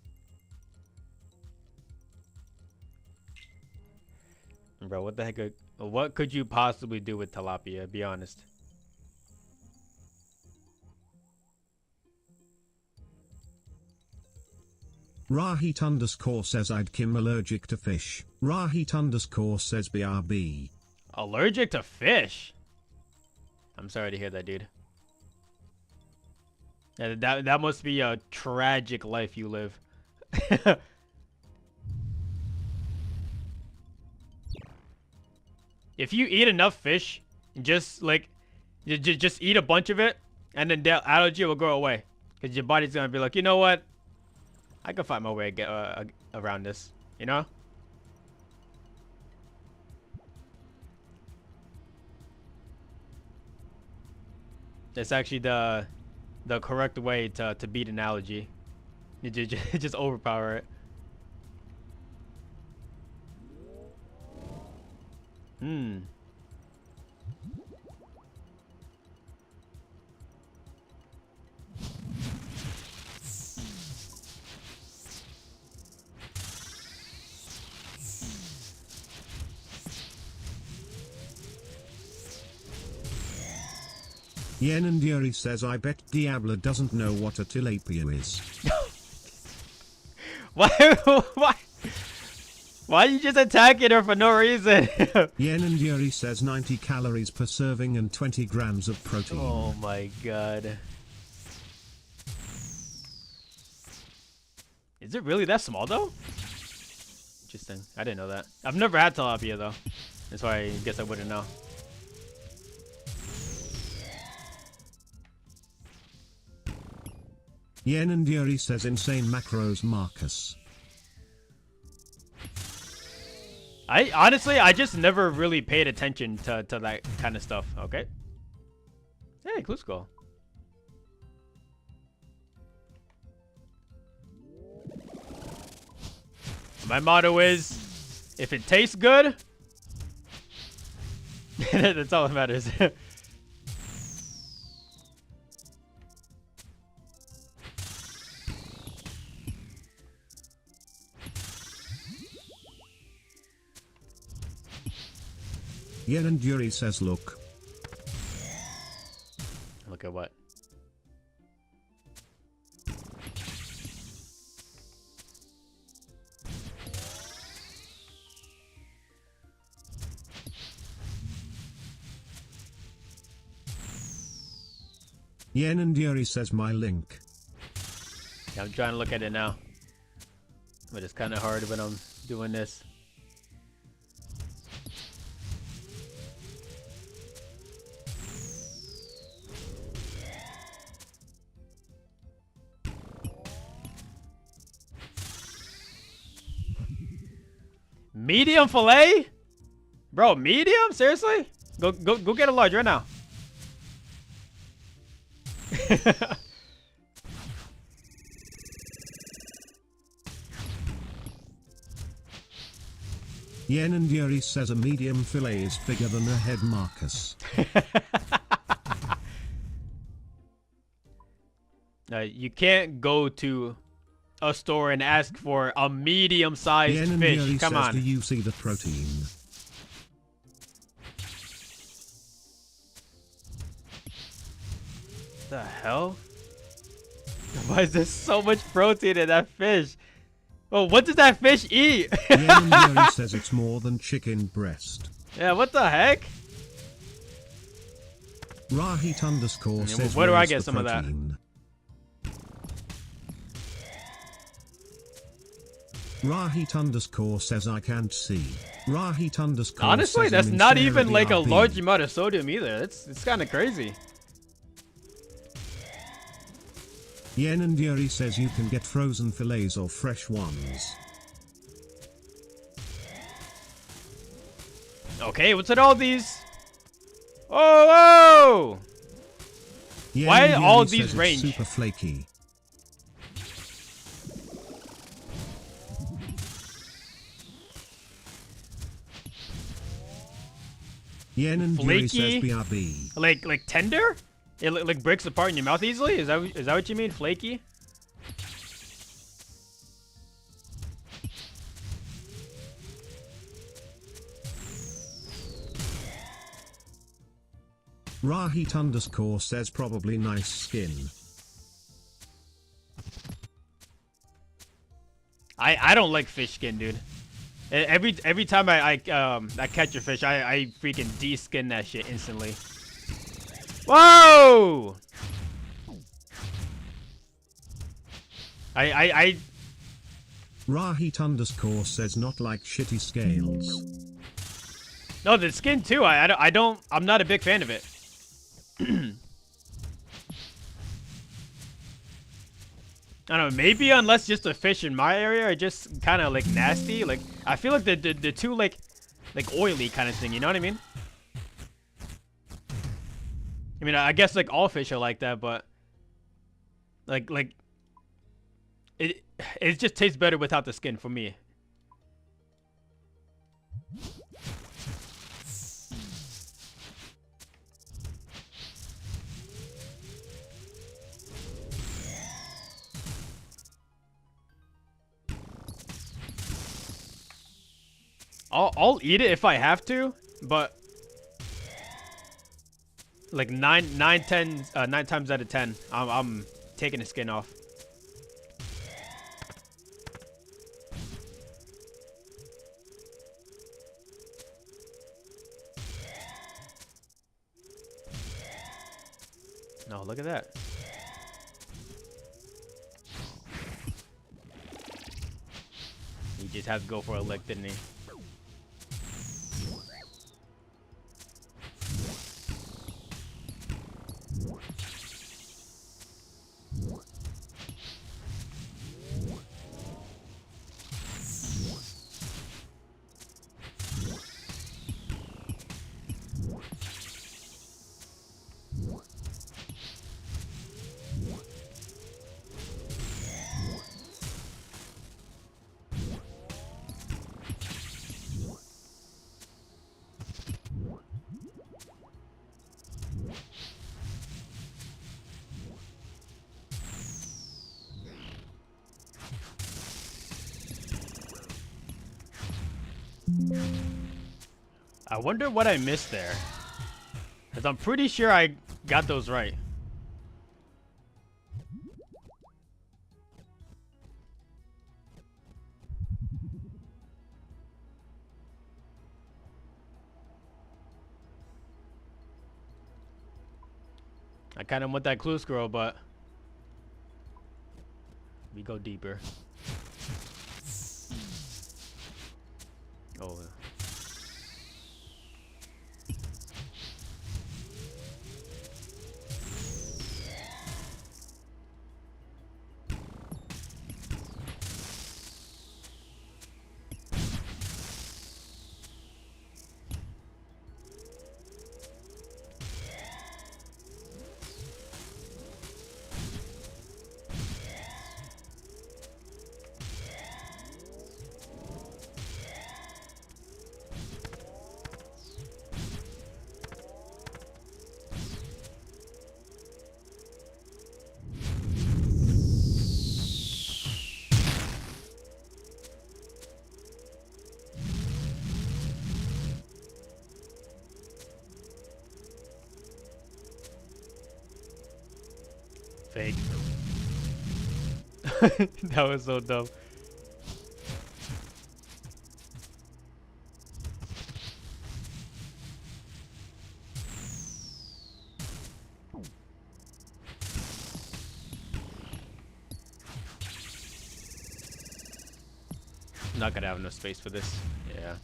Bro, what the heck? What could you possibly do with tilapia? Be honest. Rahit says I'd Kim allergic to fish. Rahit says BRB. Allergic to fish? I'm sorry to hear that, dude. Yeah, that must be a tragic life you live. If you eat enough fish, just like, just eat a bunch of it, and then the allergy will go away. Because your body's going to be like, you know what? I can find my way to get around this, you know? That's actually the correct way to beat an allergy. You just overpower it. Yen and Yuri says I bet Diablo doesn't know what a tilapia is. Why are you just attacking her for no reason? Yen and Yuri says 90 calories per serving and 20 grams of protein. Oh my god. Is it really that small though? Interesting. I didn't know that. I've never had tilapia though. That's why I guess I wouldn't know. Yen and Yuri says insane macros Marcus. I honestly just never really paid attention to that kind of stuff. Okay. Hey, Klusko. My motto is, if it tastes good, that's all that matters. Yen and Yuri says look. Look at what? Yen and Yuri says my link. Yeah, I'm trying to look at it now. But it's kind of hard when I'm doing this. Medium fillet? Bro, medium? Seriously? Go get a large right now. Yen and Yuri says a medium fillet is bigger than a head Marcus. You can't go to a store and ask for a medium-sized Yen and fish. Yuri Come says, on. do you see the protein? The hell? Why is there so much protein in that fish? Oh, what does that fish eat? Yen and Yuri says it's more than chicken breast. Yeah, what the heck? Rahit says where do I where's get the some of that? protein? Rahit says I can't see. Rahit Honestly, says that's I'm not in even like a BRB. large amount of sodium either. It's kind of crazy. Yen and Yuri says you can get frozen fillets or fresh ones. Okay, what's with all these? Oh, Why Yen all Yeri these says it's range? super flaky. Yen and Yuri says Flaky? BRB. Like tender? It like breaks apart in your mouth easily? Is that what you mean? Flaky? Rahit underscore says probably nice skin. I don't like fish skin, dude. Every time I catch a fish, I freaking de-skin that shit instantly. Whoa! Rahit underscore says not like shitty scales. No, the skin too. I'm not a big fan of it. I don't know, maybe unless just the fish in my area are just kind of like nasty. Like I feel like the two like oily kind of thing. You know what I mean? I mean, I guess like all fish are like that, but like it just tastes better without the skin for me. I'll eat it if I have to, but like 9 times out of 10, I'm taking the skin off. No, look at that. He just had to go for a lick, didn't he? I wonder what I missed there, because I'm pretty sure I got those right. I kind of want that clue scroll, but we go deeper. Oh. Fake. That was so dumb. I'm not gonna have enough space for this. Yeah.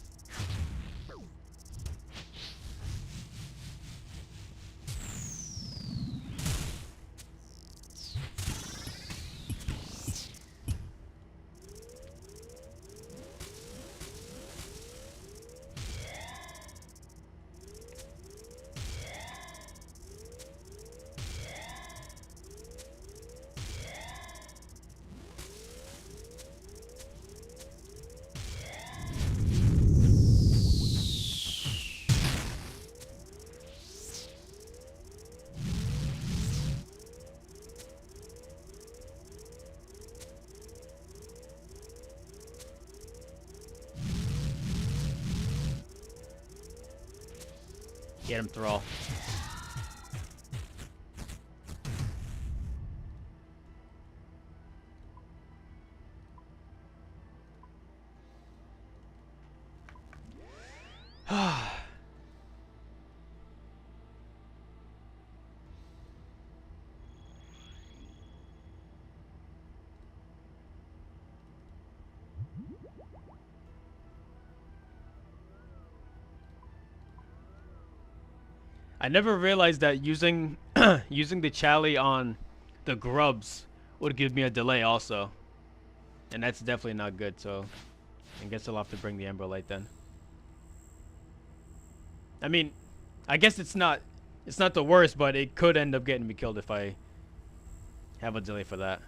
Get him, Thrall. I never realized that using using the Chally on the grubs would give me a delay also. And that's definitely not good, so I guess I'll have to bring the Ember Light then. I mean, I guess it's not the worst, but it could end up getting me killed if I have a delay for that.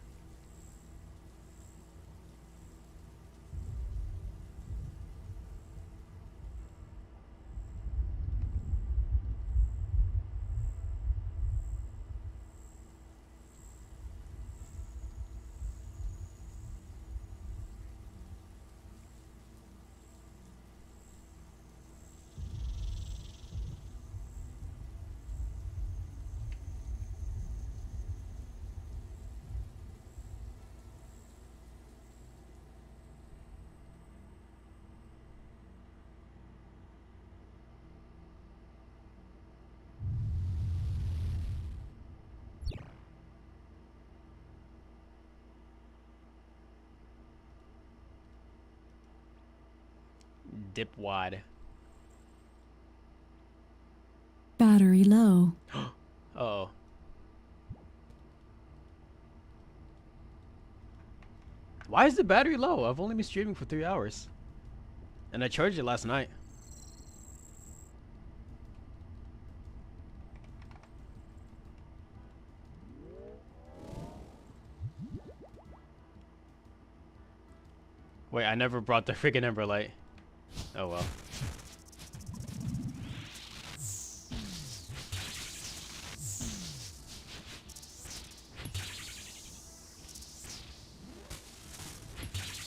Dip wad. Battery low. Uh-oh. Why is the battery low? I've only been streaming for 3 hours. And I charged it last night. Wait, I never brought the freaking Ember Light. Oh well.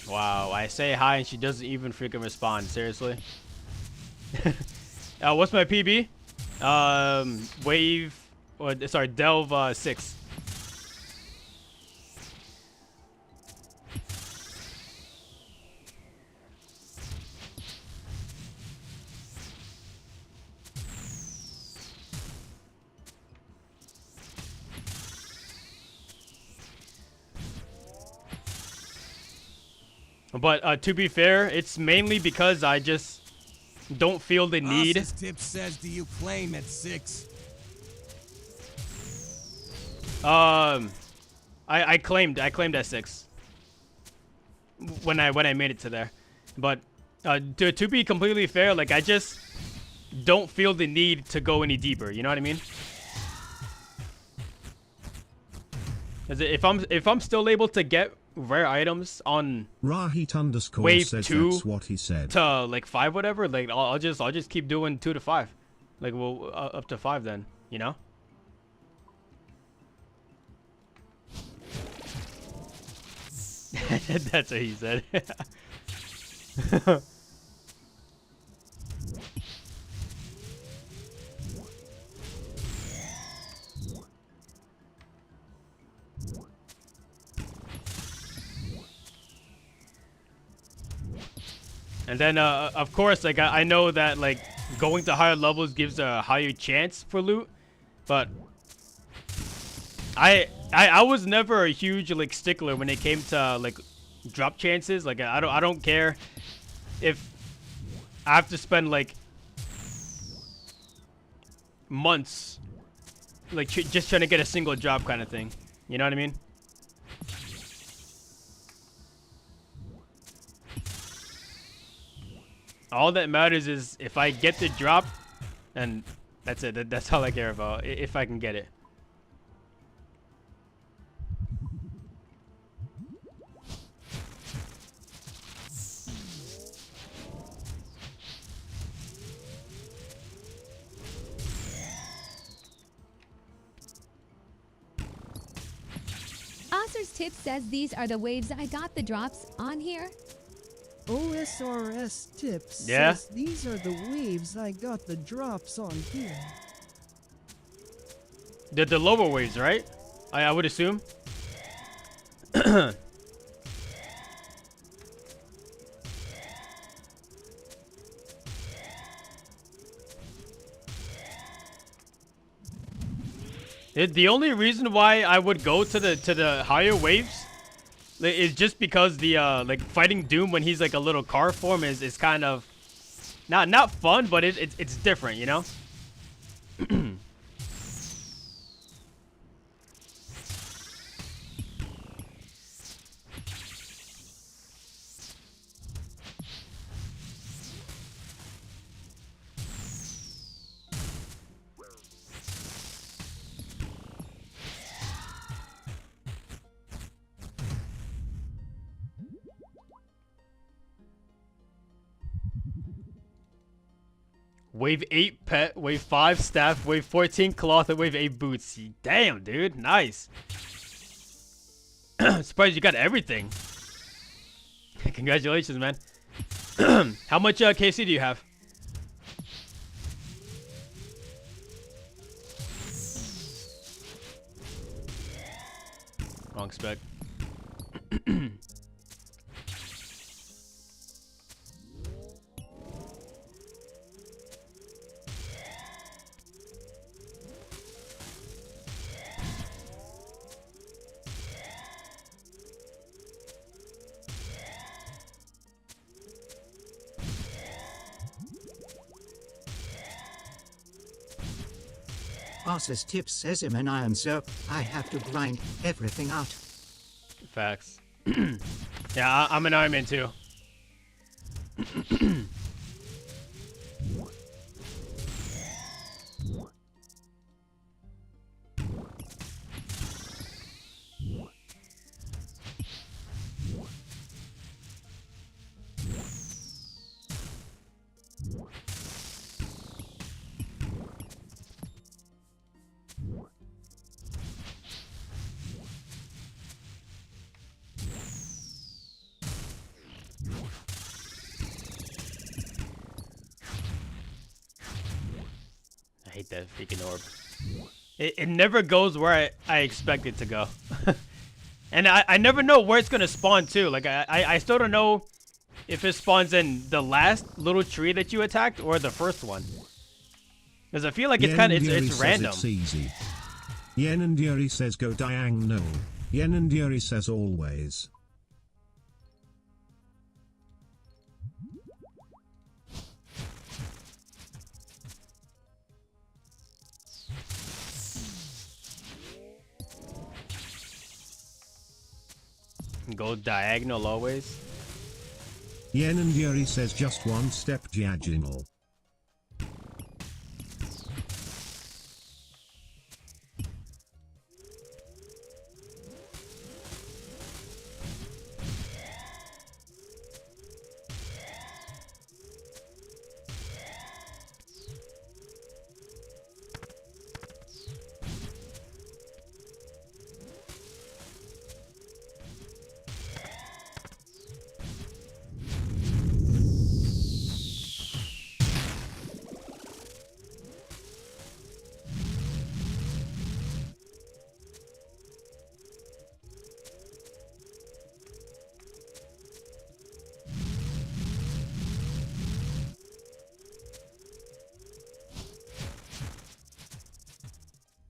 Wow, I say hi and she doesn't even freaking respond. Seriously? What's my PB? Delve 6. But to be fair, it's mainly because I just don't feel the need. Tip says, do you claim at 6? I claimed at 6 when I made it to there. But to be completely fair, like I just don't feel the need to go any deeper. You know what I mean? If I'm still able to get rare items on Rahit_ wave says 2 that's what he said. to like 5, whatever, like I'll just keep doing 2 to 5, like well up to 5 then, you know. That's what he said. And then, of course, like I know that like going to higher levels gives a higher chance for loot, but I was never a huge like stickler when it came to like drop chances. Like I don't care if I have to spend like months like just trying to get a single drop kind of thing. You know what I mean? All that matters is if I get the drop, and that's it. That's all I care about. If I can get it. Osser's tip says these are the waves I got the drops on here. SRS Tips Yeah? says these are the waves I got the drops on here. The lower waves, right? I would assume. The only reason why I would go to the higher waves is just because the like fighting Doom when he's like a little car form is kind of not fun, but it's different, you know. Wave 8 pet, wave 5 staff, wave 14 cloth, and wave 8 boots. Damn, dude. Nice. Surprised you got everything. Congratulations, man. How much KC do you have? Wrong spec. Boss's Tips says him and Iron, so I have to grind everything out. Facts. Yeah, I'm an Iron Man too. I hate that freaking orb. It never goes where I expect it to go. And I never know where it's gonna spawn too. Like I still don't know if it spawns in the last little tree that you attacked or the first one. Because I feel like it's kind of it's random. It's easy. Yen and Yuri says go diagonal. Yen and Yuri says always. Go diagonal always. Yen and Yuri says just one step diagonal.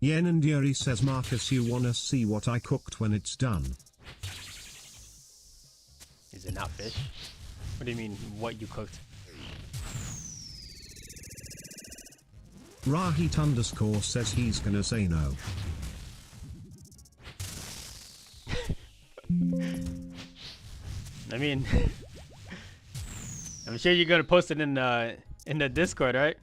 Yen and Yuri says Marcus, you wanna see what I cooked when it's done? Is it not fish? What do you mean, what you cooked? Rahit underscore says he's gonna say no. I mean, I'm sure you're gonna post it in the Discord, right?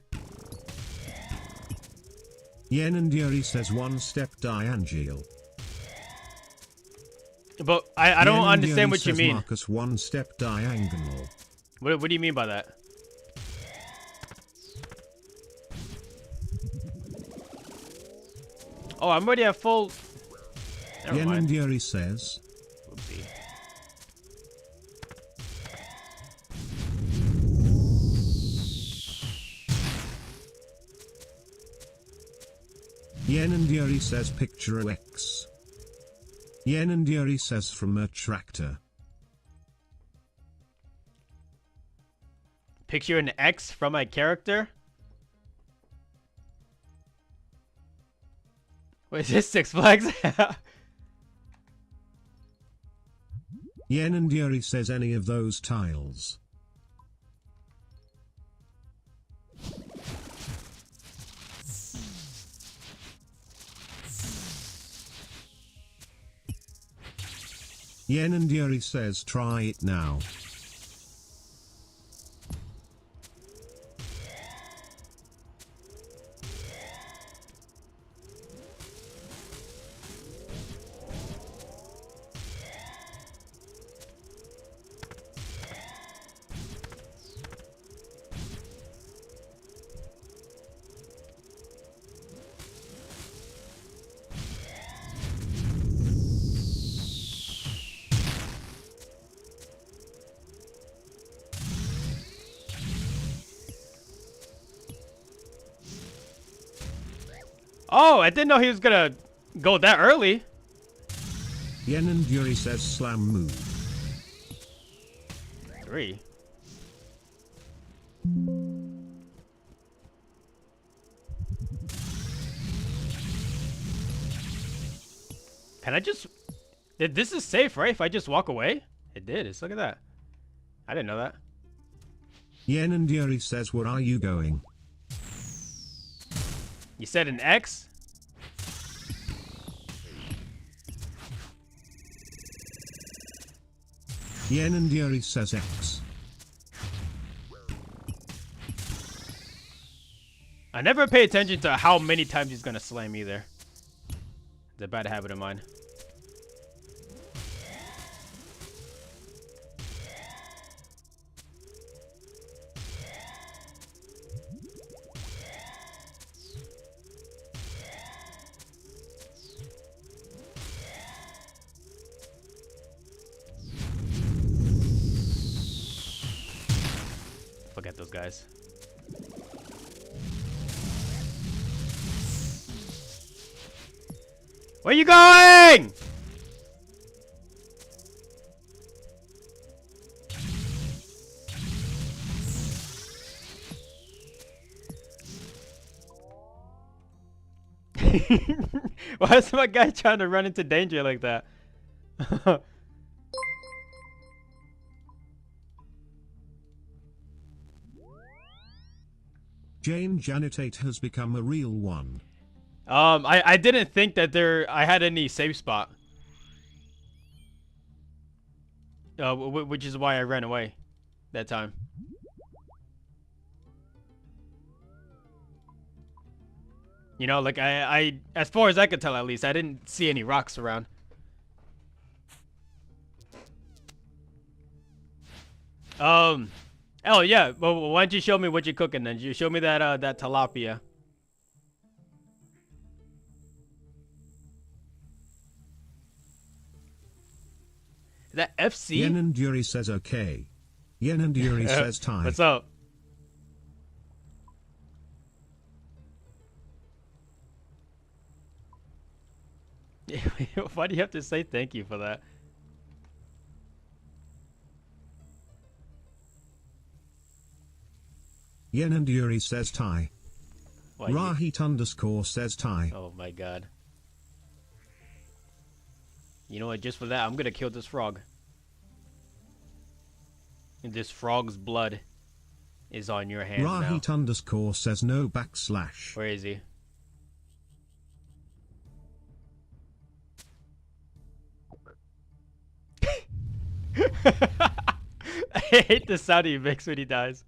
Yen and Yuri says one step diagonal. But I don't understand what you mean. Marcus one step diagonal. What do you mean by that? Oh, I'm already at full. Never Yen mind. and Yuri says. Oopsie. Yen and Yuri says picture X. Yen and Yuri says from a tractor. Picture an X from my character? Wait, is this Six Flags? Yen and Yuri says any of those tiles. Yen and Yuri says try it now. Oh, I didn't know he was gonna go that early. Yen and Yuri says slam move. 3. Can I just... This is safe, right? If I just walk away? It did. Look at that. I didn't know that. Yen and Yuri says where are you going? You said an X? Yen and Yuri says X. I never pay attention to how many times he's gonna slam either. It's a bad habit of mine. Forget those guys. Where you going? Why is my guy trying to run into danger like that? Jane Janet 8 has become a real one. I didn't think that I had any safe spot. Which is why I ran away that time. You know, like I as far as I could tell, at least, I didn't see any rocks around. Oh yeah, well, why don't you show me what you're cooking then? You show me that that tilapia. Is that FC? Yen and Yuri says okay. Yen and Yuri says tie. What's up? Why do you have to say thank you for that? Yen and Yuri says tie. Rahit underscore says tie. Oh my god. You know what, just for that, I'm gonna kill this frog. And this frog's blood is on your hands now. Rahit underscore says no backslash. Where is he? I hate the sound he makes when he dies.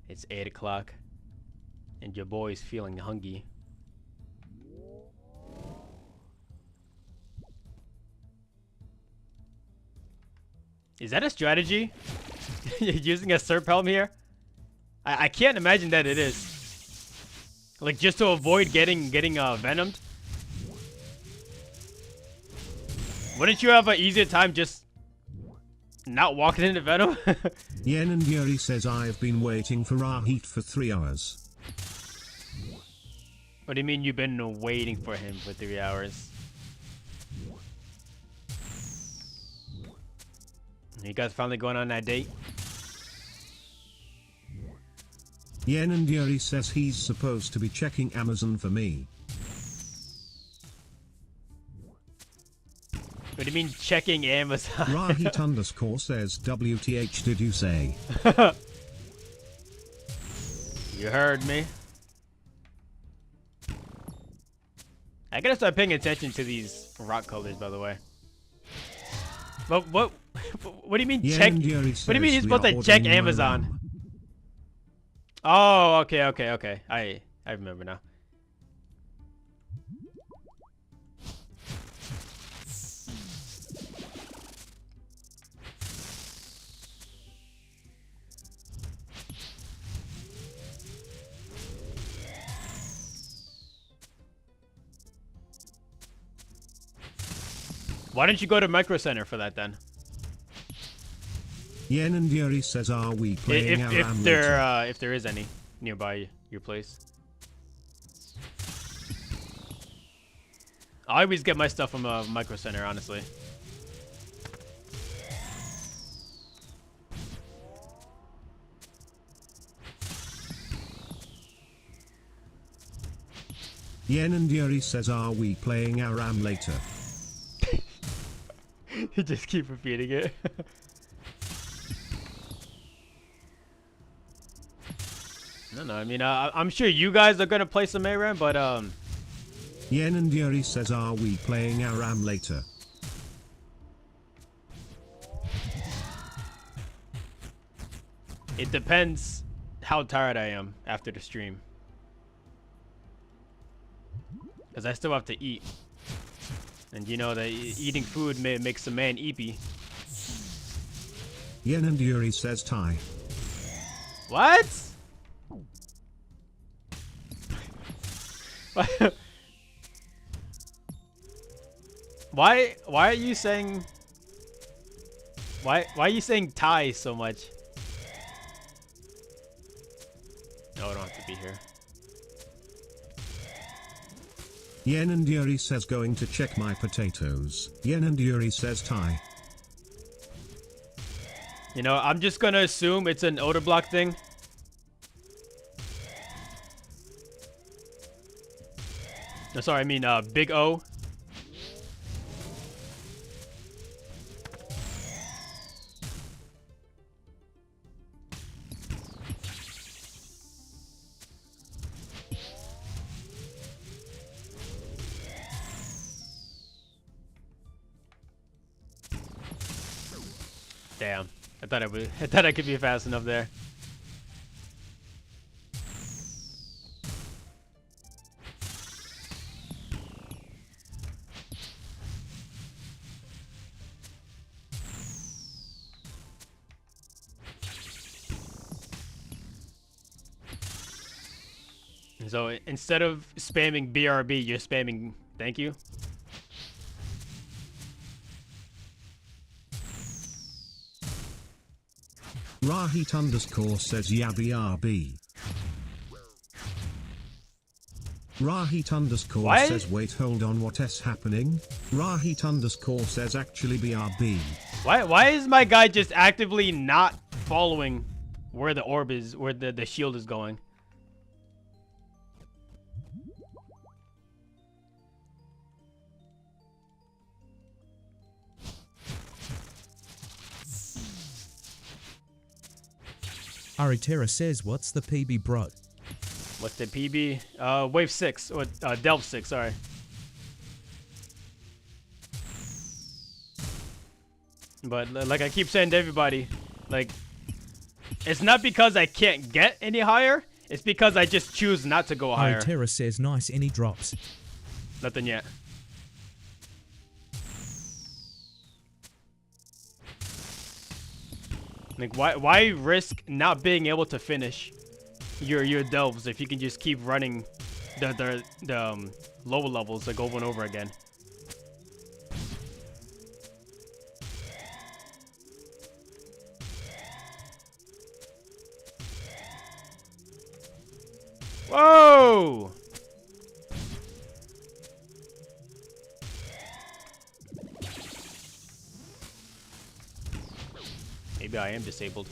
It's 8 o'clock and your boy's feeling hungry. Is that a strategy? You're using a Serp helm here? I can't imagine that it is. Like, just to avoid getting venomed? Wouldn't you have an easier time just not walking into venom? Yen and Yuri says I've been waiting for Rahit for 3 hours. What do you mean you've been waiting for him for 3 hours? You guys finally going on that date? Yen and Yuri says he's supposed to be checking Amazon for me. What do you mean checking Amazon? Rahit underscore says WTH did you say? You heard me. I gotta start paying attention to these rock colors, by the way. But what do you mean check? What do you mean you're supposed to check Amazon? Oh, okay. I remember now. Why don't you go to Micro Center for that then? Yen and Yuri says, "Are we playing if there is any nearby your place?" I always get my stuff from a Micro Center, honestly. Yen and Yuri says, "Are we playing Aram later?" You just keep repeating it. No, I mean, I'm sure you guys are gonna play some ARAM, but Yen and Yuri says, "Are we playing Aram later?" it depends how tired I am after the stream, because I still have to eat. And you know that eating food makes a man eepy. Yen and Yuri says Thai. What? Why are you saying why are you saying Thai so much? No, I don't have to be here. Yen and Yuri says, "Going to check my potatoes." Yen and Yuri says Thai. You know, I'm just gonna assume it's an odor block thing. No, sorry, I mean Big O. Damn, I thought I could be fast enough there. So instead of spamming BRB, you're spamming thank you. Rahit underscore says YabbyRB. Rahit underscore says wait hold on what is happening? Rahit underscore says actually BRB. Why is my guy just actively not following where the orb is, where the shield is going? Aritera says, "What's the PB, bro?" What's the PB? Wave 6 or Delve 6. Sorry. But like I keep saying to everybody, like it's not because I can't get any higher. It's because I just choose not to go higher. Aritera says, "Nice, any drops?" Nothing yet. Like, why risk not being able to finish your delves if you can just keep running the lower levels like over and over again? Whoa! Maybe I am disabled.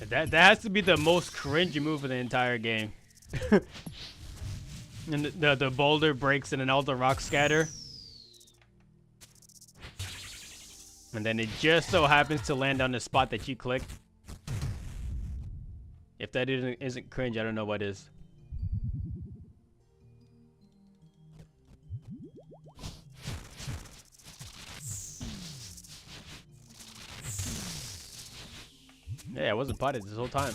That has to be the most cringy move of the entire game. And the boulder breaks and then all the rocks scatter. And then it just so happens to land on the spot that you clicked. If that isn't cringe, I don't know what is. Yeah, I wasn't potted this whole time.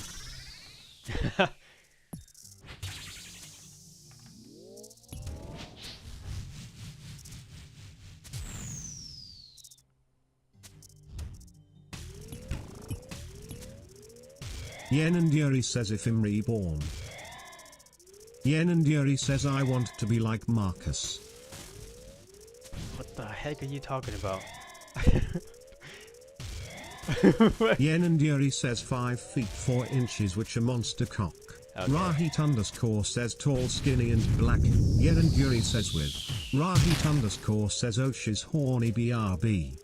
Yen and Yuri says if I'm reborn. Yen and Yuri says I want to be like Marcus. What the heck are you talking about? Yen and Yuri says 5 feet 4 inches, which a monster cock. Okay. Rahit_ says tall, skinny and black. Yen and Yuri says with. Rahit_ says Oshi's horny BRB.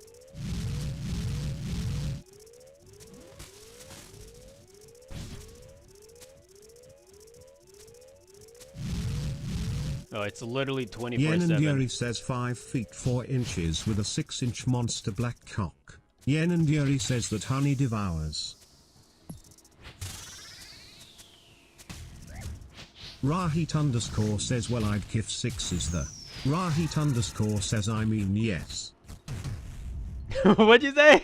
Oh, it's literally 24/7. Yen and Yuri says 5 feet 4 inches with a 6-inch monster black cock. Yen and Yuri says that honey devours. Rahit_ says well I'd give 6 is the. Rahit_ says I mean yes. What'd you say?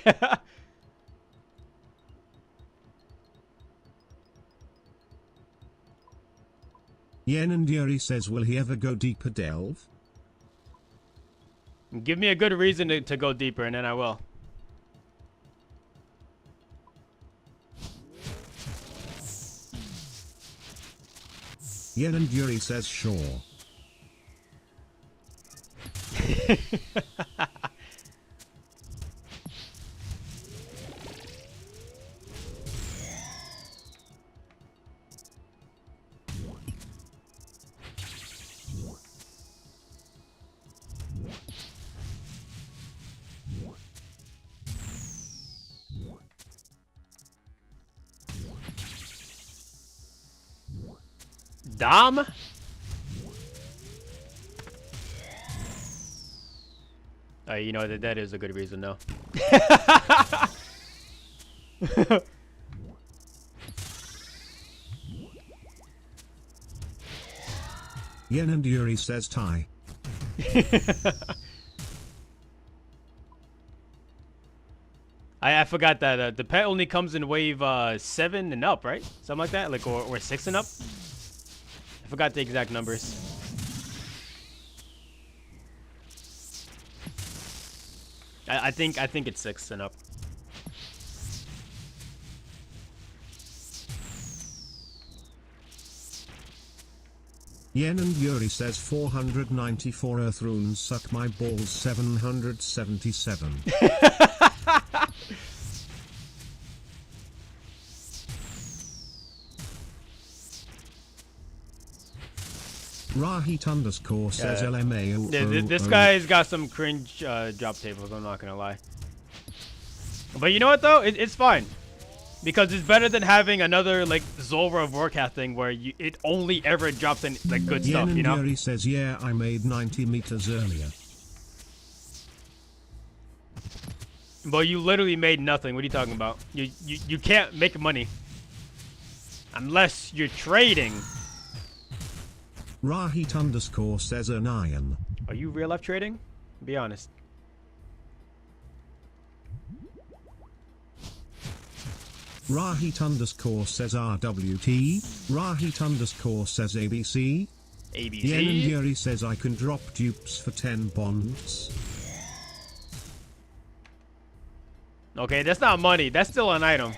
Yen and Yuri says will he ever go deeper delve? Give me a good reason to go deeper and then I will. Yen and Yuri says sure. Dom? You know that is a good reason, though. Yen and Yuri says tie. I forgot that the pet only comes in wave 7 and up, right? Something like that, like or 6 and up. I forgot the exact numbers. I think it's 6 and up. Yen and Yuri says 494 Earth runes suck my balls 777. Rahit_ says LMAO. This guy's got some cringe drop tables, I'm not gonna lie. But you know what though? It's fine. Because it's better than having another like Zulrah of Warcraft thing where it only ever drops in like good stuff, you know? Yuri says, yeah, I made 90 meters earlier. But you literally made nothing. What are you talking about? You can't make money unless you're trading. Rahit underscore says an iron. Are you real life trading? Be honest. Rahit underscore says RWT. Rahit underscore says ABC. ABC. Yen and Yuri says I can drop dupes for 10 bonds. Okay, that's not money. That's still an item.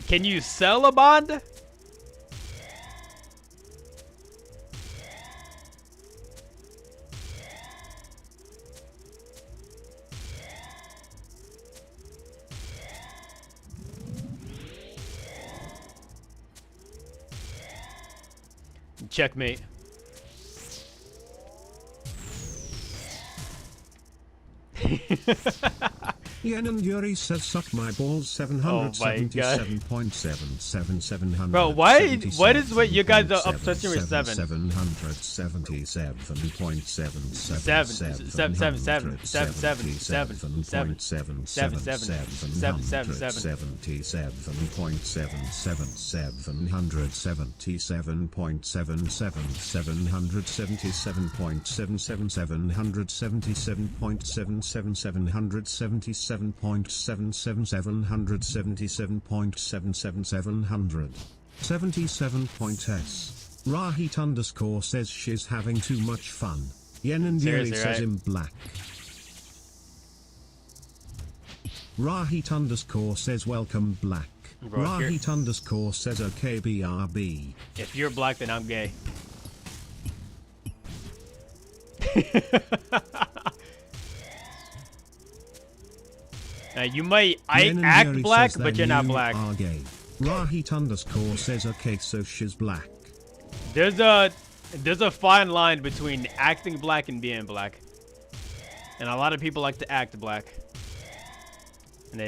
Can you sell a bond? Checkmate. Yen and Yuri says suck my balls 777.77700. Bro, what is what you guys are obsessing with 7? 77.s. Rahit underscore says she's having too much fun. Yen and Yuri says in black. Rahit underscore says welcome black. Bro, Rahit underscore says okay BRB. If you're black, then I'm gay. You might act black, but you're not black. Rahit underscore says okay, so she's black. There's a fine line between acting black and being black, and a lot of people like to act black, and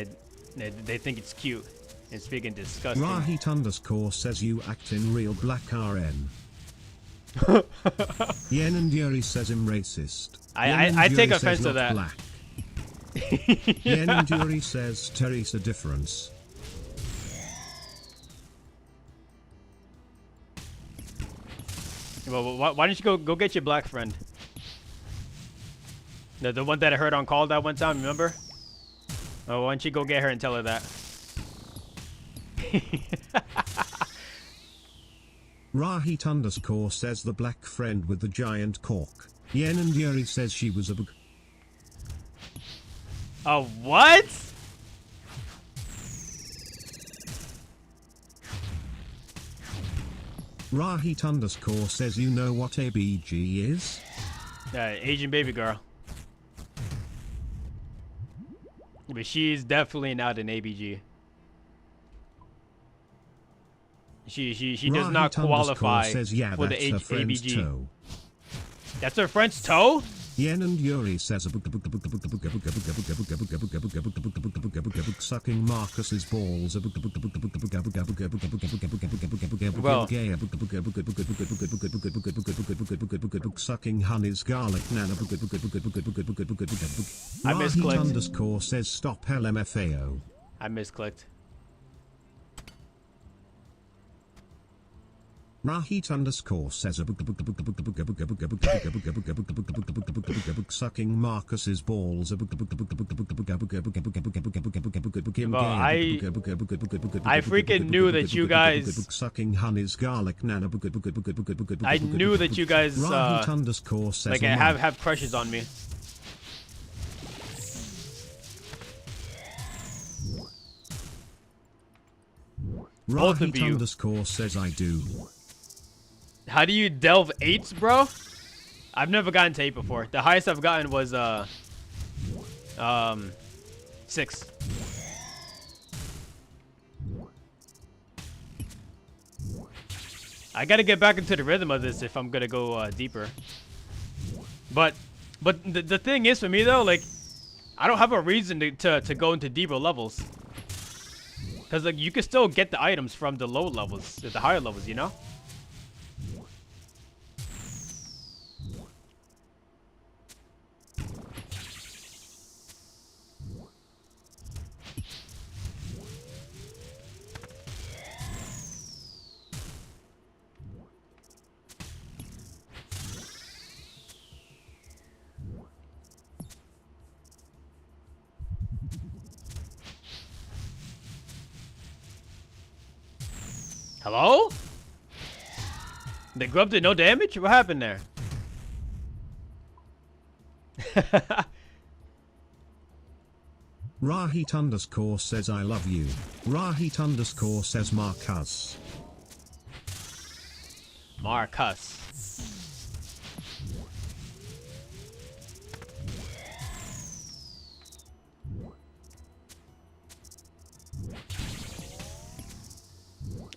they think it's cute. It's freaking disgusting. Rahit underscore says you act in real black RN. Yen and Yuri says I'm racist. I take offense to that. Black. Yen and Yuri says Teresa difference. Well, why don't you go get your black friend? The one that I heard on call that one time, remember? Oh, why don't you go get her and tell her that? Rahit underscore says the black friend with the giant cork. Yen and Yuri says she was a what? Rahit underscore says you know what ABG is? Asian baby girl. But she's definitely not an ABG. She does not qualify says, yeah, for the ABG. Toe. That's her French toe? Yen and Yuri says sucking Marcus's balls. Well, sucking honey's garlic nana. I misclicked. Underscore says stop LMFAO. I misclicked. Rahit underscore says sucking Marcus's balls. I freaking knew that you guys sucking honey's garlic nana. I knew that you guys Rahit underscore says like have crushes on me. Both of you. Rahit underscore says I do. How do you delve 8s, bro? I've never gotten to 8 before. The highest I've gotten was 6. I gotta get back into the rhythm of this if I'm gonna go deeper. But the thing is for me though, like I don't have a reason to go into deeper levels. Because like you can still get the items from the low levels, the higher levels, you know? Hello? The grub did no damage? What happened there? Rahit underscore says I love you. Rahit underscore says Marcus. Marcus.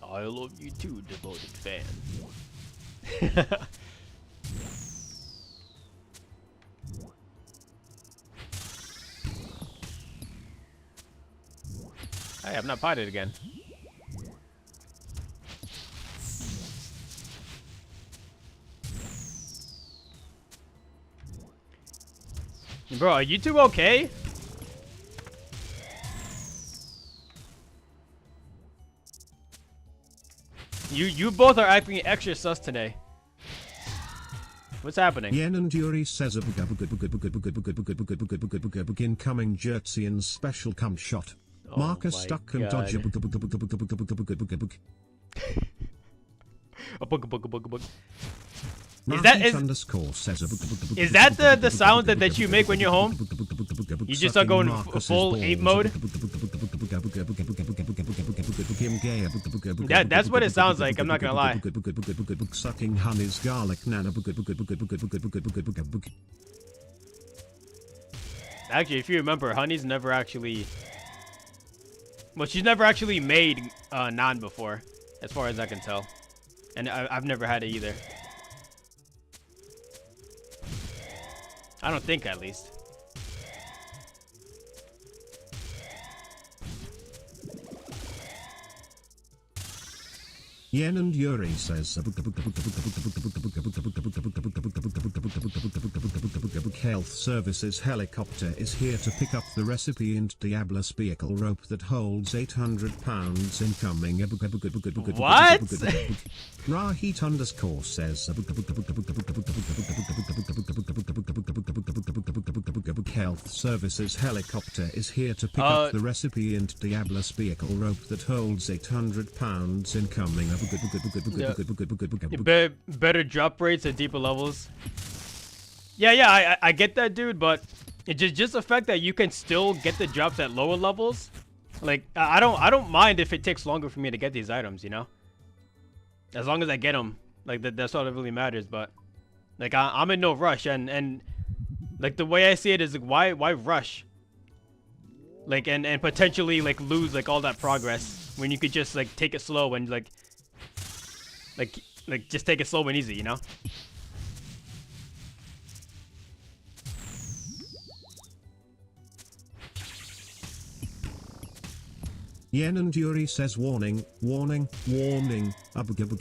I love you too, devoted fan. Hey, I've not potted again. Bro, are you two okay? You both are acting extra sus today. What's happening? Yen and Yuri says incoming Jertsian special cum shot. Marcus stuck and dodge. Is that the sound that you make when you're home? You just start going full ape mode? That's what it sounds like, I'm not gonna lie. Sucking honey's garlic nana. Actually, if you remember, Honey's never actually... Well, she's never actually made naan before, as far as I can tell. And I've never had it either. I don't think, at least. Yen and Yuri says Health Services helicopter is here to pick up the recipient Diablos vehicle rope that holds 800 pounds incoming. What? Rahit underscore says Health Services helicopter is here to pick up the recipient Diablos vehicle rope that holds 800 pounds incoming. Better drop rates at deeper levels. Yeah, I get that, dude, but it just the fact that you can still get the drops at lower levels. Like, I don't mind if it takes longer for me to get these items, you know? As long as I get them. Like, that's all that really matters, but... Like, I'm in no rush, and like, the way I see it is, like, why rush? Like, and potentially, like, lose, like, all that progress when you could just, like, take it slow and, like, just take it slow and easy, you know? Yen and Yuri says warning, warning, warning. Recipient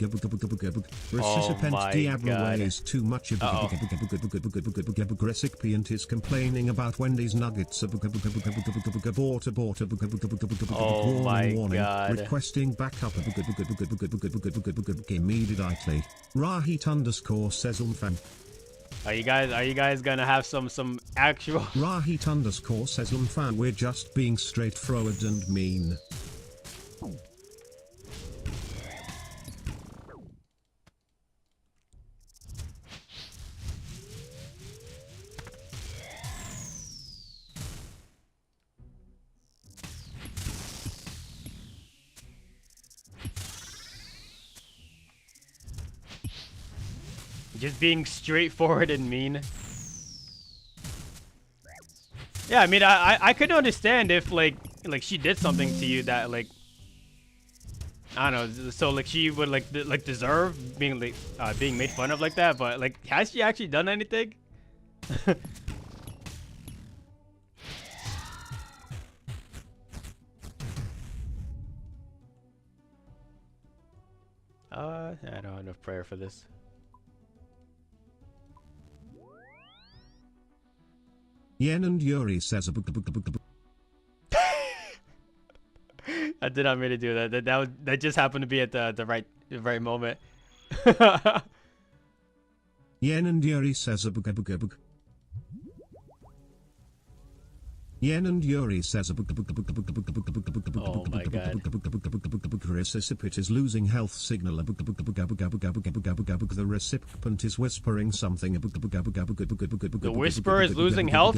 Diablo weighs too much. Recipient is complaining about Wendy's nuggets. Warning. Requesting backup immediately. Rahit underscore says fan. Are you guys gonna have some actual... Rahit underscore says fan. We're just being straightforward and mean. Just being straightforward and mean. Yeah, I mean, I could understand if like she did something to you that, like, I don't know, so like she would like deserve being like being made fun of like that, but like, has she actually done anything? I don't have enough prayer for this. Yen and Yuri says I did not mean to do that. That just happened to be at the right moment. Yen and Yuri says Yen and Yuri says Oh my god. Recipient is losing health signal. The recipient is whispering something. The whisperer is losing health?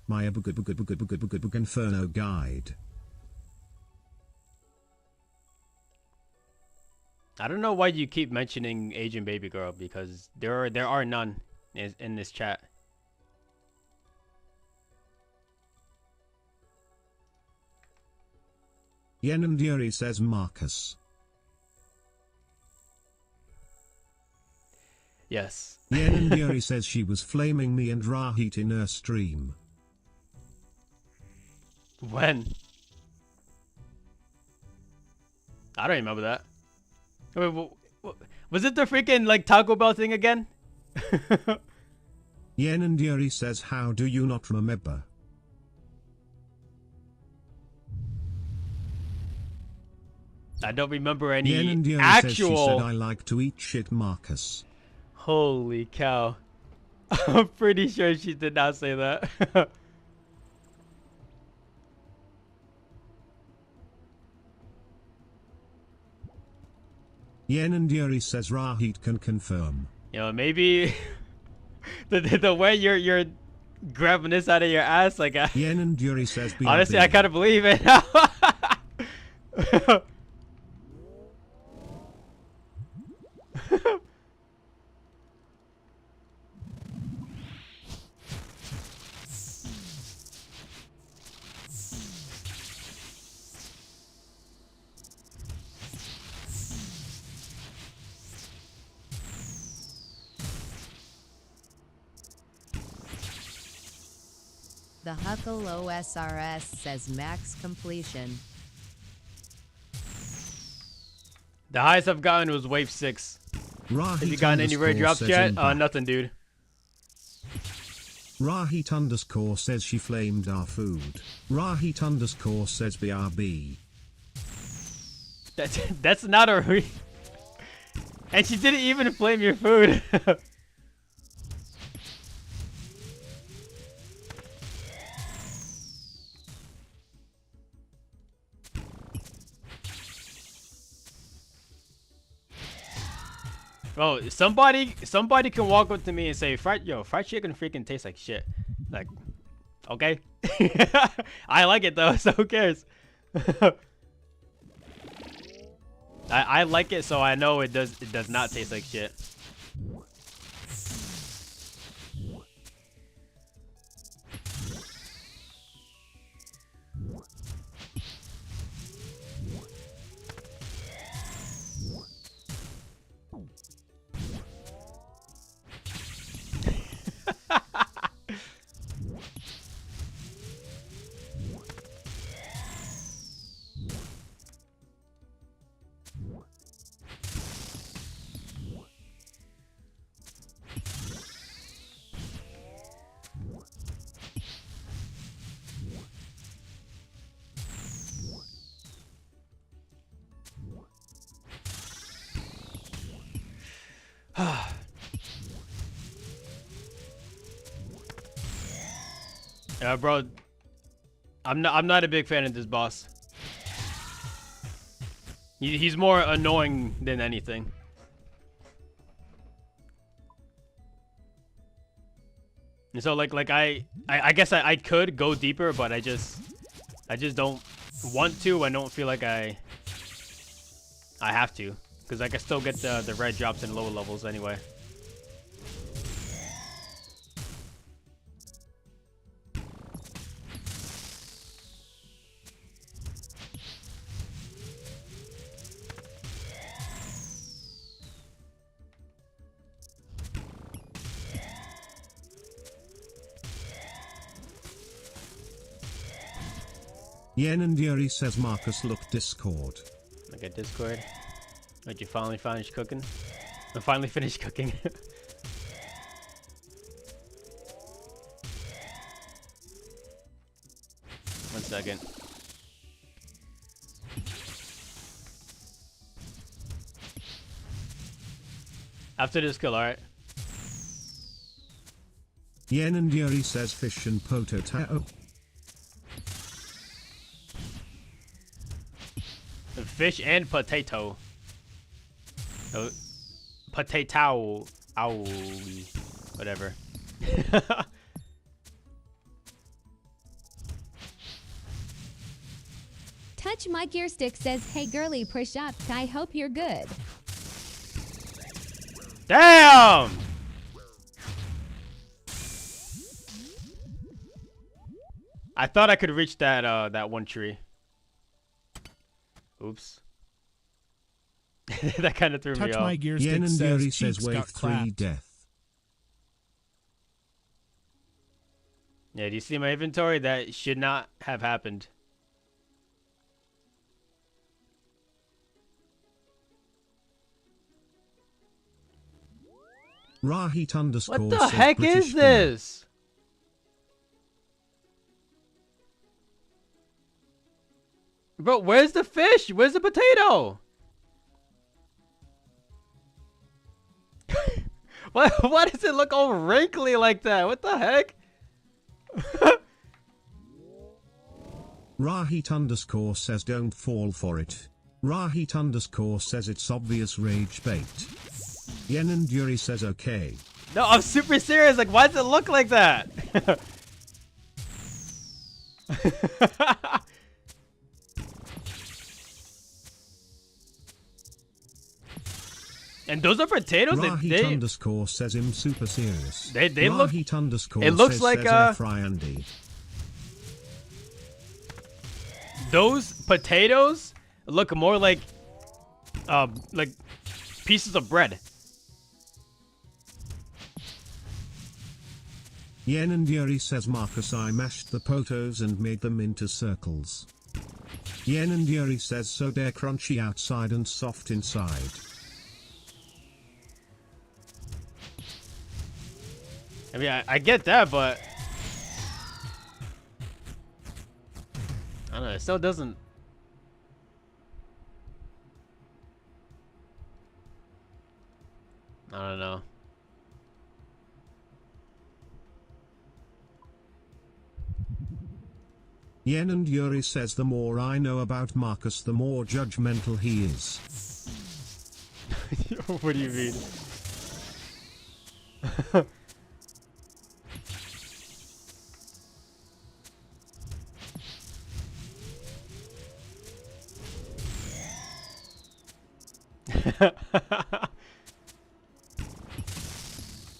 My Inferno guide. I don't know why you keep mentioning Asian baby girl, because there are none in this chat. Yen and Yuri says Marcus. Yes. Yen and Yuri says she was flaming me and Rahit in her stream. When? I don't remember that. Wait, was it the freaking like Taco Bell thing again? Yen and Yuri says, how do you not remember? I don't remember any Yen and Yuri actual. Says she said, I like to eat shit, Marcus. Holy cow! I'm pretty sure she did not say that. Yen and Yuri says Rahit can confirm. You know, maybe the way you're grabbing this out of your ass, like Yen and Yuri says BRB. Honestly, I kind of believe it. The Huckle OSRS says max completion. The highest I've gotten was wave 6. Have you gotten any rare drops yet? Nothing, dude. Rahit underscore says she flamed our food. Rahit underscore says BRB. That's not a and she didn't even flame your food. Bro, somebody can walk up to me and say, fried chicken freaking tastes like shit. Like, okay. I like it though, so who cares? I like it, so I know it does not taste like shit. Yeah, bro. I'm not a big fan of this boss. He's more annoying than anything. And so like I guess I could go deeper, but I just don't want to. I don't feel like I have to, because I can still get the red drops in lower levels anyway. Yen and Yuri says Marcus look Discord. Look at Discord. Like you finally finished cooking? I finally finished cooking. One second. After this kill, alright. Yen and Yuri says fish and potato. Fish and potato. Potato. Owie. Whatever. Touch My Gear Stick says, hey girly, push up. I hope you're good. Damn! I thought I could reach that that one tree. Oops. That kind of threw me off. Touch My Gear Stick Yen and says, Yuri cheeks says wave got 3 clapped. death. Yeah, do you see my inventory? That should not have happened. Rahit underscore What the says heck British is this? Bro, where's the fish? Where's the potato? Why does it look all wrinkly like that? What the heck? Rahit underscore says don't fall for it. Rahit underscore says it's obvious rage bait. Yen and Yuri says okay. No, I'm super serious. Like, why does it look like that? And those are potatoes. Rahit underscore says him super serious. They look. Rahit underscore It looks says, like says Andy. Those potatoes look more like pieces of bread. Yen and Yuri says Marcus I mashed the potos and made them into circles. Yen and Yuri says so they're crunchy outside and soft inside. I mean, I get that, but I don't know. It still doesn't. I don't know. Yen and Yuri says the more I know about Marcus the more judgmental he is. What do you mean?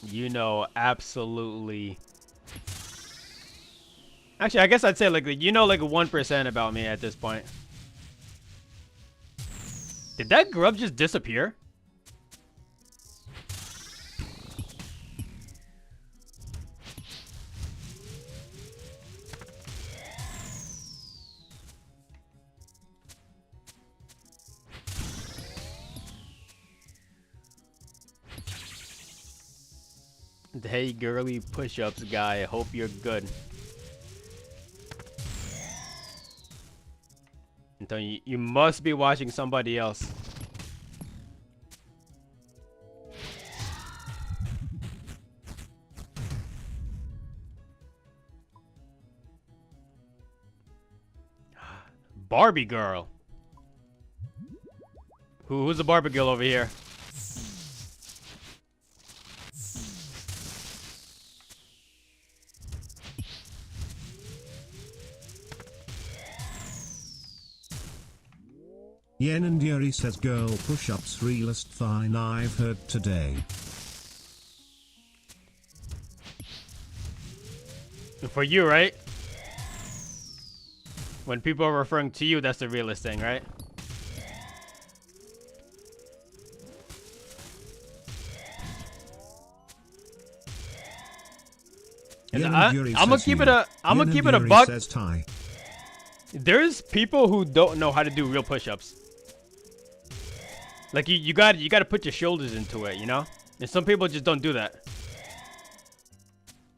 You know, absolutely. Actually, I guess I'd say like you know like 1% about me at this point. Did that grub just disappear? Hey girly push-ups guy, hope you're good. Antonio, you must be watching somebody else. Barbie girl. Who's the Barbie girl over here? Yen and Yuri says girl push-ups realest thine I've heard today. For you, right? When people are referring to you, that's the realest thing, right? I'm gonna keep it a buck. Says Ty. There's people who don't know how to do real push-ups. Like you got to put your shoulders into it, you know? And some people just don't do that.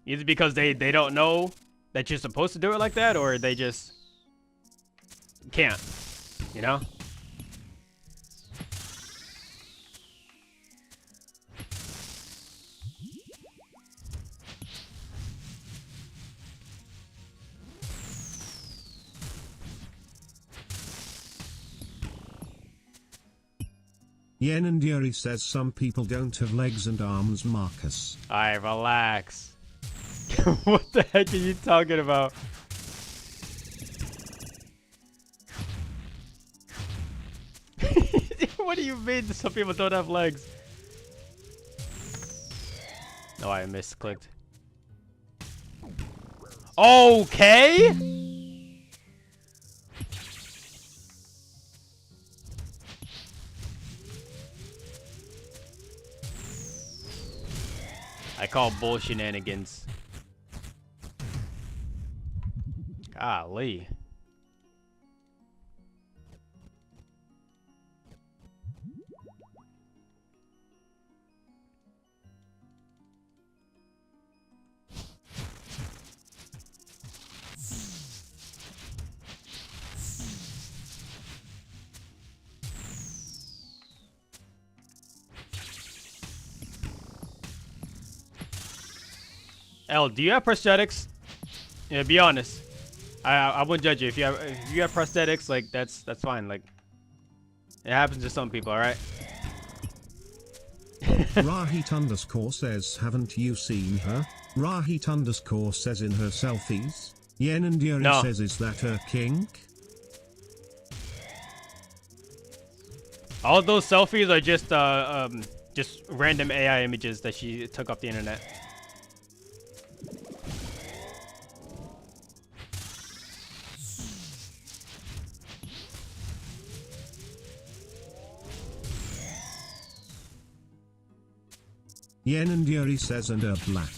Either because they don't know that you're supposed to do it like that, or they just can't, you know? Yen and Yuri says some people don't have legs and arms, Marcus. Alright, relax. What the heck are you talking about? What do you mean some people don't have legs? Oh, I misclicked. Okay! I call bull shenanigans. Golly. L, do you have prosthetics? Yeah, be honest. I wouldn't judge you if you have prosthetics. Like that's fine. Like it happens to some people. All right. Rahit underscore says, haven't you seen her? Rahit underscore says in her selfies. Yen and Yuri says, is that her kink? All those selfies are just random AI images that she took off the internet. Yen and Yuri says, and are black.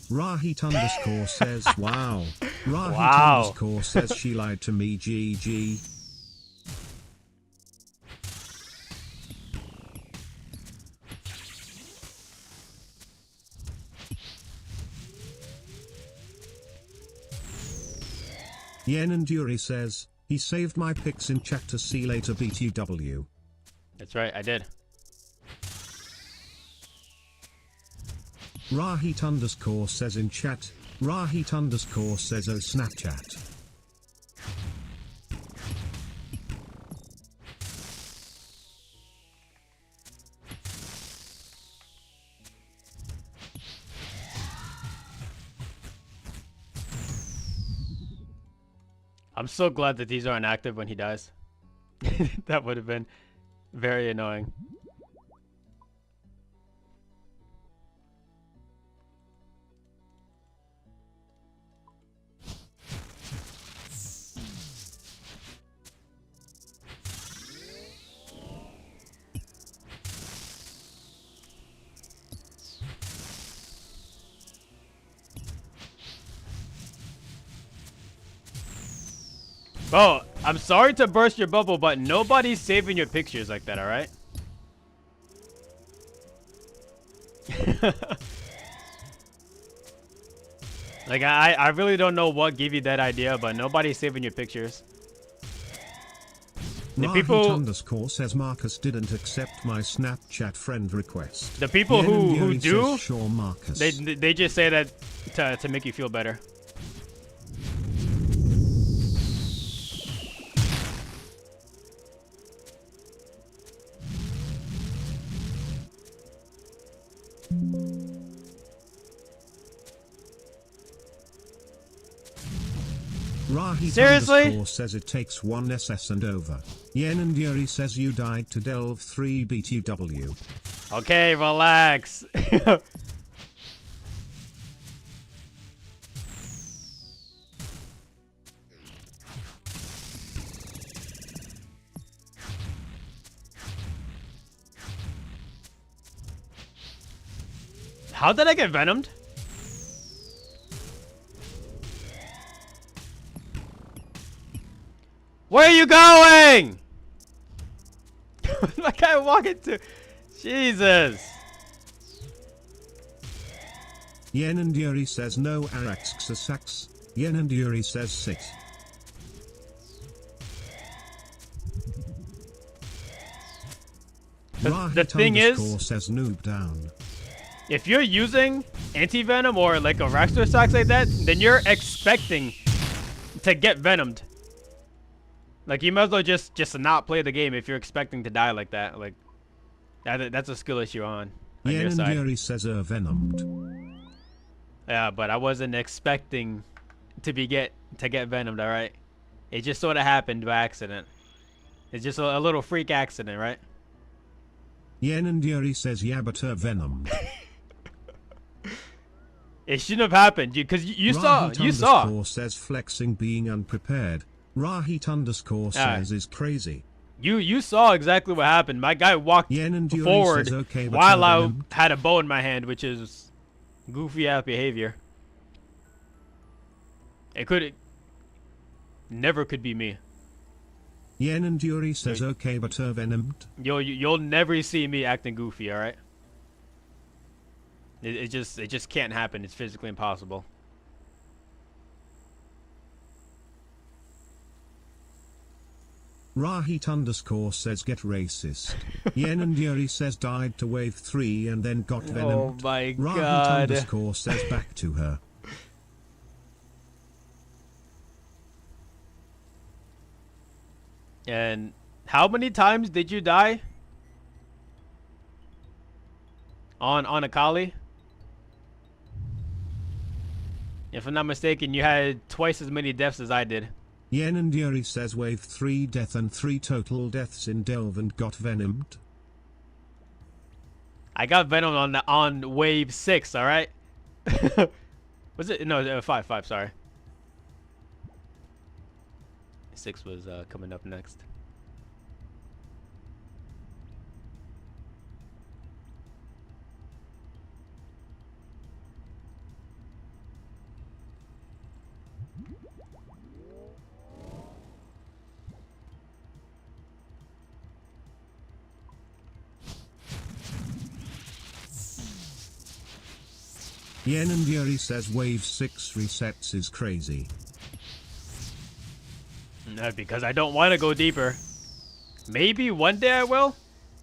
Rahit underscore says, wow. Rahit underscore says, she lied to me, GG. Yen and Yuri says, he saved my pics in chat to see later BTW. That's right, I did. Rahit underscore says in chat, Rahit underscore says, oh Snapchat. I'm so glad that these aren't active when he dies. That would have been very annoying. Bro, I'm sorry to burst your bubble, but nobody's saving your pictures like that, alright? Like, I really don't know what gave you that idea, but nobody's saving your pictures. The people underscore says Marcus didn't accept my Snapchat friend request. The people who do, sure Marcus. they just say that to make you feel better. Rahit Seriously? underscore says it takes one SS and over. Yen and Yuri says you died to delve 3 BTW. Okay, relax. How did I get venomed? Where are you going? That guy walking to. Jesus. Yen and Yuri says no Araxxasax. Yen and Yuri says sit. The thing is, says noob down. If you're using anti-venom or like a Raxtor Sax like that, then you're expecting to get venomed. Like you might as well just not play the game if you're expecting to die like that. Like that's a skill issue on Yen your and side. Yuri says venomed. Yeah, but I wasn't expecting to get venomed. All right, it just sort of happened by accident. It's just a little freak accident, right? Yen and Yuri says yeah, but venomed. It shouldn't have happened, because you saw. Rahit says flexing being unprepared. Rahit says is crazy. You saw exactly what happened. My guy walked forward says, okay, while I had a bow in my hand, which is goofy ass behavior. It never could be me. Yen and Yuri says okay, but venomed. You'll never see me acting goofy, all right? It just can't happen. It's physically impossible. Rahit says get racist. Yen and Yuri says died to wave 3 and then got venomed. Oh my god. Rahit says back to her. And how many times did you die on Akali? If I'm not mistaken, you had twice as many deaths as I did. Yen and Yuri says wave 3 death and 3 total deaths in Delve and got venomed. I got venomed on wave 6, all right? Was it? No, 5, sorry. 6 was coming up next. Yen and Yuri says wave 6 resets is crazy. Because I don't want to go deeper. Maybe one day I will,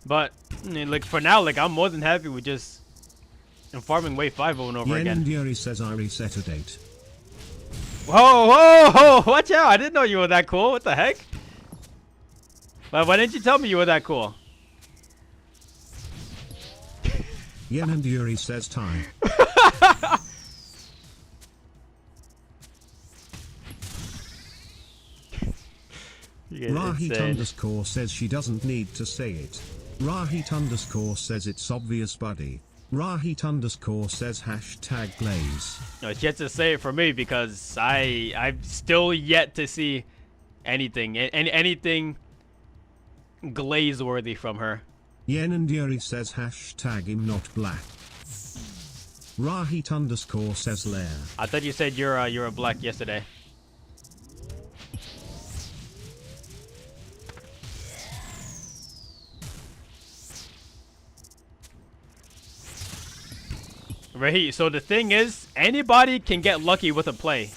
but like for now, like I'm more than happy with just farming wave 5 over and over Yen again. and Yuri says I reset a date. Whoa, watch out! I didn't know you were that cool. What the heck? But why didn't you tell me you were that cool? Yen and Yuri says time. Rahit says she doesn't need to say it. Rahit says it's obvious, buddy. Rahit says hashtag glaze. No, she has to say it for me because I've still yet to see anything glaze worthy from her. Yen and Yuri says hashtag I'm not black. Rahit says lair. I thought you said you're a black yesterday. Right, so the thing is, anybody can get lucky with a play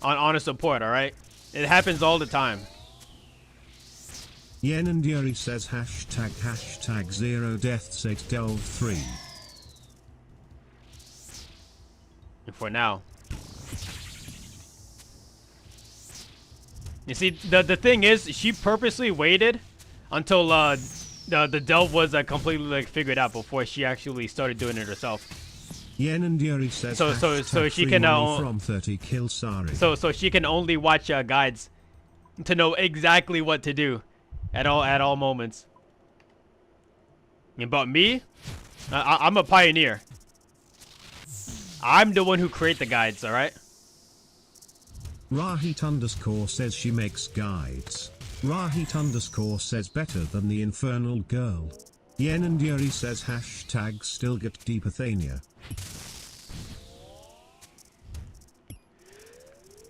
on a support, alright? It happens all the time. Yen and Yuri says hashtag 0 deaths 8 delve 3. For now. You see, the thing is, she purposely waited until the delve was completely like figured out before she actually started doing it herself. Yen and Yuri says so she can from 30 kill sorry. So she can only watch guides to know exactly what to do at all moments. But me, I'm a pioneer. I'm the one who create the guides, all right? Rahit says she makes guides. Rahit says better than the infernal girl. Yen and Yuri says hashtag still get deepathania.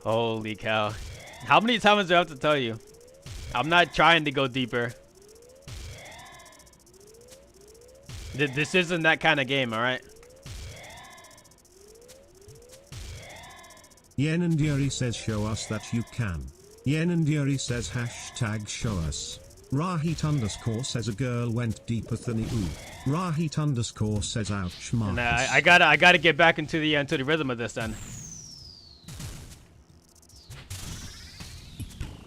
Holy cow. How many times do I have to tell you? I'm not trying to go deeper. This isn't that kind of game, alright? Yen and Yuri says show us that you can. Yen and Yuri says hashtag show us. Rahit underscore says a girl went deeper than you. Rahit underscore says ouch Marcus. And I gotta get back into the rhythm of this then.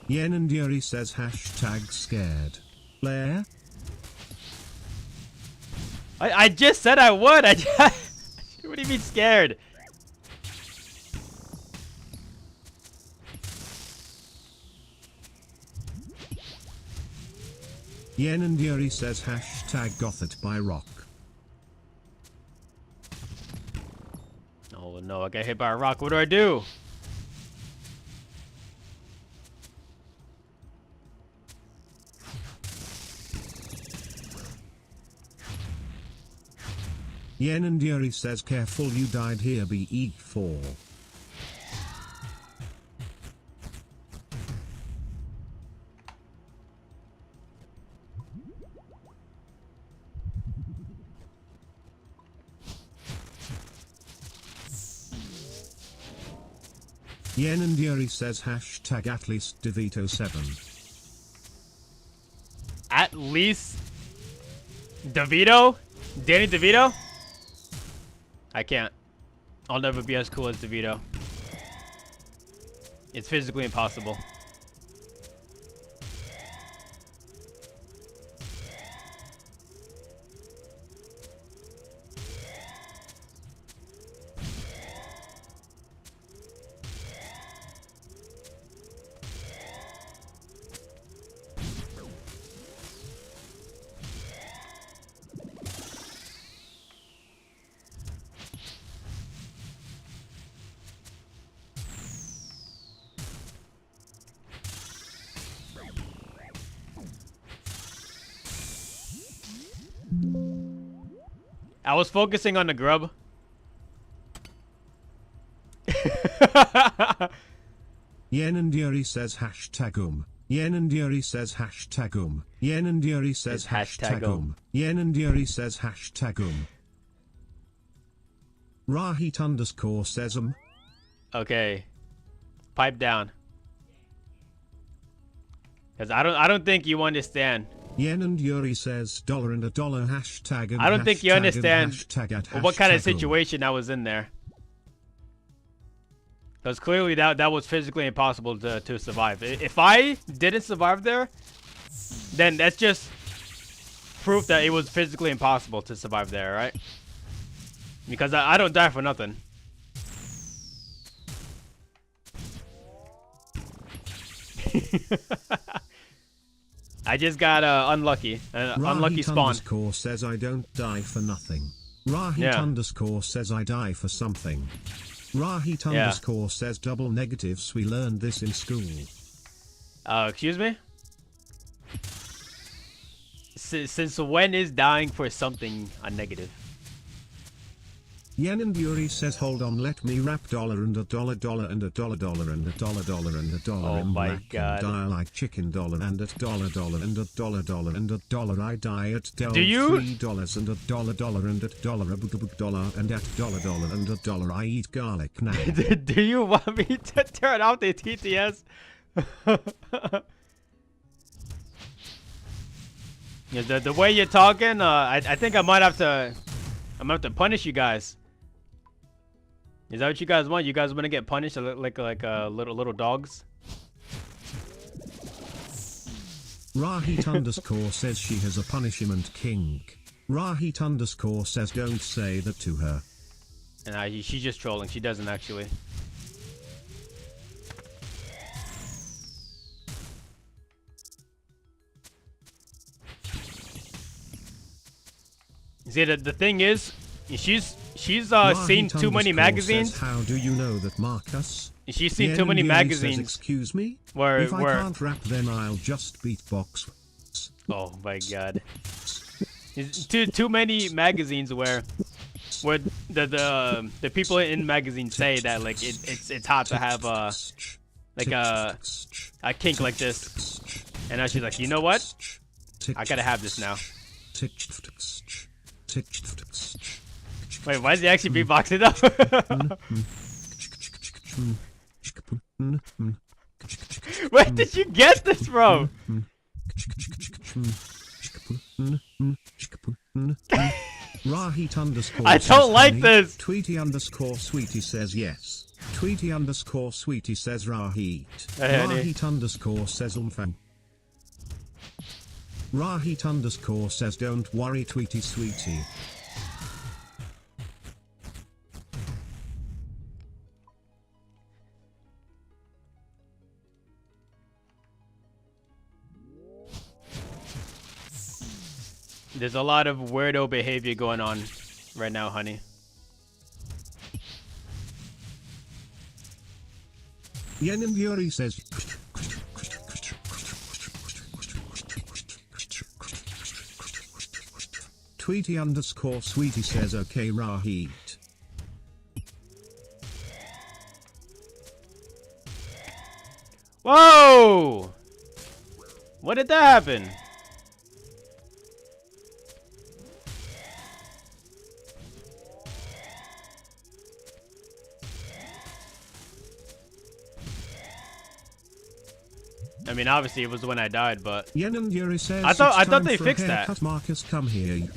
Yen and Yuri says hashtag scared. Blair? I just said I would. What do you mean scared? Yen and Yuri says hashtag Gothet by Rock. Oh no, I got hit by a rock. What do I do? Yen and Yuri says careful you died here be E4. Yen and Yuri says hashtag at least DeVito 7. At least DeVito? Danny DeVito? I can't. I'll never be as cool as DeVito. It's physically impossible. I was focusing on the grub. Yen and Yuri says hashtag Yen and Yuri says hashtag Yen and Yuri says hashtag Yen and Yuri says hashtag Rahit underscore says Okay. Pipe down. Cause I don't think you understand. Yen and Yuri says $1 and $1 hashtag and I don't think you understand hashtag what kind of situation I was in there. Because clearly that was physically impossible to survive. If I didn't survive there, then that's just proof that it was physically impossible to survive there, right? Because I don't die for nothing. I just got unlucky. Unlucky spawn. Underscore says I don't die for nothing. Rahit underscore says I die for something. Rahit underscore says double negatives. We learned this in school. Excuse me? Since when is dying for something a negative? Yen and Yuri says hold on let me rap $1 and $1 and $1 and $1 and $1 Oh and my black God. and die like chicken $1 and $1 and $1 and $1 I die at Do you? $3 and $1 and $1 and at $1 and $1 I eat garlic now. Do you want me to turn off the TTS? Yeah, the way you're talking, I think I might have to punish you guys. Is that what you guys want? You guys want to get punished like little dogs? Rahit underscore says she has a punishment king. Rahit underscore says don't say that to her. And she's just trolling. She doesn't actually. See, the thing is, she's seen too many magazines. Says, how do you know that, Marcus? She's seen too many magazines. Says, excuse me? Where if I can't rap, then I'll just beatbox. Oh my God! Too many magazines where the people in magazines say that like it's hot to have a kink like this. And now she's like, you know what? I gotta have this now. Wait, why is he actually beatboxing though? Where did you get this from? Rahit underscore I don't like this. Tweety underscore sweetie says yes. Tweety underscore sweetie says Rahit. Rahit underscore says umfang. Rahit underscore says don't worry Tweety sweetie. There's a lot of weirdo behavior going on right now, honey. Yenin Yuri says Tweety underscore sweetie says okay Rahit. Whoa! What did that happen? I mean, obviously it was when I died, but Yenin Yuri says I thought they fixed that. Marcus, come here.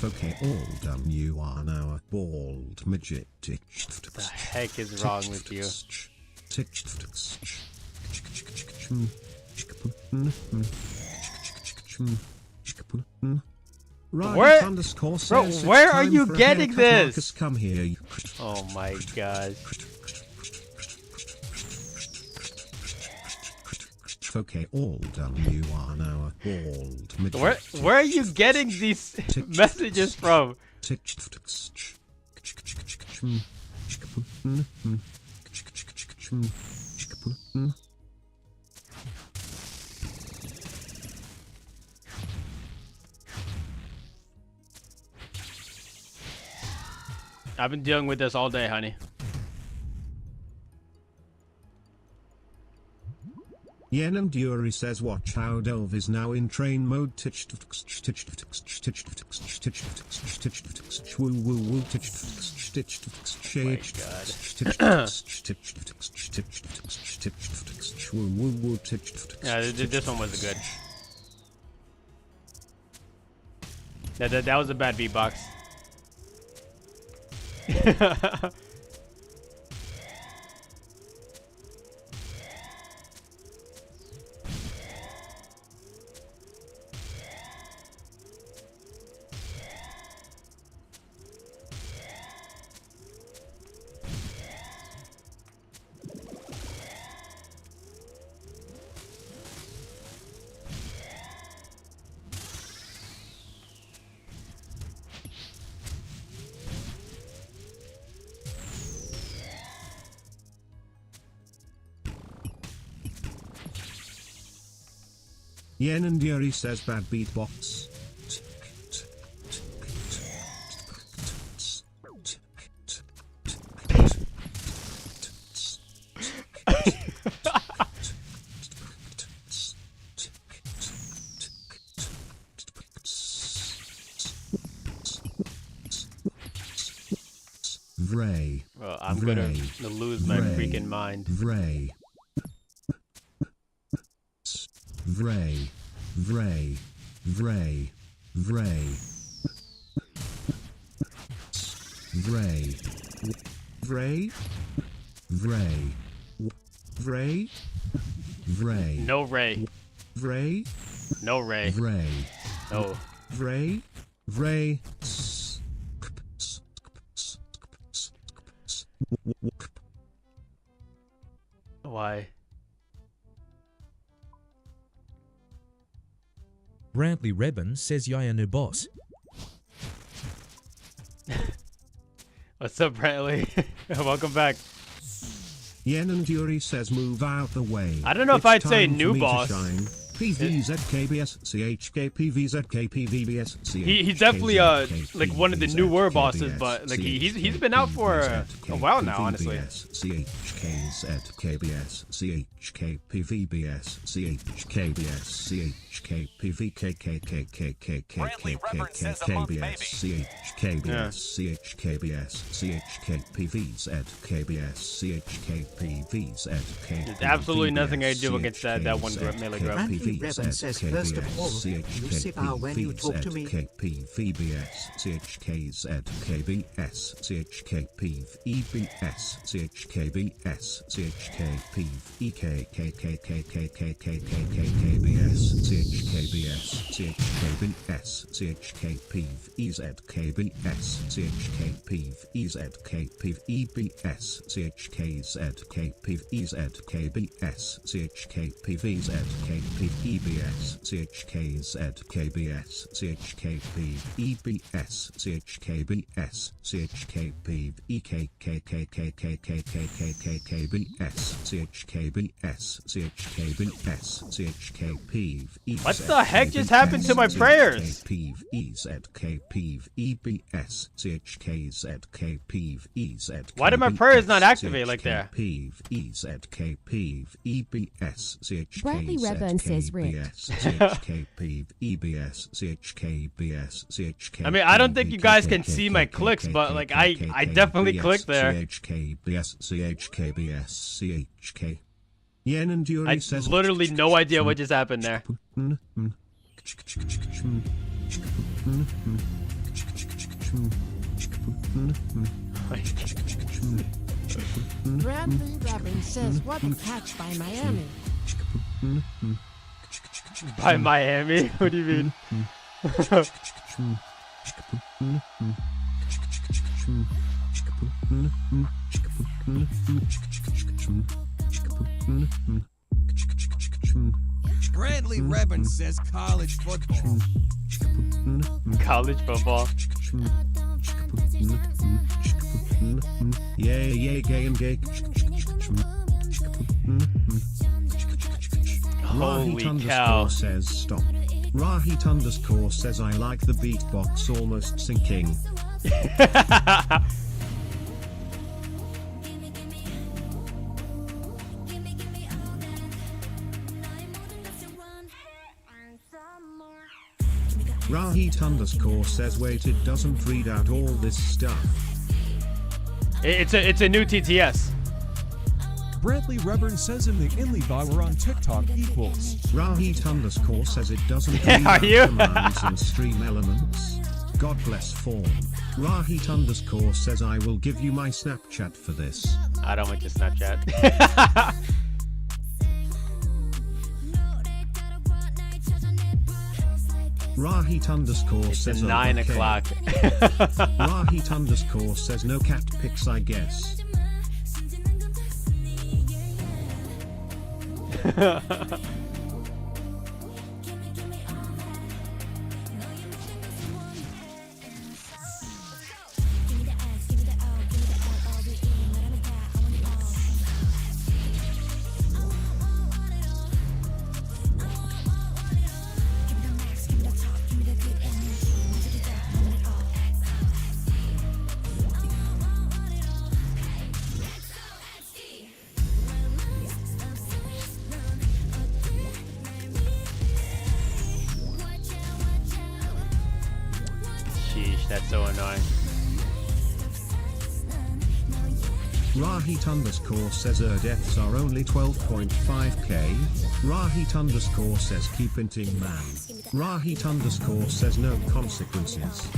Okay, all done. You are now a bald midget. What the heck is wrong with you? Where, bro, where are you getting this? Marcus, come here. Oh my god. Okay, all done. You are now a bald midget. Where are you getting these messages from? I've been dealing with this all day, honey. Yenem Dury says watch how Dove is now in train mode. Yeah, this one was good. That was a bad beatbox. Yen and Yuri says bad beatbox. Vray. Well, I'm gonna lose my freaking mind. Vray. Vray. Vray. Vray. Vray. Vray. Vray. Vray. Vray. Vray. No Ray. Vray. No Ray. Vray. No. Vray. Vray. Why? Brantley Rebin says Yaya new boss. What's up, Brantley? Welcome back. Yen and Yuri says move out the way. I don't know if I'd say new boss. PVZKBS CHKPVZKPVBS. He's definitely like one of the newer bosses, but like he's been out for a while now, honestly. CHKZKBS CHKPVBS CHKBS CHKPVKKKKKKKKKBS CHKBS CHKBS CHKPVZKBS CHKPVZKBS. There's absolutely nothing I do against that one melee grab. Bradley Revan says, first of all, you sit out when you talk to me. CHKPVBS CHKZKBS CHKPVEBS CHKBS CHKPVEKKKKKKKKKKBS CHKBS CHKBS CHKPVEZKBS CHKPVEZKPVEBS CHKZKPVEZKBS CHKPVZKPVEBS CHKZKBS CHKPVEBS CHKBS CHKPVEKKKKKKKKKKBS CHKBS CHKBS CHKPVEBS. What the heck just happened to my prayers? Why did my prayers not activate like that? Bradley Revan says I mean, I don't think you guys can see my clicks, but like I definitely clicked there. I literally no idea what just happened there. Bradley Revan says, what a catch by Miami. By Miami? What do you mean? Bradley Revan says college football. College football. Yeah, gay and gay. Holy cow. Says stop. Rahit underscore says I like the beatbox almost sinking. Rahit underscore says wait, it doesn't read out all this stuff. It's a new TTS. Bradley Revan says in the Inly we're on TikTok equals. Rahit underscore says it doesn't Yeah, read are out you? commands and stream elements. God bless form. Rahit underscore says I will give you my Snapchat for this. I don't want your Snapchat. Rahit underscore says 9 okay. o'clock. Rahit underscore says no cat pics, I guess. Sheesh, that's so annoying. Rahit underscore says deaths are only 12.5k. Rahit underscore says keep inting man. Rahit underscore says no consequences.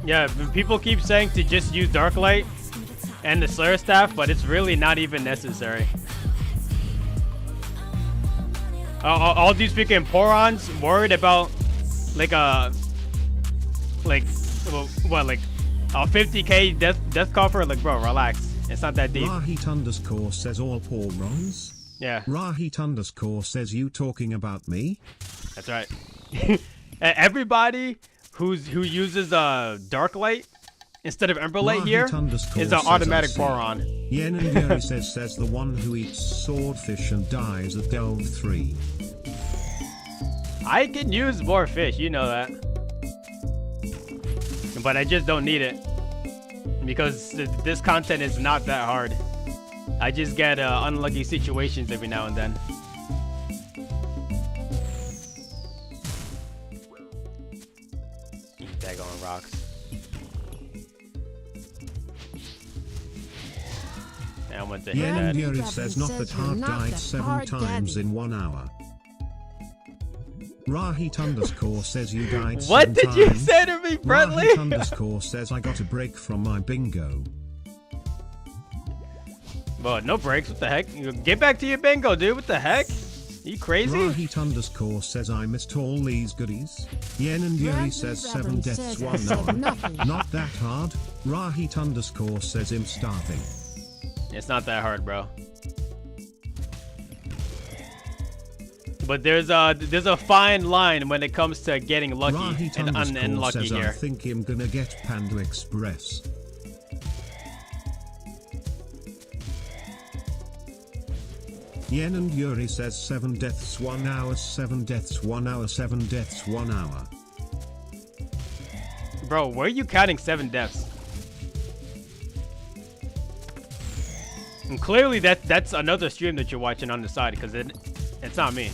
Yeah, people keep saying to just use Darklight and the Slayer Staff, but it's really not even necessary. All these freaking porons worried about like a 50k death coffer. Like, bro, relax. It's not that deep. Rahit underscore says all porons. Yeah. Rahit underscore says you talking about me? That's right. Everybody who uses Darklight instead of Emberlate here is an automatic Boron. Yen and Yuri says the one who eats swordfish and dies at Delve 3. I can use more fish, you know that. But I just don't need it. Because this content is not that hard. I just get unlucky situations every now and then. Daggone rocks. I went to hit Yen that. and Yuri says not that hard died 7 times in 1 hour. Rahit underscore says you died 7 What did times. you say to me, Bradley? Rahit underscore says I got a break from my bingo. Well, no breaks. What the heck? Get back to your bingo, dude. What the heck? You crazy? Rahit underscore says I missed all these goodies. Yen and Yuri says 7 deaths 1 hour. Not that hard. Rahit underscore says I'm starving. It's not that hard, bro. But there's a fine line when it comes to getting lucky Rahit and unlucky says here. I think I'm gonna get Panda Express. Yen and Yuri says 7 deaths 1 hour, 7 deaths 1 hour, 7 deaths 1 hour. Bro, where are you counting 7 deaths? And clearly that's another stream that you're watching on the side, because it's not me.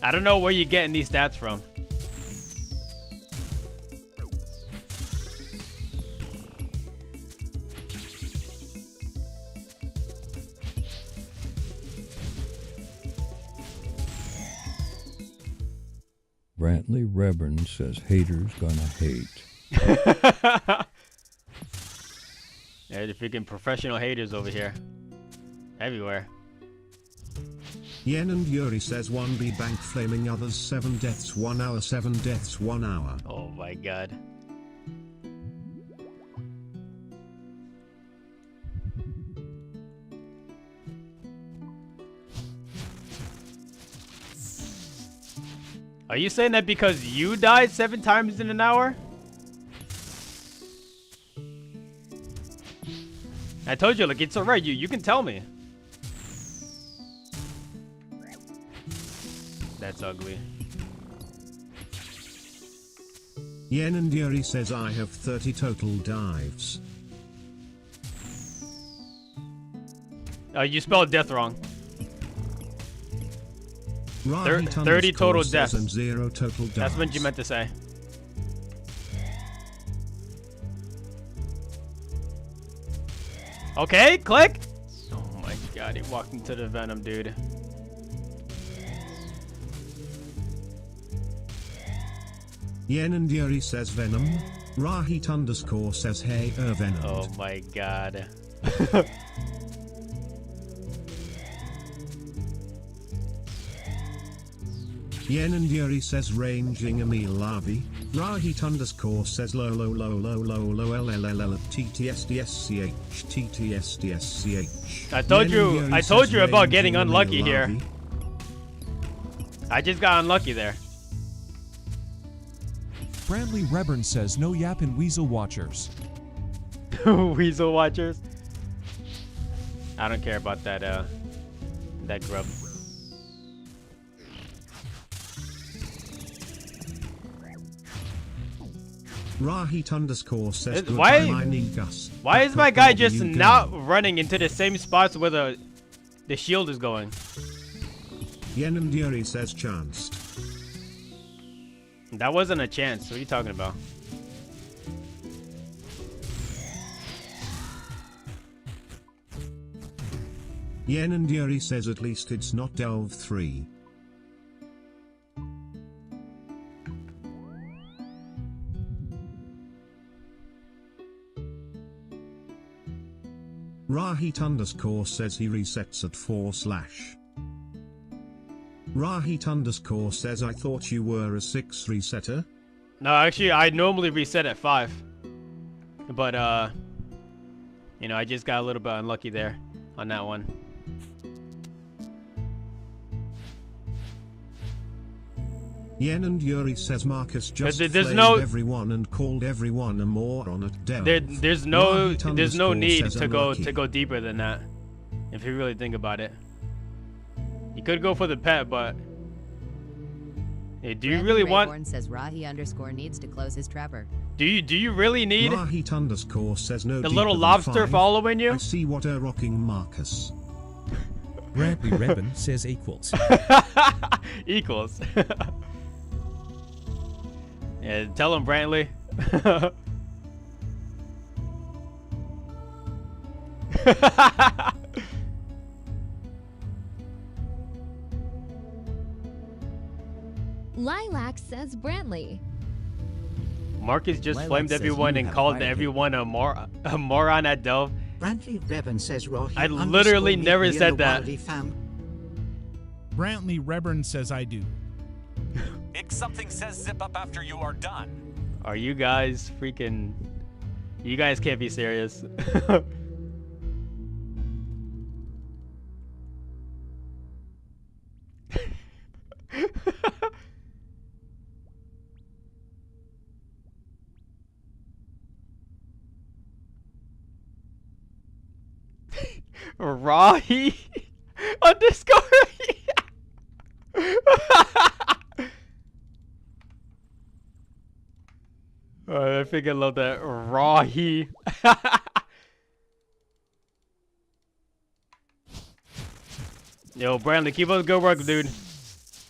I don't know where you're getting these stats from. Brantley Reburn says haters gonna hate. Yeah, the freaking professional haters over here. Everywhere. Yen and Yuri says 1B bank flaming others 7 deaths 1 hour, 7 deaths 1 hour. Oh my god. Are you saying that because you died 7 times in an hour? I told you, like, it's alright, you can tell me. That's ugly. Yen and Yuri says I have 30 total dives. You spelled death wrong. Rahit 30 total says deaths. and 0 total dives. That's what you meant to say. Okay, click. Oh my god, he walked into the venom, dude. Yen and Yuri says Venom. Rahit underscore says hey Venom. Oh my god. Yen and Yuri says ranging Emil Lavi. Rahit underscore says lo lo lo lo lo lo l l l l TTSDSCH TTSDSCH. I told you about getting unlucky here. I just got unlucky there. Brantley Reburn says no yappin' weasel watchers. Weasel watchers? I don't care about that that grub. Rahit underscore says Why is my guy just you not running into the same spots where the shield is going? Yen and Yuri says chanced. That wasn't a chance. What are you talking about? Yen and Yuri says at least it's not Delve 3. Rahit underscore says he resets at 4/. Rahit underscore says I thought you were a 6 resetter. No, actually, I normally reset at 5. But, you know, I just got a little bit unlucky there on that one. Yen and Yuri says Marcus just There's flamed no- everyone and called everyone a moron at Delve. There's no Rahit need says to go unlucky. deeper than that. If you really think about it, you could go for the pet, but hey, do you really want? Rayborn says Rahi_ needs to close his trapper. Do you really need Rahit_ says no the deeper little than lobster 5. following you? I see what a rocking Marcus. Brantley Rebin says equals. Equals. Yeah, tell him, Brantley. Lilac says Brantley. Marcus just Lilac flamed says everyone you and have called fire everyone a moron at Delve. Brantley Rebin says Rahi. I literally never said that. Brantley Rebin says I do. If something says zip up after you are done. Are you guys freaking? You guys can't be serious. Rahi underscore. I think I love that. Rahi. Yo, Brantley, keep up the good work, dude.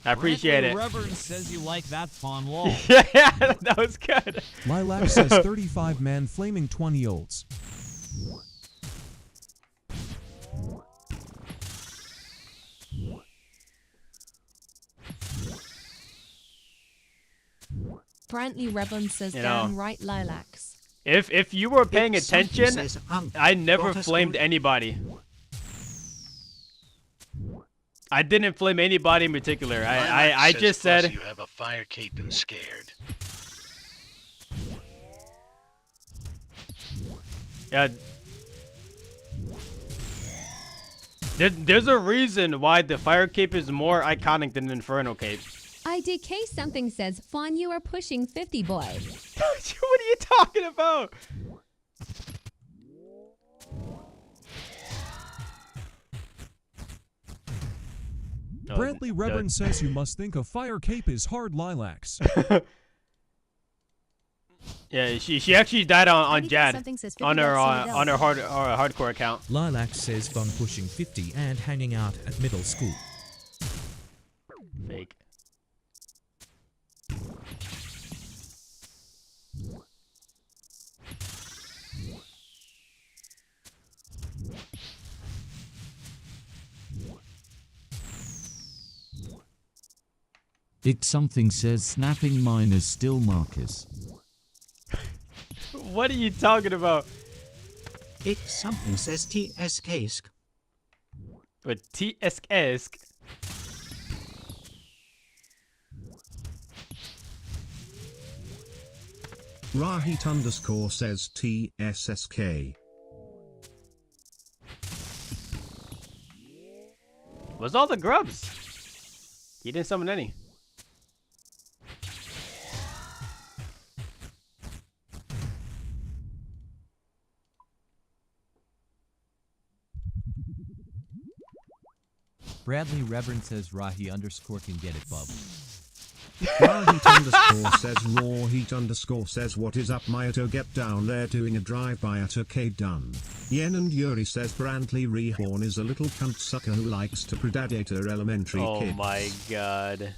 I appreciate it. Reverend says you like that fun lol. Yeah, that was good. Lilac says 35 man flaming 20 olds. Brantley Rebin says You know, damn right Lilacs. If you were paying attention, says, I never daughter flamed school- anybody. I didn't flame anybody in particular. I just said you have a fire cape and scared. yeah. There's a reason why the fire cape is more iconic than the Inferno cape. IDK something says, Fawn, you are pushing 50, boy. What are you talking about? Brantley Reverend says you must think a fire cape is hard lilacs. Yeah, she actually died on Jad something says 50 on her bucks on her hardcore account. Lilac says fun pushing 50 and hanging out at middle school. Fake. It something says snapping mine is still Marcus. What are you talking about? It something says TSK. But TSK. Rahit_ says TSSK. Where's all the grubs? He didn't summon any. Bradley Reverend says Rahi_ can get it, bub. Rahit_ says Rawheat_ says what is up Mayato, get down there doing a drive-by at arcade done. Yen and Yuri says Brantley Rehorn is a little cunt sucker who likes to predate her elementary Oh kids. my god.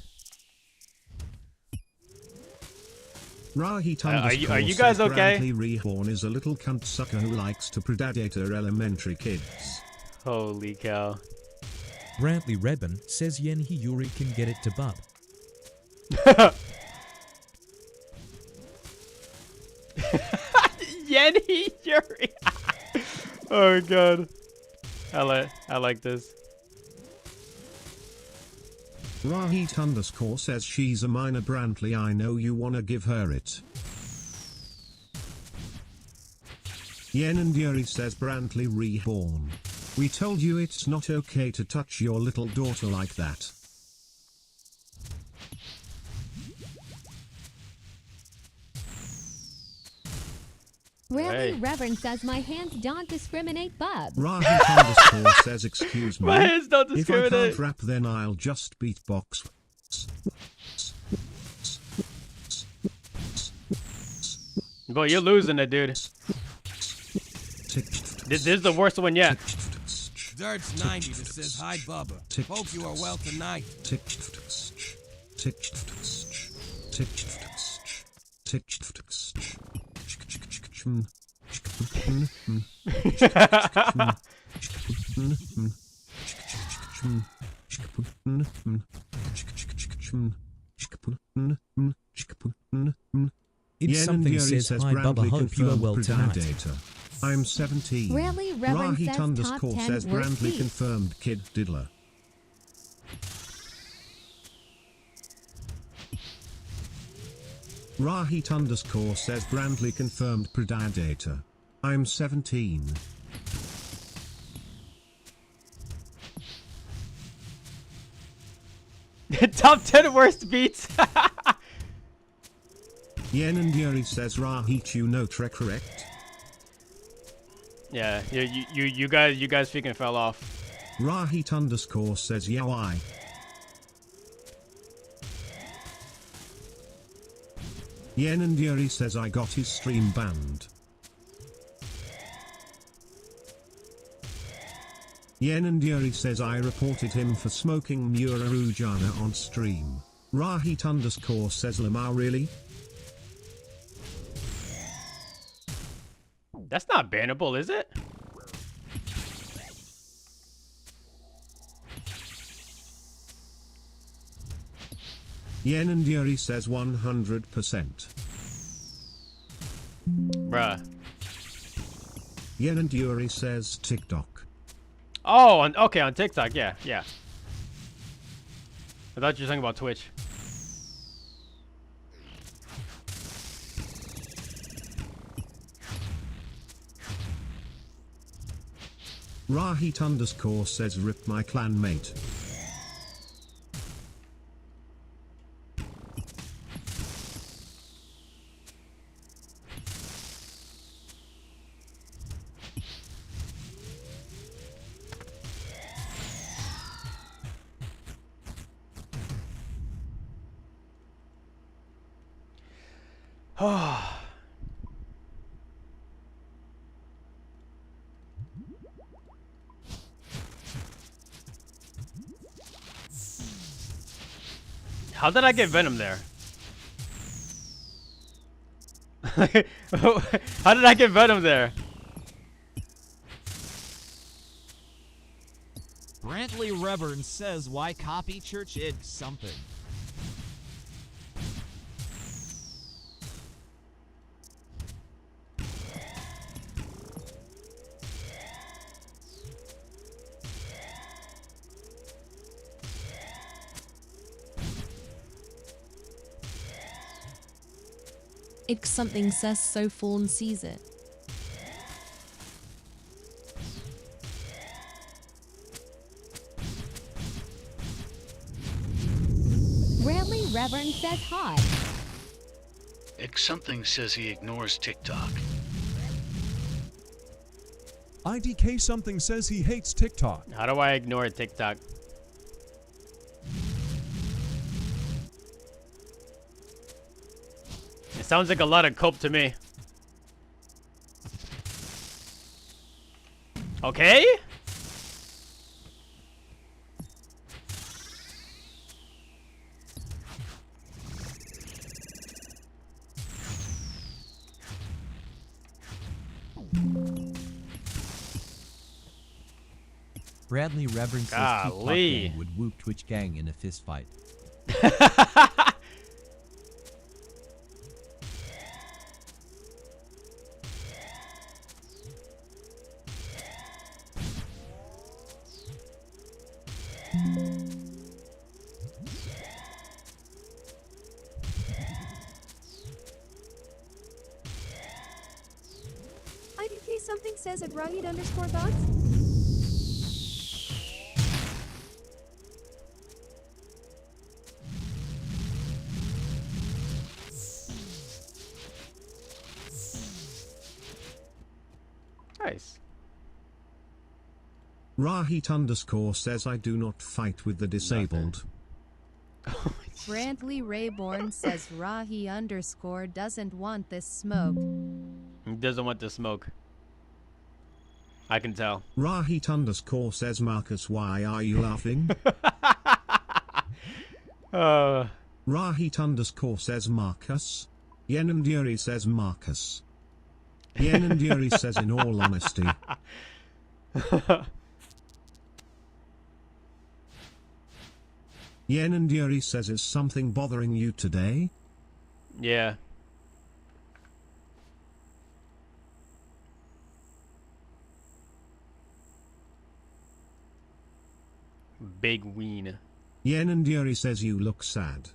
Rahit_ Are you guys says okay? Brantley Rehorn is a little cunt sucker who likes to predate her elementary kids. Holy cow. Brantley Rebin says Yenhi Yuri can get it to bub. Yenny Yuri. Oh god. I like this. Rahit_ says she's a minor Brantley, I know you wanna give her it. Yen and Yuri says Brantley Reborn. We told you it's not okay to touch your little daughter like that. Rarely Reverend says my hands don't discriminate, bub. Rahit underscore says, excuse me. My hands don't If I discriminate. can't rap, then I'll just beatbox. Boy, you're losing it, dude. This is the worst one yet. Dirt's 90 that says, hi, Bubba. Hope you are well tonight. It's something says, hi Bubba, hope you are well tonight. I'm 17. Rarely Reverend Rahit says top underscore 10 says worst Brandley beats. confirmed Kid Diddler. Rahit underscore says Brandley confirmed Predator. I'm 17. Top 10 worst beats. Yen and Yuri says Rahit, you know Trek, correct? Yeah, you guys freaking fell off. Rahit underscore says Yawai. Yen and Yuri says I got his stream banned. Yen and Yuri says I reported him for smoking Murarujana on stream. Rahit underscore says Lamar, really? That's not bannable, is it? Yen and Yuri says 100%. Bruh. Yen and Yuri says TikTok. Oh, okay, on TikTok, yeah. I thought you were talking about Twitch. Rahit underscore says rip my clan mate. How did I get Venom there? How did I get Venom there? Brantley Reverend says, why copy Church Id something? It's something says so Fawn sees it. Rarely Reverend says hi. X something says he ignores TikTok. IDK something says he hates TikTok. How do I ignore TikTok? It sounds like a lot of cope to me. Okay? Bradley Reverend says TikTok gang would whoop Twitch gang in a fist fight. IDK something says at Rahit underscore thoughts. Nice. Rahit underscore says I do not fight with the disabled. Brantley Rayborn says Rahi underscore doesn't want this smoke. He doesn't want the smoke. I can tell. Rahit underscore says Marcus, why are you laughing? Rahit underscore says Marcus. Yenanduri says Marcus. Yenanduri says in all honesty. Yenanduri says, is something bothering you today? Yeah. Big ween. Yenanduri says you look sad.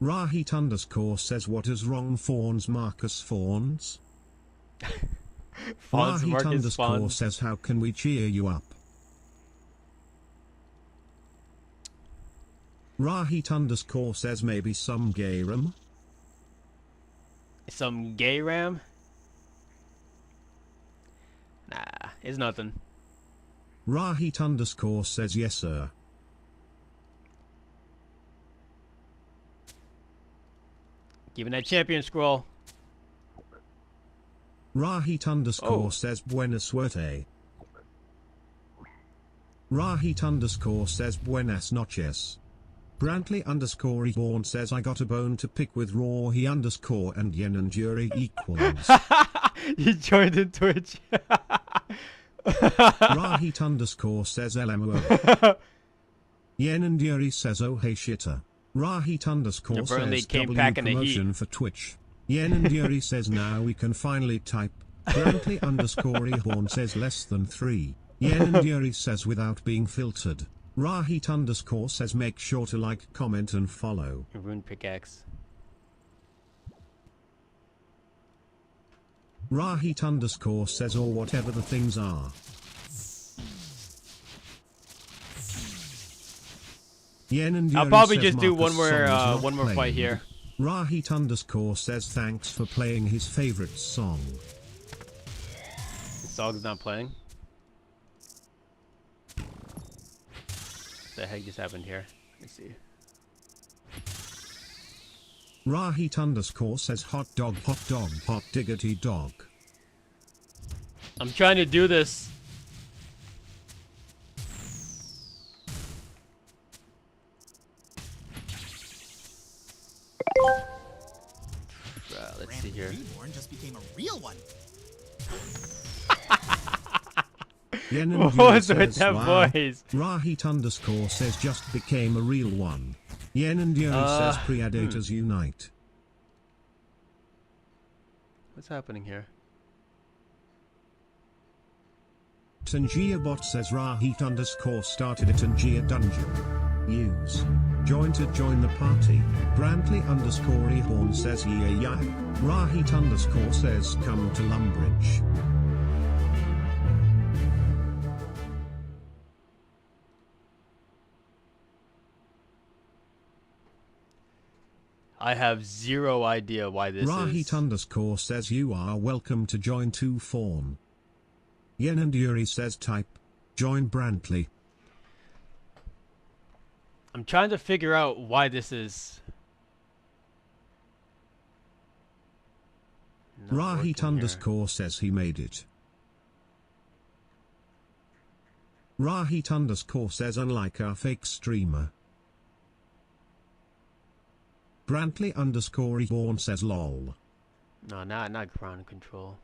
Rahit underscore says what is wrong Fawns Marcus Fawns? Fawns Rahit Marcus underscore Fawns. says how can we cheer you up? Rahit underscore says maybe some gay ram? Some gay ram? Nah, it's nothing. Rahit underscore says yes sir. Giving that champion scroll. Rahit underscore says buena suerte. Rahit underscore says buenas noches. Brantley underscore reborn says I got a bone to pick with Rahi underscore and Yenanduri equals. You joined in Twitch. Rahit underscore says LMO. Yenanduri says oh hey shitter. Rahit underscore Apparently says came W back in the promotion heat. for Twitch. Yenanduri says now we can finally type. Brantley underscore reborn says less than 3. Yenanduri says without being filtered. Rahit underscore says make sure to like, comment and follow. Rune pickaxe. Rahit underscore says or whatever the things are. Yenanduri I'll probably says just do Marcus one more song is not one more fight played. here. Rahit underscore says thanks for playing his favorite song. The song's not playing. What the heck just happened here? Let me see. Rahit underscore says hot dog, hot diggity dog. I'm trying to do this. Let's see here. Reborn just became a real one. Yenanduri What's with says, that wow. voice? Rahit underscore says just became a real one. Yenanduri says Predators unite. What's happening here? Tangia bot says Rahit underscore started a Tangia dungeon. Use. Join to join the party. Brantley underscore Ehorn says yeah. Rahit underscore says come to Lumbridge. I have zero idea why this Rahit is. underscore says you are welcome to join to Fawn. Yenanduri says type. Join Brantley. I'm trying to figure out why this is. not Rahit working underscore says he made it. Rahit underscore says unlike our fake streamer. Brantley underscore reborn says lol. here. No, not ground control.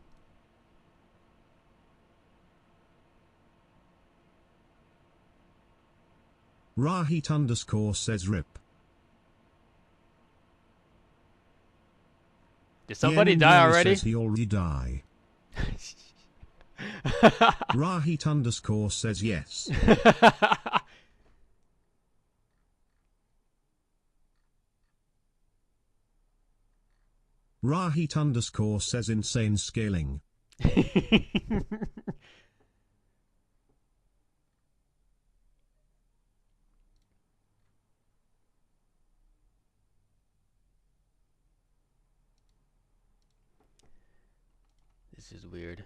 Rahit underscore says rip. Did somebody Yenanduri die already? Says he already die. Rahit underscore says yes. Rahit underscore says insane scaling. This is weird.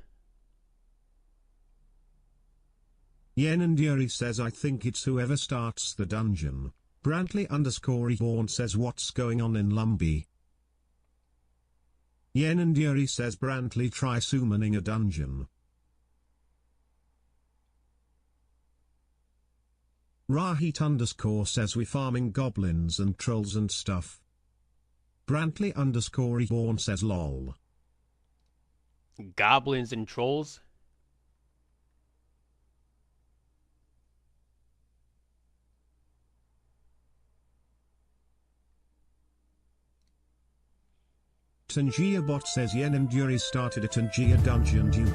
Yen and Yuri says I think it's whoever starts the dungeon. Brantley_Reborn says what's going on in Lumbee. Yen and Yuri says Brantley try summoning a dungeon. Rahit_ says we farming goblins and trolls and stuff. Brantley_Reborn says lol. Goblins and trolls? Tangia Bot says Yen and Yuri started a Tangia Dungeon Duel.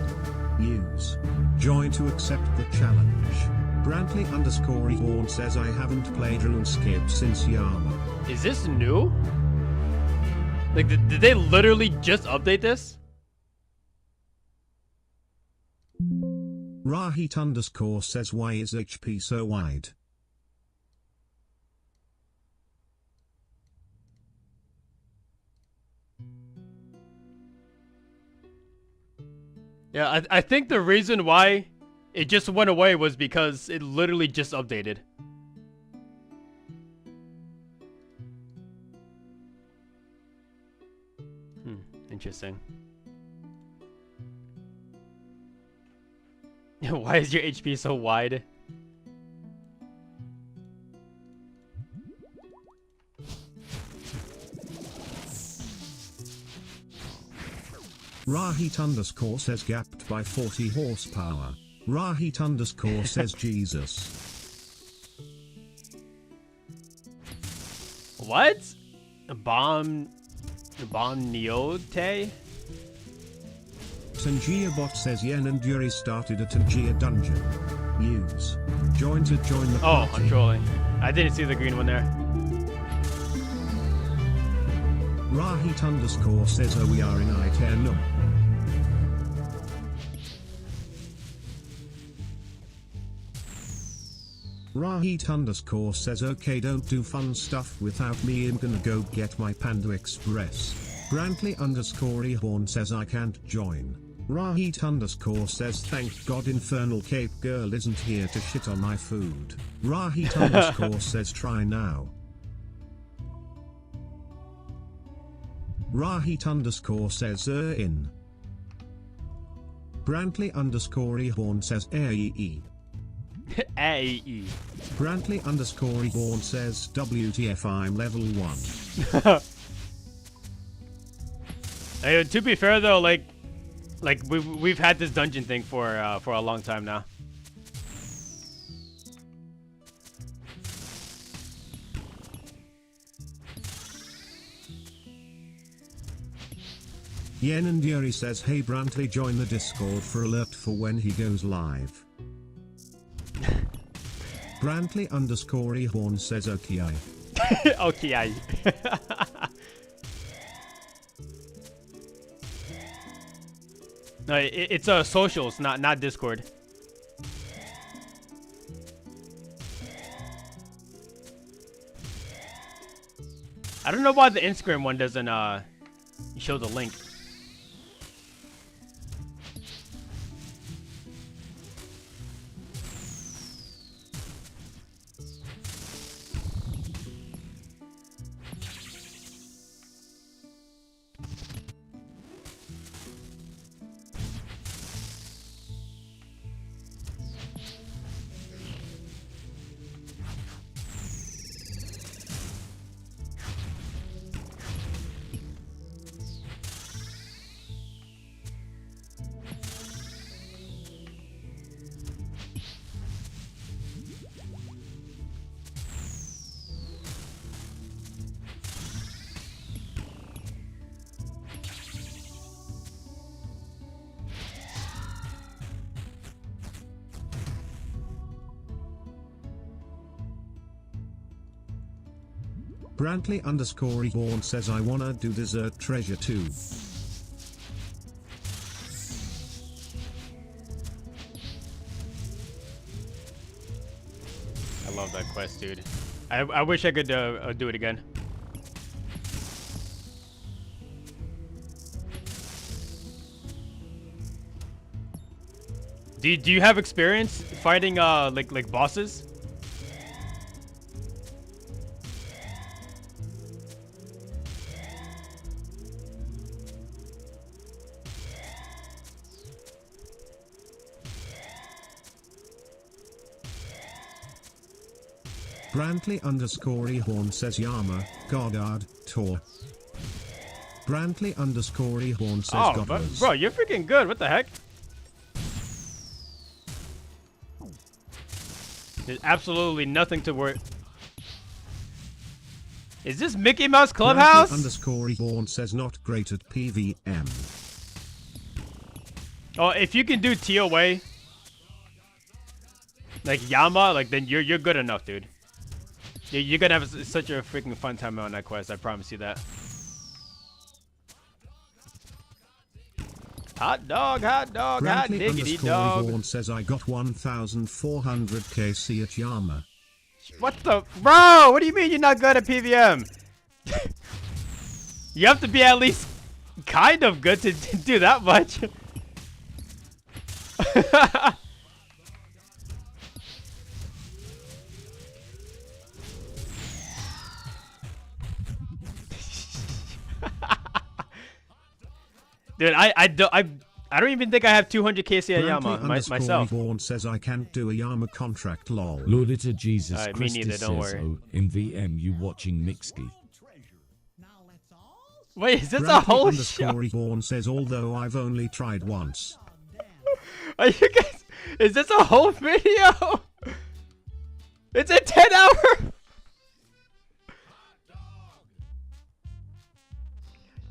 Use join to accept the challenge. Brantley_Reborn says I haven't played RuneScape since Yama. Is this new? Like, did they literally just update this? Rahit_ says why is HP so wide? Yeah, I think the reason why it just went away was because it literally just updated. Interesting. Why is your HP so wide? Rahit_ says gapped by 40 horsepower. Rahit_ says Jesus. What? Bomb Niote? Tangia Bot says Yen and Yuri started a Tangia dungeon. Use join to join the party. Oh, I'm trolling. I didn't see the green one there. Rahit_ says oh we are in Iterno. Rahit_ says okay don't do fun stuff without me, I'm gonna go get my Panda Express. Brantley_Reborn says I can't join. Rahit_ says thank God Infernal Cape Girl isn't here to shit on my food. Rahit_ says try now. Rahit_ says in. Brantley_Reborn says AEE. AEE. Brantley_Reborn says WTF I'm level 1. Hey, to be fair though, like we've had this dungeon thing for a long time now. Yen and Yuri says hey Brantley join the Discord for alert for when he goes live. Brantley_Reborn says okay. Okay. No, it's socials, not Discord. I don't know why the Instagram one doesn't show the link. Brantley_Reborn says I wanna do Desert Treasure too. I love that quest, dude. I wish I could do it again. Do you have experience fighting like bosses? Brantley_Ehorn says Yama, Goddard, Tor. Brantley_Ehorn says Oh, Goddard. bro, you're freaking good. What the heck? There's absolutely nothing to worry. Is this Mickey Mouse Clubhouse? Brantley_Ehorn says not great at PVM. Oh, if you can do TOA, like Yama, like then you're good enough, dude. You're gonna have such a freaking fun time on that quest. I promise you that. Hot dog, hot diggity dog. Ehorn says I got 1,400 KC at Yama. What the, bro? What do you mean you're not good at PVM? You have to be at least kind of good to do that much. Dude, I don't even think I have 200 KC at Yama myself. Ehorn says I can't do a Yama contract, lol. Lord of Jesus me Christ neither, says, don't worry. oh, in VM you watching Mixky. Wait, is this a whole show? Ehorn says although I've only tried once. Are you guys? Is this a whole video? It's a 10-hour.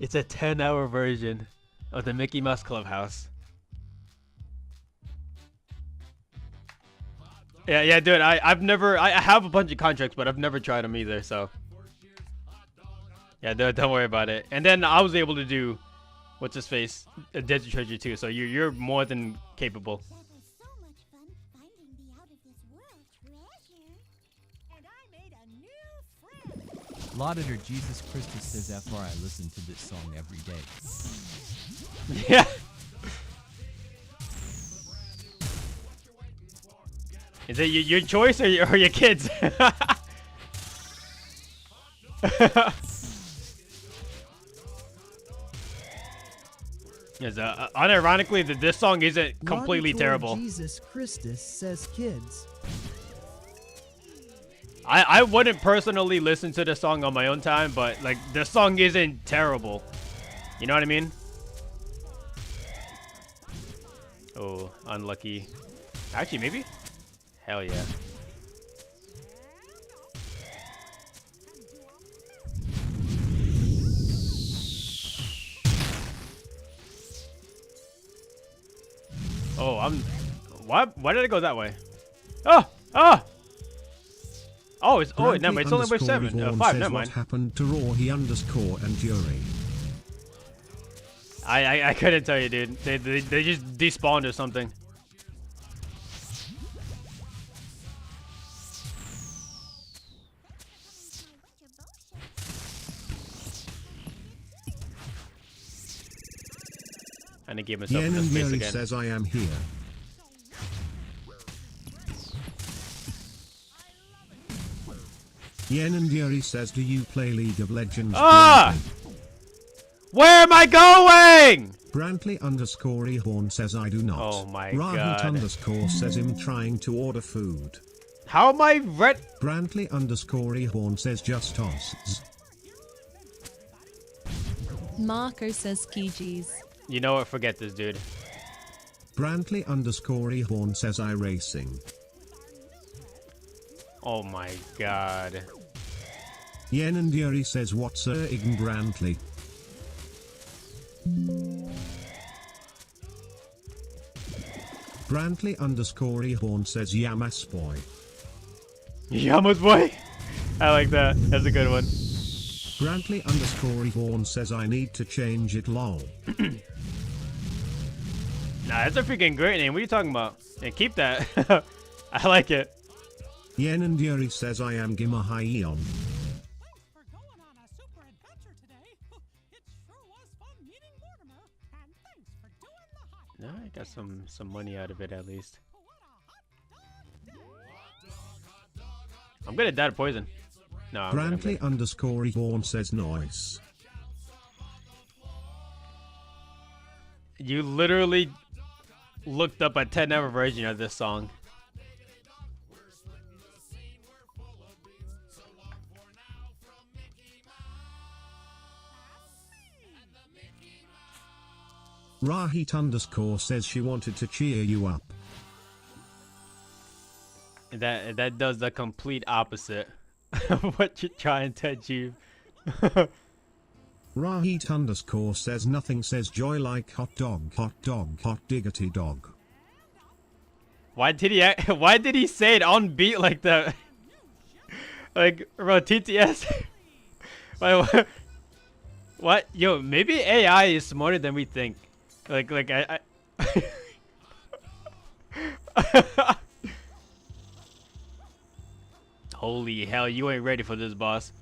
It's a 10-hour version of the Mickey Mouse Clubhouse. Yeah, dude. I've never. I have a bunch of contracts, but I've never tried them either. So. Yeah, don't worry about it. And then I was able to do, what's his face, a Desert Treasure too. So you're more than capable. Laudator Jesus Christus says after I listen to this song every day. Yeah. Is it your choice or your kids? Yes, unironically, this song isn't completely terrible. Jesus Christus says kids. I wouldn't personally listen to the song on my own time, but like the song isn't terrible. You know what I mean? Oh, unlucky. Actually, maybe? Hell yeah. Oh, why did it go that way? Oh! Oh, it's never mind. It's only by 7. 5, never mind. What happened to Rohi_Enduri? I couldn't tell you, dude. They just despawned or something. And he gave himself the space again. Says I am here. Yen and Yuri says, do you play League of Legends? Ah! Where am I going? Brantley_Ehorn says I do not. Oh my Rahit god. says him trying to order food. How am I red? Brantley_Ehorn says just toss. Marco says Kijis. You know what? Forget this, dude. Brantley_Ehorn says I racing. Oh my god. Yen and Yuri says what's Ign Brantley. Brantley_Ehorn says Yamas boy. Yamas boy? I like that. That's a good one. Brantley_Ehorn says I need to change it lol. Nah, that's a freaking great name. What are you talking about? Yeah, keep that. I like it. Yen and Yuri says I am Gimahaion. Yeah, I got some money out of it at least. I'm gonna die to poison. No, Brantley underscore Yvonne says nice. You literally looked up a 10-hour version of this song. Rahit underscore says she wanted to cheer you up. That does the complete opposite of what you're trying to achieve. Rahit underscore says nothing says joy like hot dog, hot diggity dog. Why did he say it on beat like that? Like, bro, TTS. What? Yo, maybe AI is smarter than we think. Like I Holy hell, you ain't ready for this, boss.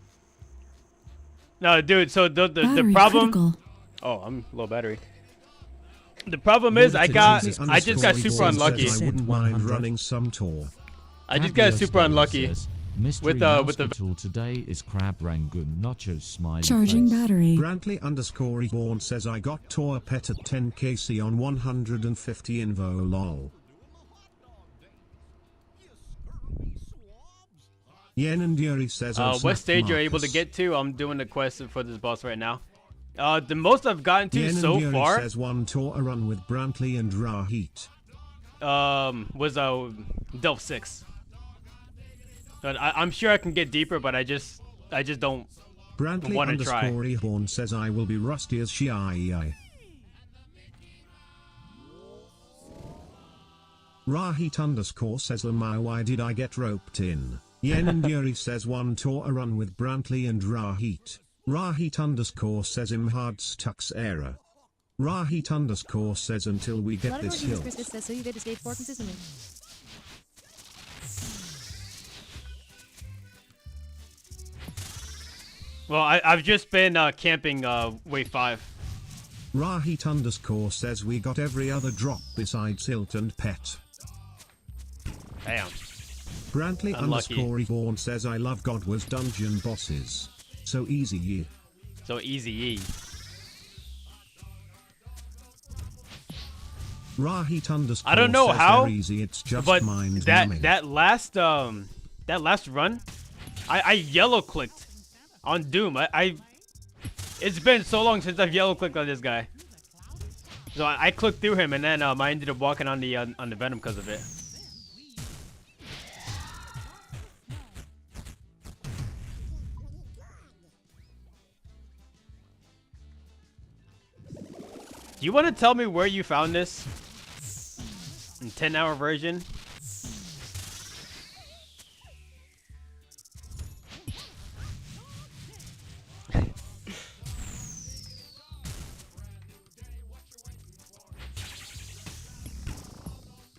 No, dude, so the problem critical. Oh, I'm low battery. The problem is I just got super unlucky. I wouldn't mind running some tour. I just got super unlucky. With the tool today is crab rangoon nachos smiley charging face. Battery. Brantley underscore Yvonne says I got Tor Pet at 10 kc on 150 invo lol. Yen and Yuri says what stage you're able to get to? I'm doing the quest for this boss right now. The most I've gotten to Yen so and Yuri far says one tour a run with Brantley and Rahit. Was Delph 6. But I'm sure I can get deeper, but I just don't Brantley want to try. underscore Yvonne says I will be rusty as she Rahit underscore says Lamau, why did I get roped in? Yen and Yuri says one tour a run with Brantley and Rahit. Rahit underscore says Imhard's tux error. Rahit underscore says until we get this hill. Christus says so you get to skate 4 consistently. Well, I've just been camping wave 5. Rahit underscore says we got every other drop besides Hilt and Pet. Damn. Brantley Unlucky. underscore Yvonne says I love God was dungeon bosses. So easy ye. So easy ye. Rahit underscore I don't know says how, they're easy, it's just but mind numbing. that last run, I yellow clicked on Doom. It's been so long since I've yellow clicked on this guy. So I clicked through him and then I ended up walking on the Venom because of it. Do you want to tell me where you found this? In 10-hour version?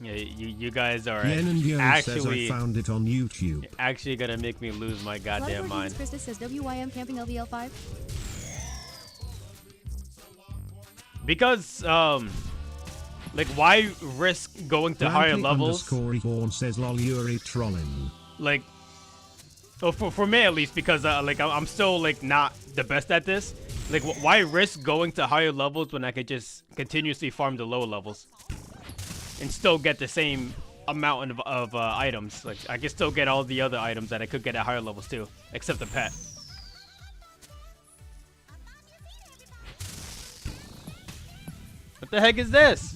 Yeah, you guys are Yen and Yuri actually says I found it on YouTube. Actually gonna make me lose my goddamn mind. Christus says WYM camping LVL5. Because like why risk going to higher levels? Yvonne says lol Yuri trolling. Like, oh, for me at least, because like I'm still like not the best at this. Like, why risk going to higher levels when I could just continuously farm the lower levels and still get the same amount of items? Like, I can still get all the other items that I could get at higher levels too, except the pet. What the heck is this?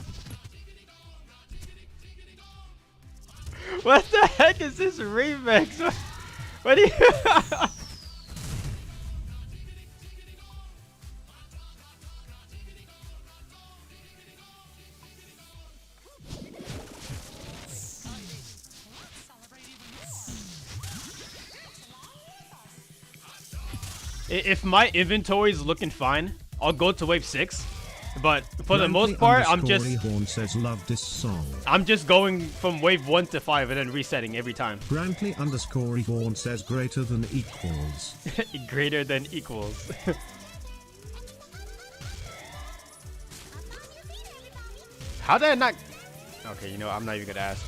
What the heck is this remix? What do you... If my inventory is looking fine, I'll go to wave 6. But for the most part, I'm just says love this song. I'm just going from wave 1 to 5 and then resetting every time. Brantley underscore Yvonne says greater than equals. Greater than equals. How did I not? Okay, you know, I'm not even gonna ask.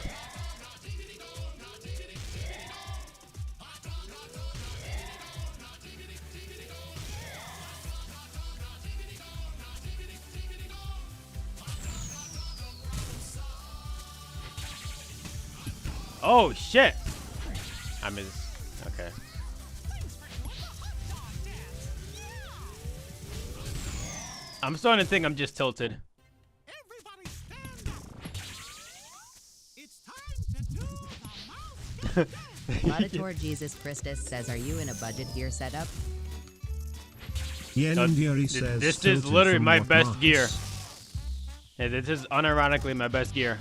Oh shit! I missed. Okay. I'm starting to think I'm just tilted. Auditor Jesus Christus says, "Are you in a budget gear setup?" Yen and Yuri says, this is literally my best Marcus? gear. Yeah, this is unironically my best gear.